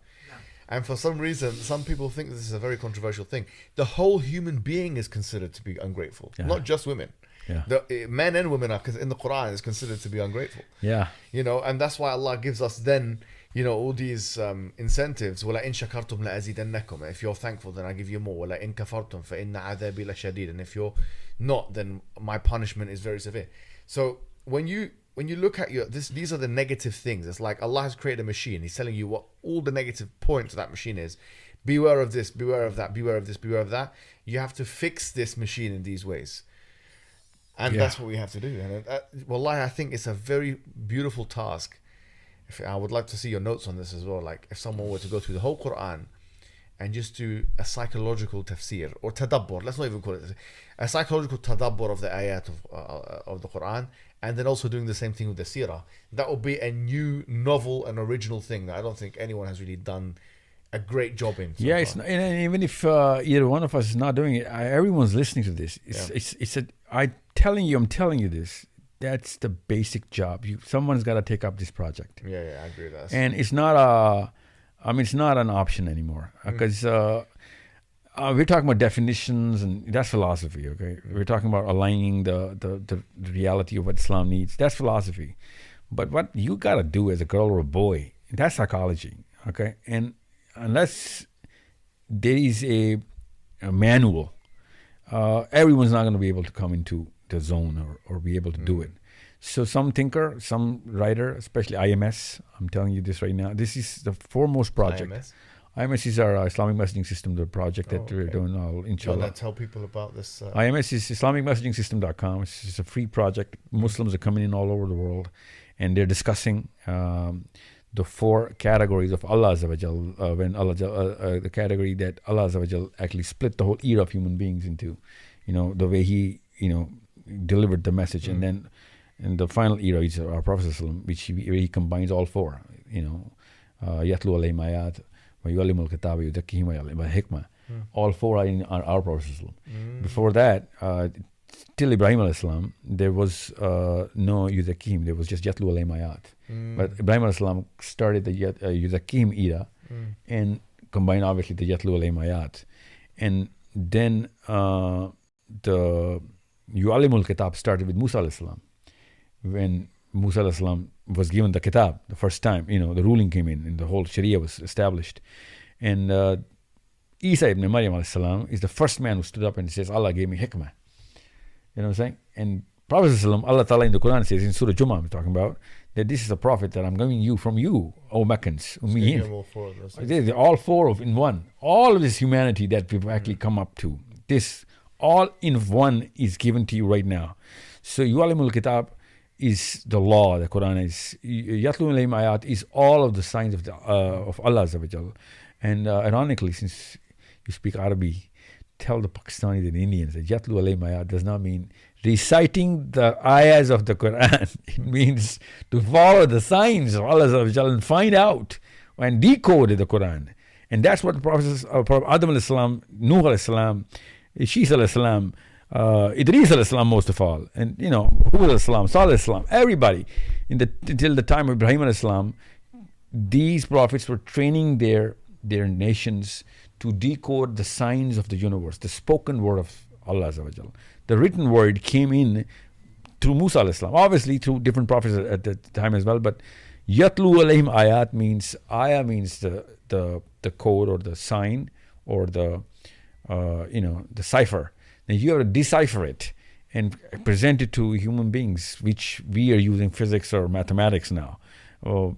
And for some reason, some people think this is a very controversial thing. The whole human being is considered to be ungrateful, not just women. Yeah. The men and women are, in the Qur'an, is considered to be ungrateful. Yeah. And that's why Allah gives us then, all these incentives. وَلَئِن شَكَرْتُمْ لَأَزِيدَنَّكُمْ. If you're thankful, then I give you more. وَلَئِن كَفَرْتُمْ فَإِنَّ عَذَابِي لَشَدِيدٌ. And if you're not, then my punishment is very severe. So when you look at these are the negative things. It's like Allah has created a machine. He's telling you what all the negative points of that machine is. Beware of this, beware of that, beware of this, beware of that. You have to fix this machine in these ways. And that's what we have to do. And wallahi, I think it's a very beautiful task. I would like to see your notes on this as well. Like if someone were to go through the whole Qur'an and just do a psychological tafsir or tadabbur, let's not even call it a psychological tadabbur of the ayat of the Qur'an, and then also doing the same thing with the seerah, that would be a new, novel and original thing that I don't think anyone has really done a great job in. Yeah, it's not, and even if either one of us is not doing it, everyone's listening to this. I'm telling you this. That's the basic job. Someone's got to take up this project. Yeah, I agree with that. And it's not it's not an option anymore because we're talking about definitions, and that's philosophy. Okay, we're talking about aligning the reality of what Islam needs. That's philosophy. But what you got to do as a girl or a boy, that's psychology. Okay, and unless there is a manual, everyone's not going to be able to come into the zone or be able to do it. So some thinker, some writer, especially IMS, I'm telling you this right now, this is the foremost project. IMS is our Islamic messaging system, the project that we're doing now, inshallah. Well, tell people about this. IMS is IslamicMessagingSystem.com. It's a free project. Muslims are coming in all over the world, and they're discussing the 4 categories of Allah Azza wa Jal, when Allah the category that Allah Azza wa Jal actually split the whole era of human beings into, the way He, delivered the message, and then in the final era is our Prophet where he combines all 4. يَتْلُو عَلَيْهِمْ آيَاتٍ وَيُعَلِّمُ الْكِتَابَ وَيُزَكِّيهِمْ وَالْحِكْمَةَ. All 4 are in our Prophet. Before that, till Ibrahim alayhi salam, there was no Yuzakim. There was just Yatlu alayhim ayat. But Ibrahim alayhi salam started the Yuzakim era and combined obviously the Yatlu alayhim ayat. And then the Yu'alimul Kitab started with Musa alayhi salam. When Musa alayhi salam was given the Kitab the first time, the ruling came in and the whole Sharia was established. And Isa ibn Maryam alayhi salam is the first man who stood up and says, Allah gave me hikmah. You know what I'm saying? And Prophet ﷺ, Allah Ta'ala in the Qur'an says, in Surah Jummah I'm talking about, that this is a prophet that I'm giving you from you, O Meccans. They're all 4 in one. All of this humanity that we've actually come up to, this all in one is given to you right now. So Yu'alimul Kitab is the law, the Qur'an is, Yatlu alayhim ayat is all of the signs of Allah Azza wa Jal. And ironically, since you speak Arabic, tell the Pakistanis and Indians that Yatlu alayhim ayat does not mean reciting the ayahs of the Quran. It means to follow the signs of Allah and find out and decode the Quran. And that's what the Prophet Adam alayhi salam, Nuh alayhi salam, Shis alayhi salam, Idris alayhi salam most of all, and Hud alayhi salam, Salih alayhi salam, everybody until the time of Ibrahim alayhi salam, these prophets were training their nations to decode the signs of the universe, the spoken word of Allah Azza wa Jal. The written word came in through Musa alayhi salam, obviously through different prophets at the time as well, but Yatlu alayhim ayat means, ayah means the code or the sign or the cipher. Then you have to decipher it and present it to human beings, which we are using physics or mathematics now, or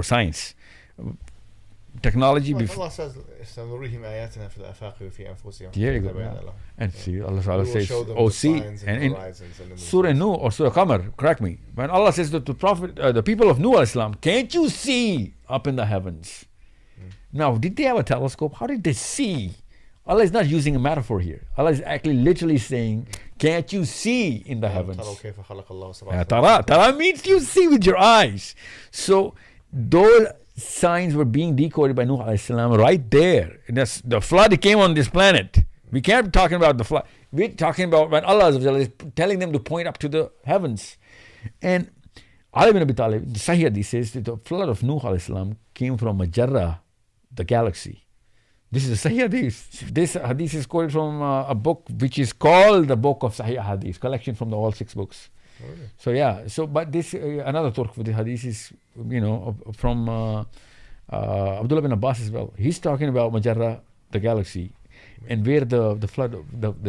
science. Technology Allah says, there you go. And see, Allah says, oh, see, and in Surah Nuh or Surah Qamar, correct me, when Allah says to the Prophet, the people of Nuh alayhi salam, can't you see up in the heavens? Now, did they have a telescope? How did they see? Allah is not using a metaphor here. Allah is actually literally saying, can't you see in the heavens? Tara means you see with your eyes. So those signs were being decoded by Nuh alayhi salam right there. The flood came on this planet. We can't be talking about the flood. We're talking about when Allah is telling them to point up to the heavens. And Ali ibn Abi Talib, the Sahih Hadith says that the flood of Nuh alayhi salam came from Majra, the galaxy. This is a Sahih Hadith. This Hadith is quoted from a book which is called the Book of Sahih Hadith, collection from all 6 books. Really? So yeah, but this another turk for the Hadith is from Abdullah bin Abbas as well. He's talking about Majra, the galaxy, and where the flood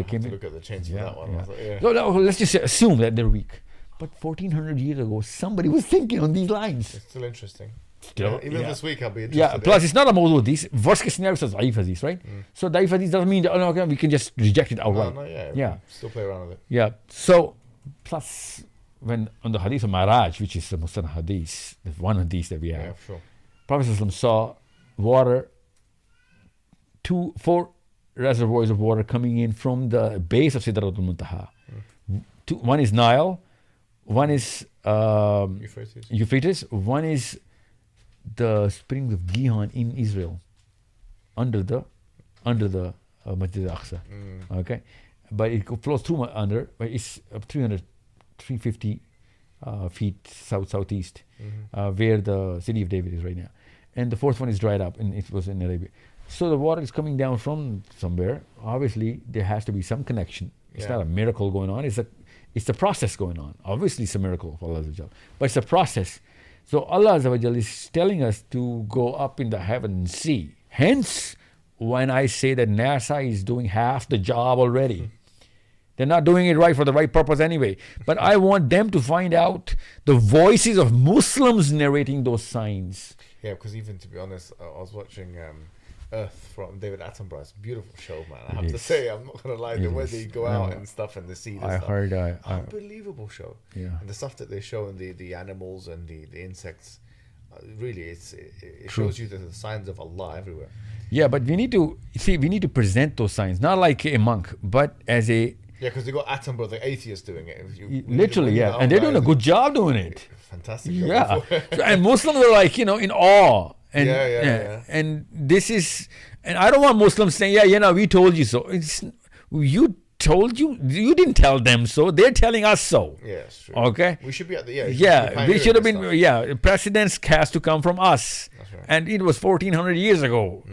came in. Look at the change in that one. Yeah. No, let's just assume that they're weak. But 1400 years ago, somebody was thinking on these lines. It's still interesting. Even this week I'll be interested. Yeah, plus it's not a mawdu. This worst case scenario is ضعيف hadith, right? So ضعيف hadith doesn't mean that we can just reject it outright. No, still play around with it. Yeah. So plus when on the hadith of Maraj, which is the Muslim hadith, the one hadith that we have, sure. Prophet saw water, 4 reservoirs of water coming in from the base of Sidratul Muntaha. One is Nile, one is Euphrates, one is the springs of Gihon in Israel, under the Masjid al-Aqsa. Okay, but it flows through under. But it's 350 feet southeast, where the city of David is right now. And the 4th one is dried up, and it was in Arabia. So the water is coming down from somewhere. Obviously, there has to be some connection. It's not a miracle going on. It's a process going on. Obviously, it's a miracle of Allah, but it's a process. So Allah is telling us to go up in the heaven and see. Hence, when I say that NASA is doing half the job already, they're not doing it right for the right purpose anyway. But I want them to find out the voices of Muslims narrating those signs. Yeah, because even to be honest, I was watching Earth from David Attenborough. It's a beautiful show, man. I have to say, I'm not going to lie. The way they go out and stuff and the sea. I heard unbelievable show. Yeah. And the stuff that they show and the animals and the insects, really, it shows you the signs of Allah everywhere. Yeah, but we need to present those signs, not like a monk, but as a... Yeah, because they got Attenborough, the atheist, doing it. Literally, and they're doing a good job doing it. Fantastic. Yeah. And Muslims are like, in awe. And, and this is, and I don't want Muslims saying, we told you so. You didn't tell them so. They're telling us so. Yeah, it's true. Okay. We should be at the we should have been. Precedence has to come from us. That's right. And it was 1400 years ago.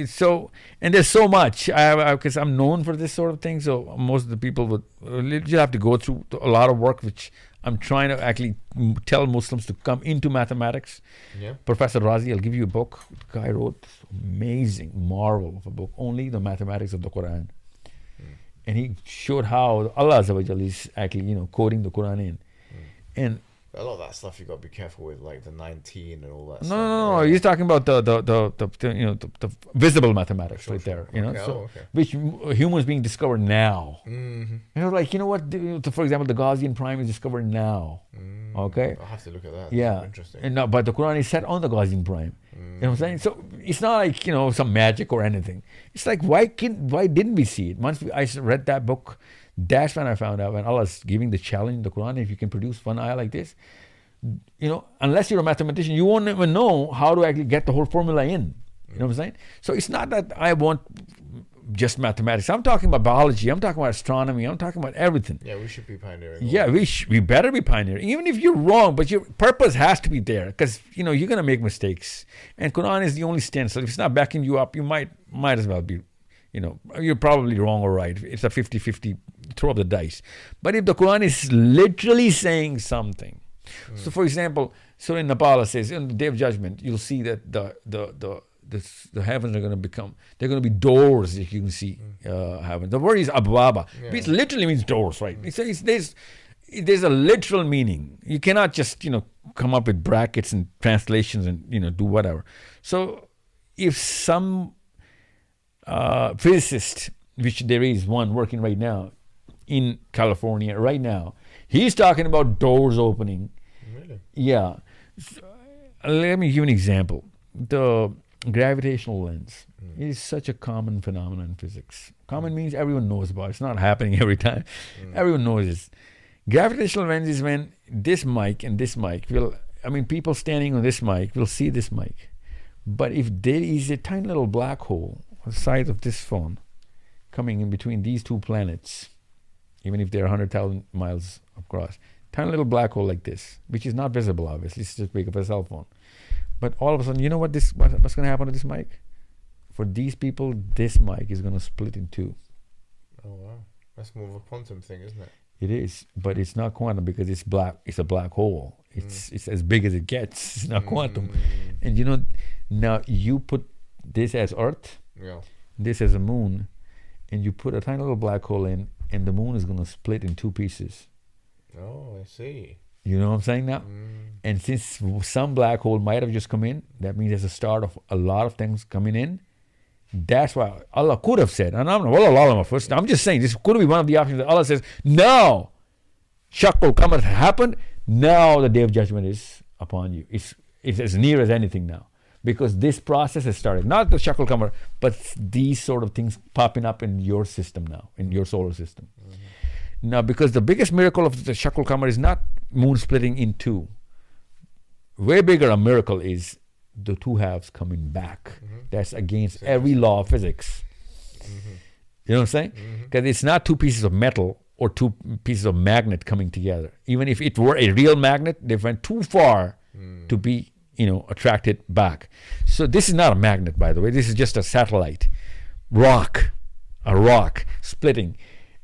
So, and there's so much, because I'm known for this sort of thing. So most of the people would literally have to go through a lot of work, which I'm trying to actually tell Muslims to come into mathematics. Yeah. Professor Razi, I'll give you a book. The guy wrote this amazing marvel of a book, only the mathematics of the Quran. And he showed how Allah is actually, coding the Quran in. And a lot of that stuff you got to be careful with, like the 19 and all that. No. He's talking about the visible mathematics there. Which humans being discovered now. Like what? For example, the Gaussian prime is discovered now. Okay. I'll have to look at that. Yeah. Interesting. But the Quran is set on the Gaussian prime. You know what I'm saying? So it's not like, some magic or anything. It's like, why didn't we see it? Once I read that book, that's when I found out, when Allah's giving the challenge in the Quran, if you can produce one ayah like this, unless you're a mathematician, you won't even know how to actually get the whole formula in. You know what I'm saying? So it's not that I want just mathematics. I'm talking about biology. I'm talking about astronomy. I'm talking about everything. Yeah, we should be pioneering. Yeah, we better be pioneering. Even if you're wrong, but your purpose has to be there, because you're going to make mistakes. And Quran is the only stencil. If it's not backing you up, you might as well be, you're probably wrong or right. It's a 50-50 throw of the dice. But if the Quran is literally saying something, so for example, Surah in Nepal says, in the Day of Judgment, you'll see that the heavens are going to they're going to be doors that you can see heaven. The word is abwaba. It literally means doors, right? There's a literal meaning. You cannot just, come up with brackets and translations and, do whatever. So if some physicist, which there is one working right now in California right now, he's talking about doors opening. Really? Yeah. So, let me give you an example. The gravitational lens is such a common phenomenon in physics. Common means everyone knows about it. It's not happening every time. Everyone knows it. Gravitational lens is when this mic and this mic people standing on this mic will see this mic. But if there is a tiny little black hole on the size of this phone coming in between these two planets, even if they're 100,000 miles across, tiny little black hole like this, which is not visible, obviously, it's just big of a cell phone. But all of a sudden, you know what's going to happen to this mic? For these people, this mic is going to split in two. Oh, wow. That's more of a quantum thing, isn't it? It is, but it's not quantum because it's black. It's a black hole. It's as big as it gets. It's not quantum. And now you put this as Earth, this as a moon, and you put a tiny little black hole in, and the moon is going to split in two pieces. Oh, I see. You know what I'm saying now? And since some black hole might have just come in, that means there's a start of a lot of things coming in. That's why Allah could have said, and I'm just saying, this could be one of the options that Allah says, no, Shaq will come and happen. Now the Day of Judgment is upon you. It's as near as anything now. Because this process has started. Not the Shaq will come, but these sort of things popping up in your system now, in your solar system. Now, because the biggest miracle of the Shaq al-Qamar is not moon splitting in two. Way bigger a miracle is the two halves coming back. That's against every law of physics. You know what I'm saying? Because it's not two pieces of metal or two pieces of magnet coming together. Even if it were a real magnet, they went too far to be, attracted back. So this is not a magnet, by the way. This is just a satellite. A rock splitting.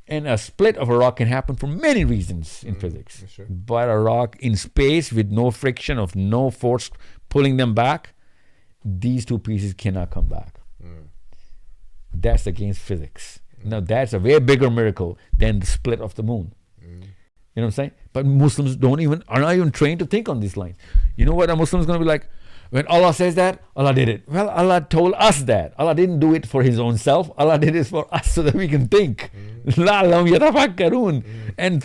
And a split of a rock can happen for many reasons in physics. Sure. But a rock in space with no friction, of no force pulling them back, these two pieces cannot come back. That's against physics. Now that's a way bigger miracle than the split of the moon. You know what I'm saying? But Muslims are not even trained to think on these lines. You know what a Muslim is going to be like? When Allah says that, Allah did it. Well, Allah told us that. Allah didn't do it for His own self. Allah did it for us so that we can think. لَعَلَّهُمْ يَتَفَكَّرُونَ. And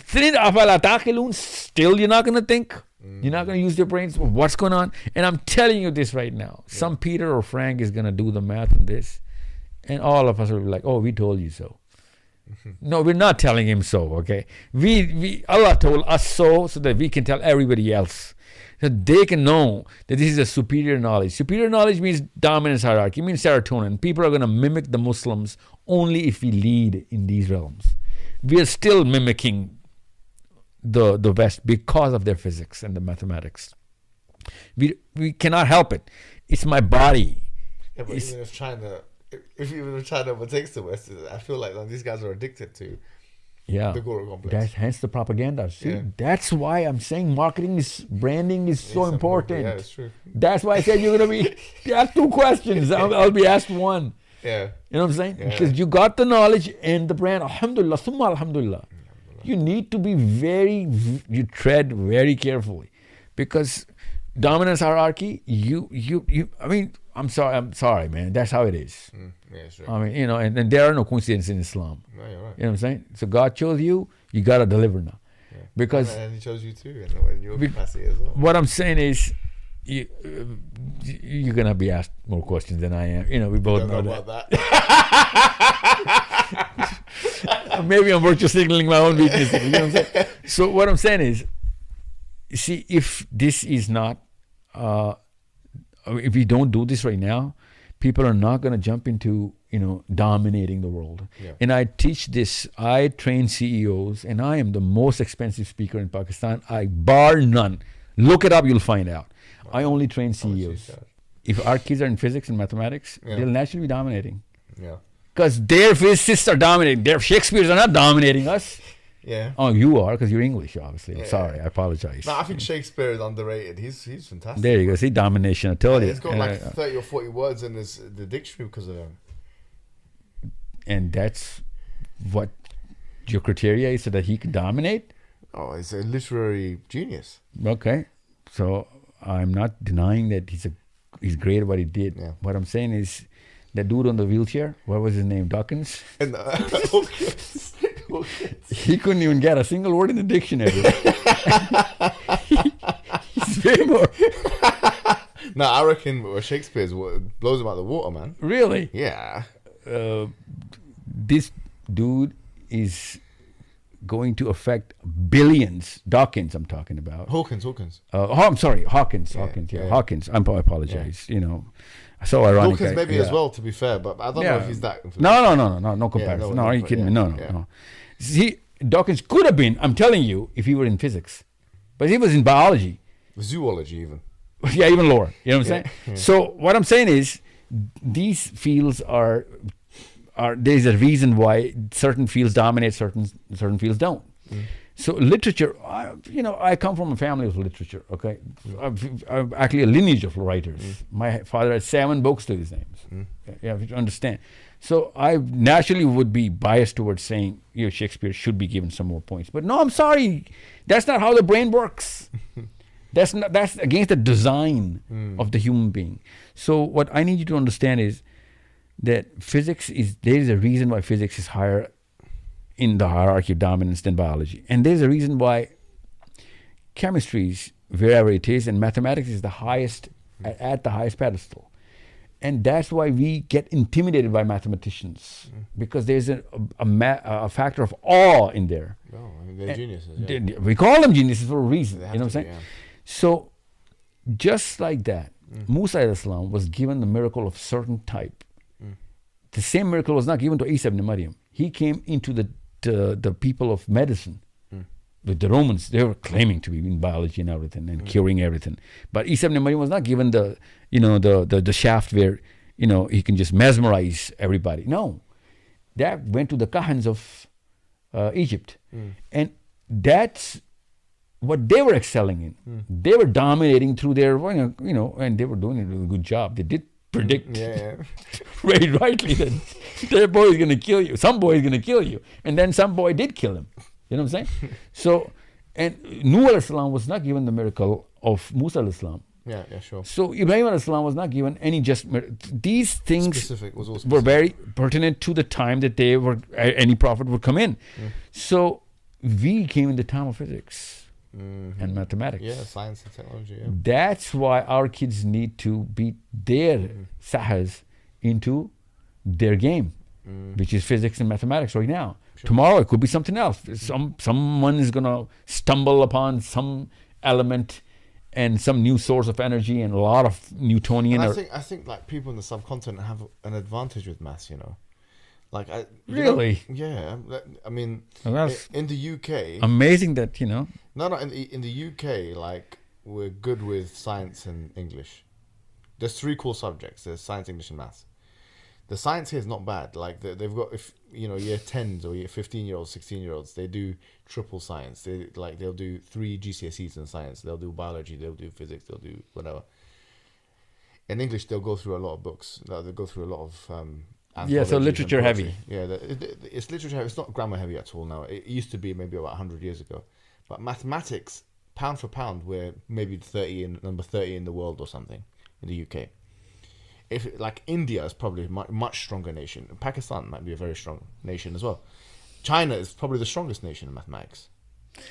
still you're not going to think. You're not going to use your brains. What's going on? And I'm telling you this right now. Some Peter or Frank is going to do the math on this. And all of us will be like, oh, we told you so. No, we're not telling him so, okay? Allah told us so that we can tell everybody else. That they can know that this is a superior knowledge. Superior knowledge means dominance hierarchy, means serotonin. People are going to mimic the Muslims only if we lead in these realms. We are still mimicking the West because of their physics and the mathematics. We cannot help it. It's my body. Yeah, but even if China overtakes the West, I feel like these guys are addicted to the Guru complex. That's hence the propaganda. See, that's why I'm saying branding is so important. Yeah, it's true. That's why I said you're going to be asked two questions. I'll be asked one. Yeah. You know what I'm saying? Yeah. Because you got the knowledge and the brand. Alhamdulillah, summa alhamdulillah. You need to be you tread very carefully. Because dominance hierarchy, I'm sorry, man. That's how it is. Yeah, sure. And there are no coincidences in Islam. No, you're right. You know what I'm saying? So God chose you got to deliver now. Yeah. Because and He chose you too in your capacity as well. What I'm saying is, you're gonna be asked more questions than I am. You know, we both know that. about that. Maybe I'm virtue signaling my own weakness. You know what I'm saying? So what I'm saying is, see, if this is not, if we don't do this right now, people are not going to jump into, you know, dominating the world. Yeah. And I teach this. I train CEOs, and I am the most expensive speaker in Pakistan. I bar none. Look it up, you'll find out. I only train CEOs. If our kids are in physics and mathematics, they'll naturally be dominating. Yeah. Because their physicists are dominating. Their Shakespeare's are not dominating us. Yeah. Oh, you are, because you're English, obviously. I'm Yeah. sorry, I apologize. No, I think Shakespeare is underrated. He's fantastic. There you go. See, domination. I told you. He's got like 30 or 40 words in the dictionary because of him. And that's what your criteria is, so that he can dominate? Oh, he's a literary genius. Okay. So I'm not denying that he's great at what he did. Yeah. What I'm saying is, that dude on the wheelchair, what was his name? Dawkins? And He couldn't even get a single word in the dictionary. He's way more. No, I reckon Shakespeare's blows him out of the water, man. Really? Yeah. This dude is going to affect billions. Dawkins, I'm talking about. Hawkins. I'm sorry, Hawkins. Yeah, Hawkins, yeah. yeah. Hawkins. I apologize. You know, so ironic. Hawkins maybe as well, to be fair, but I don't know if he's that. No comparison. No, are you kidding me? No. See, Dawkins could have been, I'm telling you, if he were in physics. But he was in biology. Zoology even. Yeah, even lower. You know what I'm saying? Yeah. So what I'm saying is, these fields are there's a reason why certain fields dominate, certain fields don't. So literature, I come from a family of literature, okay? I'm actually a lineage of writers. My father had 7 books to his names. You have to understand. So I naturally would be biased towards saying, Shakespeare should be given some more points. But no, I'm sorry. That's not how the brain works. That's against the design of the human being. So what I need you to understand is that there is a reason why physics is higher in the hierarchy of dominance than biology. And there's a reason why chemistry is wherever it is, and mathematics is the highest, at the highest pedestal. And that's why we get intimidated by mathematicians, because there's a factor of awe in there. Oh, they're geniuses. Yeah. We call them geniuses for a reason. You know what I'm saying? Yeah. So, just like that, Musa alayhi salam was given the miracle of certain type. The same miracle was not given to 𝙗𝙤 ibn Maryam. He came into the people of medicine. With the Romans, they were claiming to be in biology and everything and curing everything. But 𝙗𝙤 ibn Maryam was not given the shaft where he can just mesmerize everybody. No, that went to the kahans of Egypt, and that's what they were excelling in. They were dominating through their and they were doing a good job. They did predict very rightly that their boy is going to kill you. Some boy is going to kill you, and then some boy did kill him. You know what I'm saying? So, and Nuh alayhi salam was not given the miracle of Musa alayhi salam. Yeah, sure. So Ibrahim alayhi salam was not given any just these things were very pertinent to the time that they were any prophet would come in. So we came in the time of physics and mathematics. Yeah, science and technology. Yeah. That's why our kids need to beat their sahas into their game, which is physics and mathematics right now. Sure. Tomorrow it could be something else. Someone is gonna stumble upon some element and some new source of energy and a lot of Newtonian. And I think like people in the subcontinent have an advantage with maths. Like really. I mean, in the UK, amazing that No, in the UK, like we're good with science and English. There's 3 core subjects. There's science, English, and maths. The science here is not bad. Like they've got, year 10s or year 15-year-olds, 16-year-olds, they do triple science. They'll do 3 GCSEs in science. They'll do biology. They'll do physics. They'll do whatever. In English, they'll go through a lot of books. They'll go through a lot of so literature heavy. Yeah, it's literature heavy. It's not grammar heavy at all now. It used to be maybe about 100 years ago. But mathematics, pound for pound, we're maybe number 30 in the world or something in the UK. If like India is probably a much stronger nation. Pakistan might be a very strong nation as well. China is probably the strongest nation in mathematics.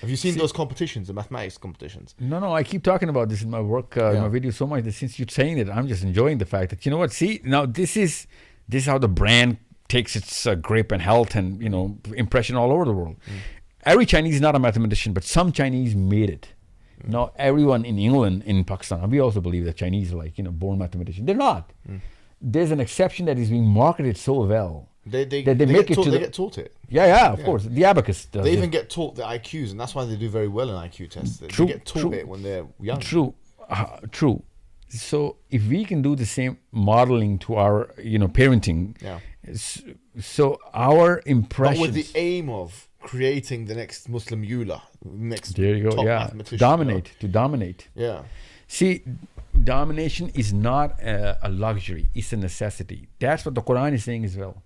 Have you seen those competitions, the mathematics competitions? No, I keep talking about this in my work, in my video so much that since you're saying it, I'm just enjoying the fact that, you know what, see, now this is how the brand takes its grip and health and, you know, impression all over the world. Every Chinese is not a mathematician, but some Chinese made it. Now, everyone in England, in Pakistan, we also believe that Chinese are like, you know, born mathematicians. They're not. There's an exception that is being marketed so well. They get taught it. Yeah, of course. The abacus does. They even get taught the IQs, and that's why they do very well in IQ tests. They get taught it when they're young. True. So if we can do the same modeling to our, you know, parenting, so our impressions, but with the aim of creating the next Muslim Euler, next there you go, top mathematician. To dominate. Yeah. See, domination is not a luxury; it's a necessity. That's what the Quran is saying as well.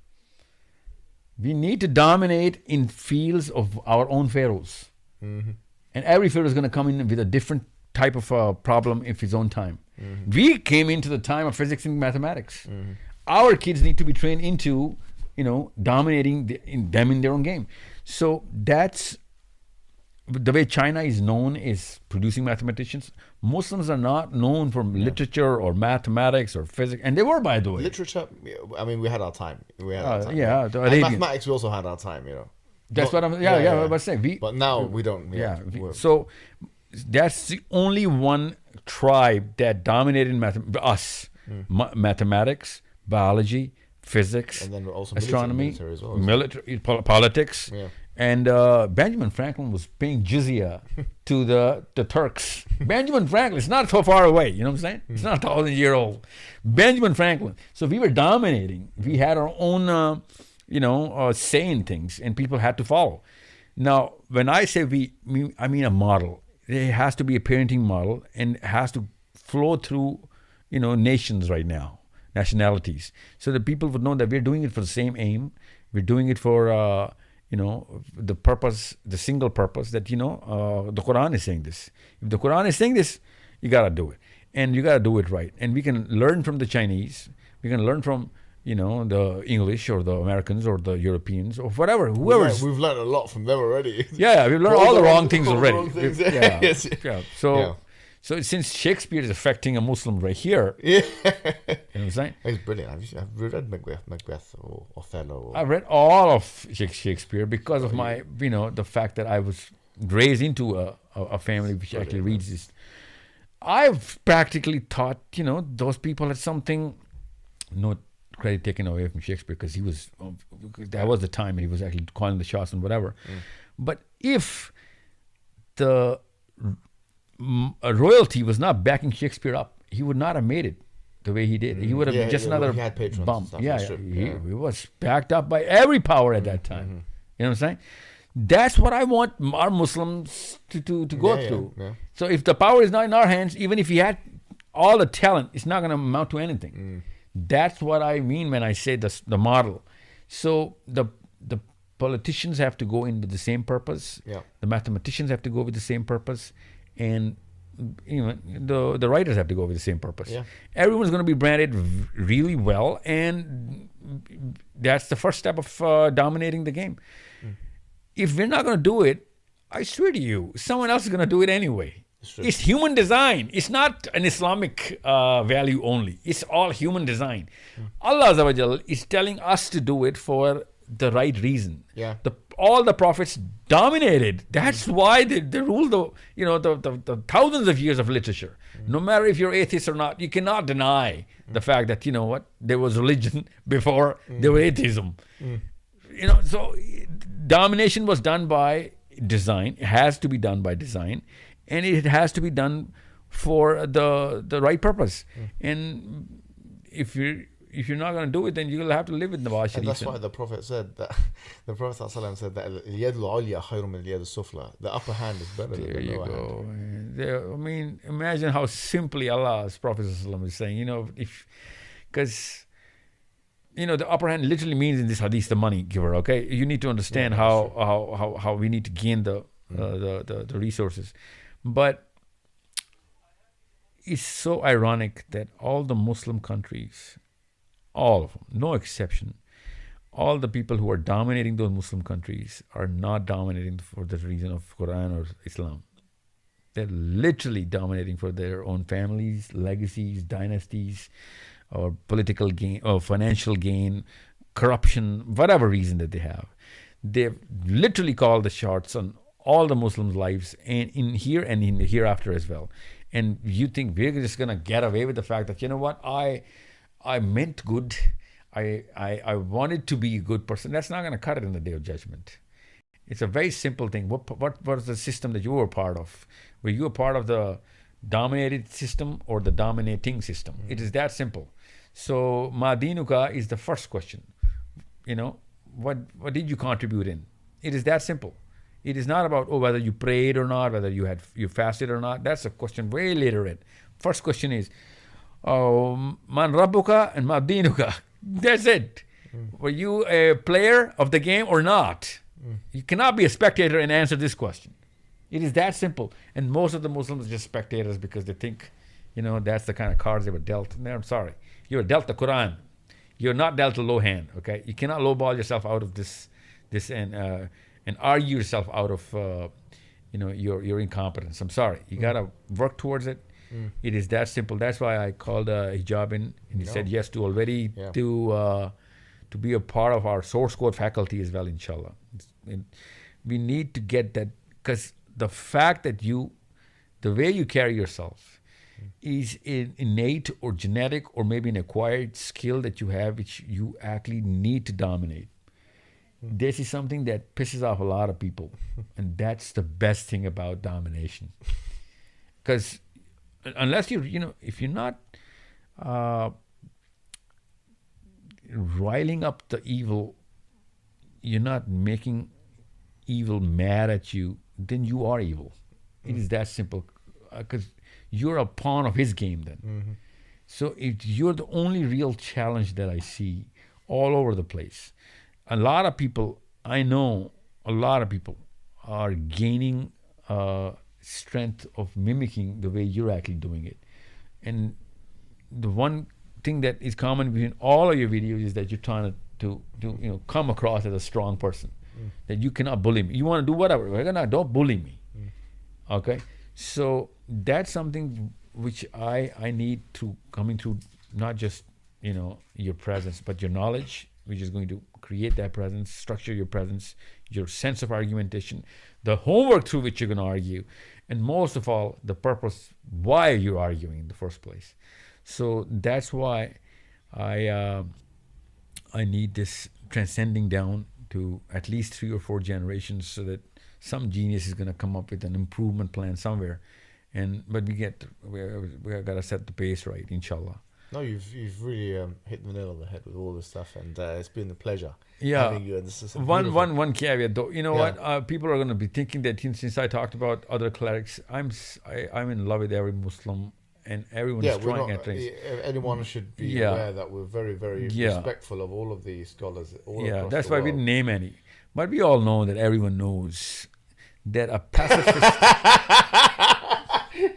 We need to dominate in fields of our own pharaohs, and every pharaoh is going to come in with a different type of problem in his own time. We came into the time of physics and mathematics. Our kids need to be trained into, you know, dominating them in their own game. So that's the way China is known, is producing mathematicians. Muslims are not known for literature or mathematics or physics, and they were, by the way. Literature, I mean, we had our time. And mathematics, we also had our time, you know. That's what I'm. I was saying. But now we don't. So that's the only one tribe that dominated mathematics, biology, physics, and then also astronomy, military as well, military, politics. And Benjamin Franklin was paying jizya to the Turks. Benjamin Franklin, it's not so far away, you know what I'm saying? It's not 1,000-year old. Benjamin Franklin. So we were dominating. We had our own, say in things, and people had to follow. Now, when I say I mean a model. It has to be a parenting model, and it has to flow through, you know, nations right now, nationalities, so that people would know that we're doing it for the same aim. We're doing it for, the purpose, the single purpose that, you know, the Quran is saying this. If the Quran is saying this, you got to do it. And you got to do it right. And we can learn from the Chinese. We can learn from, you know, the English or the Americans or the Europeans or whatever, whoever. We've learned a lot from them already. Yeah, we've learned all the wrong things already. So since Shakespeare is affecting a Muslim right here, you know what I'm saying? It's brilliant. Have you read Macbeth or Othello? I've read all of Shakespeare because of my, you know, the fact that I was raised into a family which actually reads this. I've practically taught, you know, those people had something, no credit taken away from Shakespeare, because that was the time he was actually calling the shots and whatever. But if the royalty was not backing Shakespeare up, he would not have made it the way he did. He would have been just another bum. He was backed up by every power at that time. You know what I'm saying? That's what I want our Muslims to go through. So if the power is not in our hands, even if he had all the talent, it's not going to amount to anything. That's what I mean when I say the model. So the politicians have to go in with the same purpose. The mathematicians have to go with the same purpose, and you know, the writers have to go with the same purpose. Everyone's going to be branded really well, and that's the first step of dominating the game. If we're not going to do it, I swear to you, someone else is going to do it anyway. It's human design. It's not an Islamic value only. It's all human design. Allah Azza wa Jal is telling us to do it for the right reason. All the prophets dominated. That's why they ruled the thousands of years of literature. No matter if you're atheist or not, you cannot deny the fact that, you know what, there was religion before there was atheism. You know, so domination was done by design. It has to be done by design, and it has to be done for the right purpose. And if you're not going to do it, then you'll have to live with the Nawaz Sharif. And that's why the Prophet said that. The Prophet ﷺ said that اليد العليا خير من اليد السفلى. The upper hand is better than the lower hand. I mean, imagine how simply Allah's Prophet ﷺ is saying. You know, because you know, the upper hand literally means in this hadith the money giver. Okay, you need to understand how we need to gain the resources, but it's so ironic that all the Muslim countries, all of them, no exception, all the people who are dominating those Muslim countries are not dominating for the reason of Quran or Islam. They're literally dominating for their own families, legacies, dynasties, or political gain, or financial gain, corruption, whatever reason that they have. They've literally called the shots on all the Muslims' lives, and in here and in the hereafter as well. And you think we're just gonna get away with the fact that, you know what, I meant good, I wanted to be a good person. That's not gonna cut it in the day of judgment. It's a very simple thing. What was the system that you were part of? Were you a part of the dominated system or the dominating system? It is that simple. So Ma Dinuka is the first question. You know, what did you contribute in? It is that simple. It is not about whether you prayed or not, whether you fasted or not. That's a question way later in. First question is Man Rabbuka and Ma Dinuka. That's it. Were you a player of the game or not? You cannot be a spectator and answer this question. It is that simple. And most of the Muslims are just spectators because they think, you know, that's the kind of cards they were dealt. No, I'm sorry. You were dealt the Quran. You're not dealt a low hand, okay? You cannot lowball yourself out of this and argue yourself out of, your incompetence. I'm sorry. You got to work towards it. It is that simple. That's why I called Hijab in, and he said yes to already to be a part of our source code faculty as well, inshallah. We need to get that, because the fact that the way you carry yourself is an innate or genetic or maybe an acquired skill that you have, which you actually need to dominate. This is something that pisses off a lot of people, and that's the best thing about domination. Because unless if you're not riling up the evil, you're not making evil mad at you, then you are evil. It is that simple, because you're a pawn of his game then. So you're the only real challenge that I see all over the place. A lot of people, I know a lot of people are gaining strength of mimicking the way you're actually doing it. And the one thing that is common between all of your videos is that you're trying to come across as a strong person. That you cannot bully me. You want to do whatever, don't bully me. Okay? So that's something which I need to coming through, not just your presence, but your knowledge, which is going to create that presence, structure your presence, your sense of argumentation, the homework through which you're going to argue, and most of all, the purpose why you're arguing in the first place. So that's why I need this transcending down to at least 3 or 4 generations, so that some genius is going to come up with an improvement plan somewhere. But we got to set the pace right, inshallah. No, you've really hit the nail on the head with all this stuff, and it's been a pleasure having you. And this is one caveat though. You know what? People are going to be thinking that since I talked about other clerics, I'm in love with every Muslim, and everyone is trying at things. Anyone should be aware that we're very, very respectful of all of the scholars. That's why we didn't name any, but we all know that everyone knows that a pacifist.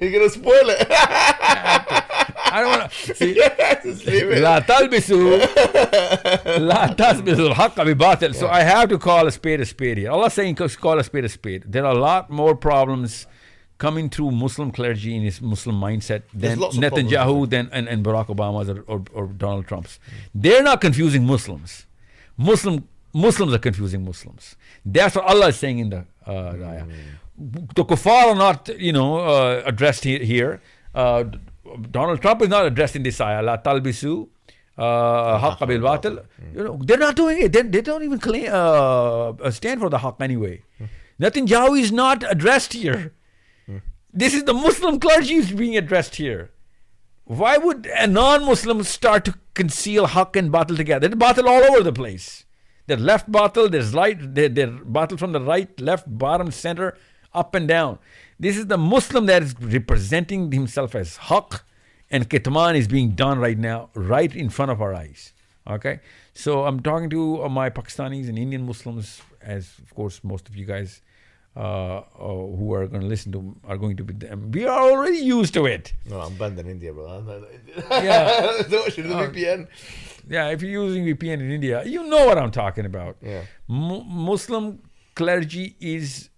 You're gonna spoil it. I don't want to see. لا تلبسوا الحق بباطل. So I have to call a spade here. Allah saying call a spade. There are a lot more problems coming through Muslim clergy in his Muslim mindset than Netanyahu, and Barack Obama's or Donald Trump's. They're not confusing Muslims. Muslims are confusing Muslims. That's what Allah is saying in the ayah. The kuffar are not, addressed here. Donald Trump is not addressed in this ayah. La talbisu haqqa bil batil. They're not doing it. They don't even claim stand for the haqq anyway. Netanyahu is not addressed here. This is the Muslim clergy is being addressed here. Why would a non-Muslim start to conceal haqq and batil together? There's batil all over the place. There's left batil, there's right, there's batil from the right, left, bottom, center, up and down. This is the Muslim that is representing himself as haqq, and kitman is being done right now, right in front of our eyes. Okay? So I'm talking to my Pakistanis and Indian Muslims, as of course most of you guys who are going to listen to are going to be them. We are already used to it. No, I'm banned in India, bro. I'm banned in India. Yeah. So should the VPN? Yeah, if you're using VPN in India, you know what I'm talking about. Yeah. Muslim clergy is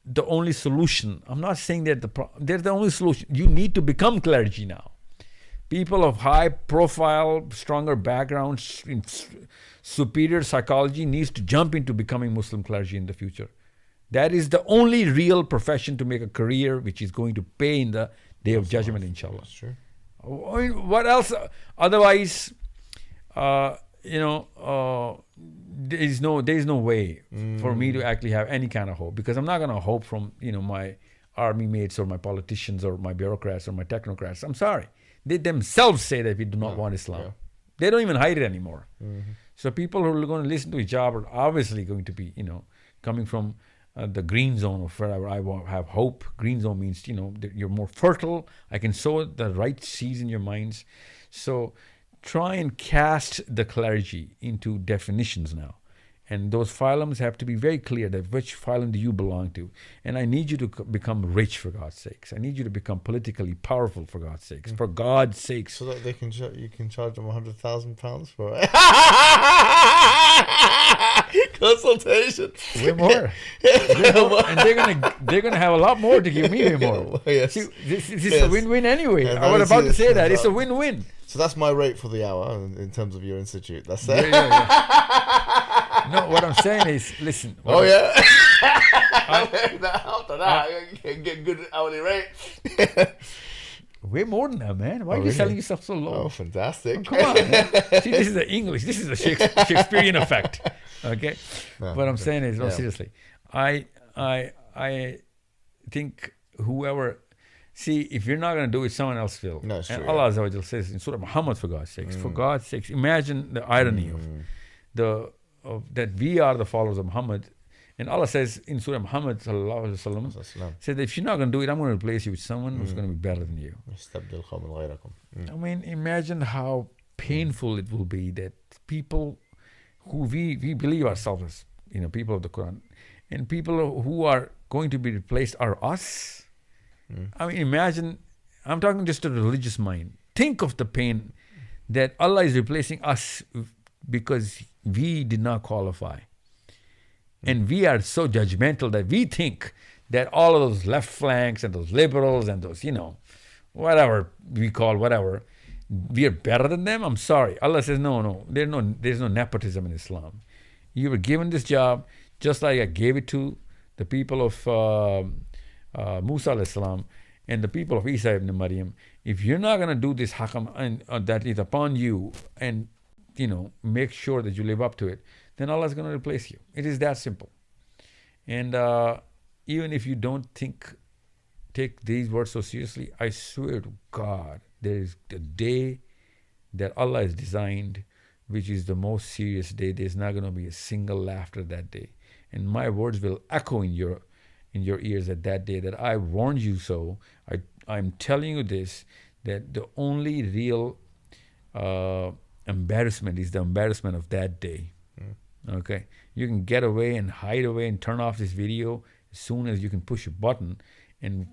the only solution. I'm not saying they're the only solution. You need to become clergy now. People of high profile, stronger backgrounds, in superior psychology needs to jump into becoming Muslim clergy in the future. That is the only real profession to make a career which is going to pay in the day of judgment, inshallah. That's true. I mean, what else? Otherwise, there is no way for me to actually have any kind of hope, because I'm not going to hope from my army mates or my politicians or my bureaucrats or my technocrats. I'm sorry. They themselves say that we do not want Islam. Yeah. They don't even hide it anymore. Mm-hmm. So people who are going to listen to hijab are obviously going to be, coming from the green zone of wherever I have hope. Green zone means, that you're more fertile. I can sow the right seeds in your minds. So try and cast the clergy into definitions now. And those phylums have to be very clear that which phylum do you belong to. And I need you to become rich, for God's sakes. I need you to become politically powerful, for God's sakes. For God's sakes. So that you can charge them £100,000 for it. Consultation. Way more. And they're gonna have a lot more to give me way more. Yes. See, this is a win-win anyway. I was about to say that. It's a win-win. So that's my rate for the hour in terms of your institute. That's it. No, what I'm saying is, listen. Oh, yeah? After that, I can get good hourly rate. Way more than that, man. Why are you selling yourself so low? Oh, fantastic. Come on, man. See, this is the English. This is the Shakespearean effect. Okay? No, what I'm saying is, seriously. I think whoever... See, if you're not going to do it, someone else will. No, it's true, and Allah Azza wa Jal says in Surah Muhammad, for God's sakes, imagine the irony that we are the followers of Muhammad. And Allah says in Surah Muhammad, sallallahu alaihi wasallam, said that if you're not going to do it, I'm going to replace you with someone who's going to be better than you. I mean, imagine how painful it will be that people who we believe ourselves as, people of the Qur'an, and people who are going to be replaced are us. I mean, imagine, I'm talking just a religious mind. Think of the pain that Allah is replacing us because we did not qualify. And we are so judgmental that we think that all of those left flanks and those liberals and those, whatever we call whatever, we are better than them. I'm sorry. Allah says, no, there's no nepotism in Islam. You were given this job just like I gave it to the people of Musa alayhi salam and the people of Isa ibn Maryam. If you're not going to do this hakam and that is upon you, and make sure that you live up to it, then Allah is going to replace you. It is that simple. And even if you don't take these words so seriously, I swear to God, there is the day that Allah has designed, which is the most serious day. There's not going to be a single laughter that day, and my words will echo in your ears at that day, that I warned you so. I'm telling you this, that the only real embarrassment is the embarrassment of that day. Okay? You can get away and hide away and turn off this video as soon as you can push a button and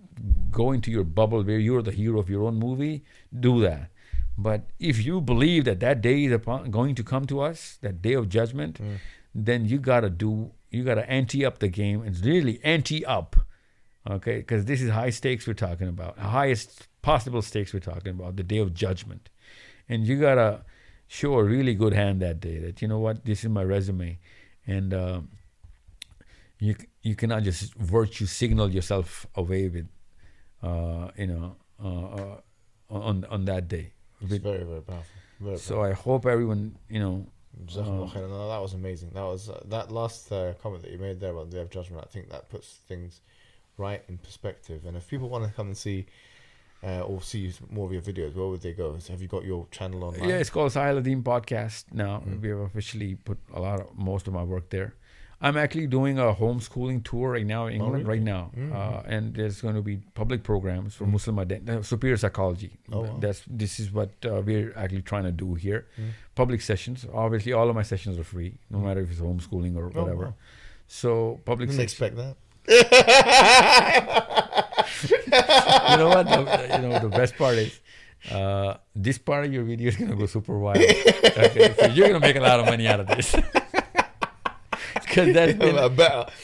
go into your bubble where you're the hero of your own movie. Do that. But if you believe that day is going to come to us, that day of judgment, then you got to ante up the game and really ante up, okay? Because this is high stakes we're talking about, highest possible stakes we're talking about, the day of judgment. And you got to show a really good hand that day, that, this is my resume. And you cannot just virtue signal yourself away with, on that day. It's very, very powerful. Very so powerful. I hope everyone, that was amazing. That was that last comment that you made there about the day of judgment. I think that puts things right in perspective. And if people want to come and see or see more of your videos, where would they go? So have you got your channel online? Yeah, it's called Sahil Adeem Podcast now. We have officially put most of my work there. I'm actually doing a homeschooling tour right now in England, right now. And there's going to be public programs for Muslim identity, superior psychology. This is what we're actually trying to do here. Public sessions. Obviously, all of my sessions are free, no matter if it's homeschooling or whatever. Wow. So public Didn't sessions. expect that. You know what? The best part is, this part of your video is gonna go super viral. Okay, so you're gonna make a lot of money out of this. Because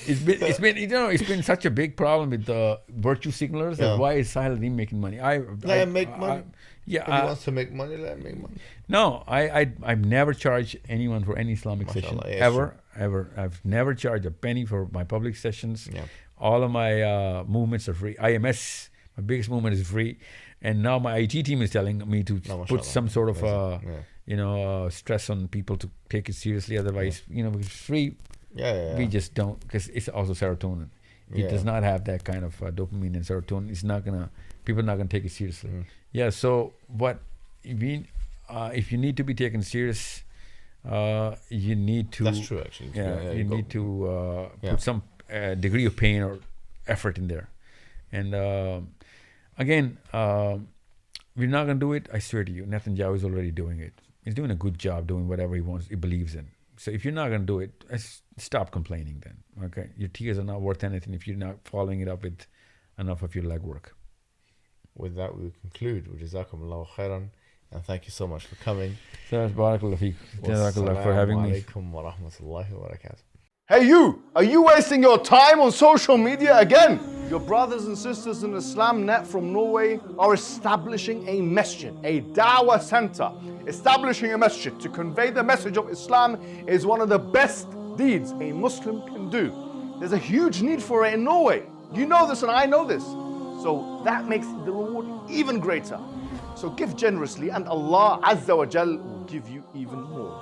it's been such a big problem with the virtue signalers. Yeah. And why is Sahil Adeem making money? Let him make money. Yeah, If he wants to make money, let him make money. No, I've never charged anyone for any Islamic session ever. I've never charged a penny for my public sessions. Yeah. All of my movements are free. IMS, my biggest movement, is free, and now my IT team is telling me to put some sort of stress on people to take it seriously. Otherwise, it's free. We just don't, because it's also serotonin. It does not have that kind of dopamine and serotonin. People are not gonna take it seriously. Yeah. So if you need to be taken serious, you need to. That's true, actually. You need to put some degree of pain or effort in there. And again, we're not gonna do it. I swear to you, Netanyahu is already doing it. He's doing a good job doing whatever he believes in. So if you're not going to do it, stop complaining then, okay? Your tears are not worth anything if you're not following it up with enough of your legwork. With that, we conclude. Jazakumullahu khairan, and thank you so much for coming. Barakallahu feek. Jazakallah for having me. Wassalamu alaikum wa rahmatullahi wa barakatuh. Hey you! Are you wasting your time on social media again? Your brothers and sisters in Islam Net from Norway are establishing a masjid, a dawah center. Establishing a masjid to convey the message of Islam is one of the best deeds a Muslim can do. There's a huge need for it in Norway. You know this and I know this. So that makes the reward even greater. So give generously and Allah Azza wa Jal will give you even more.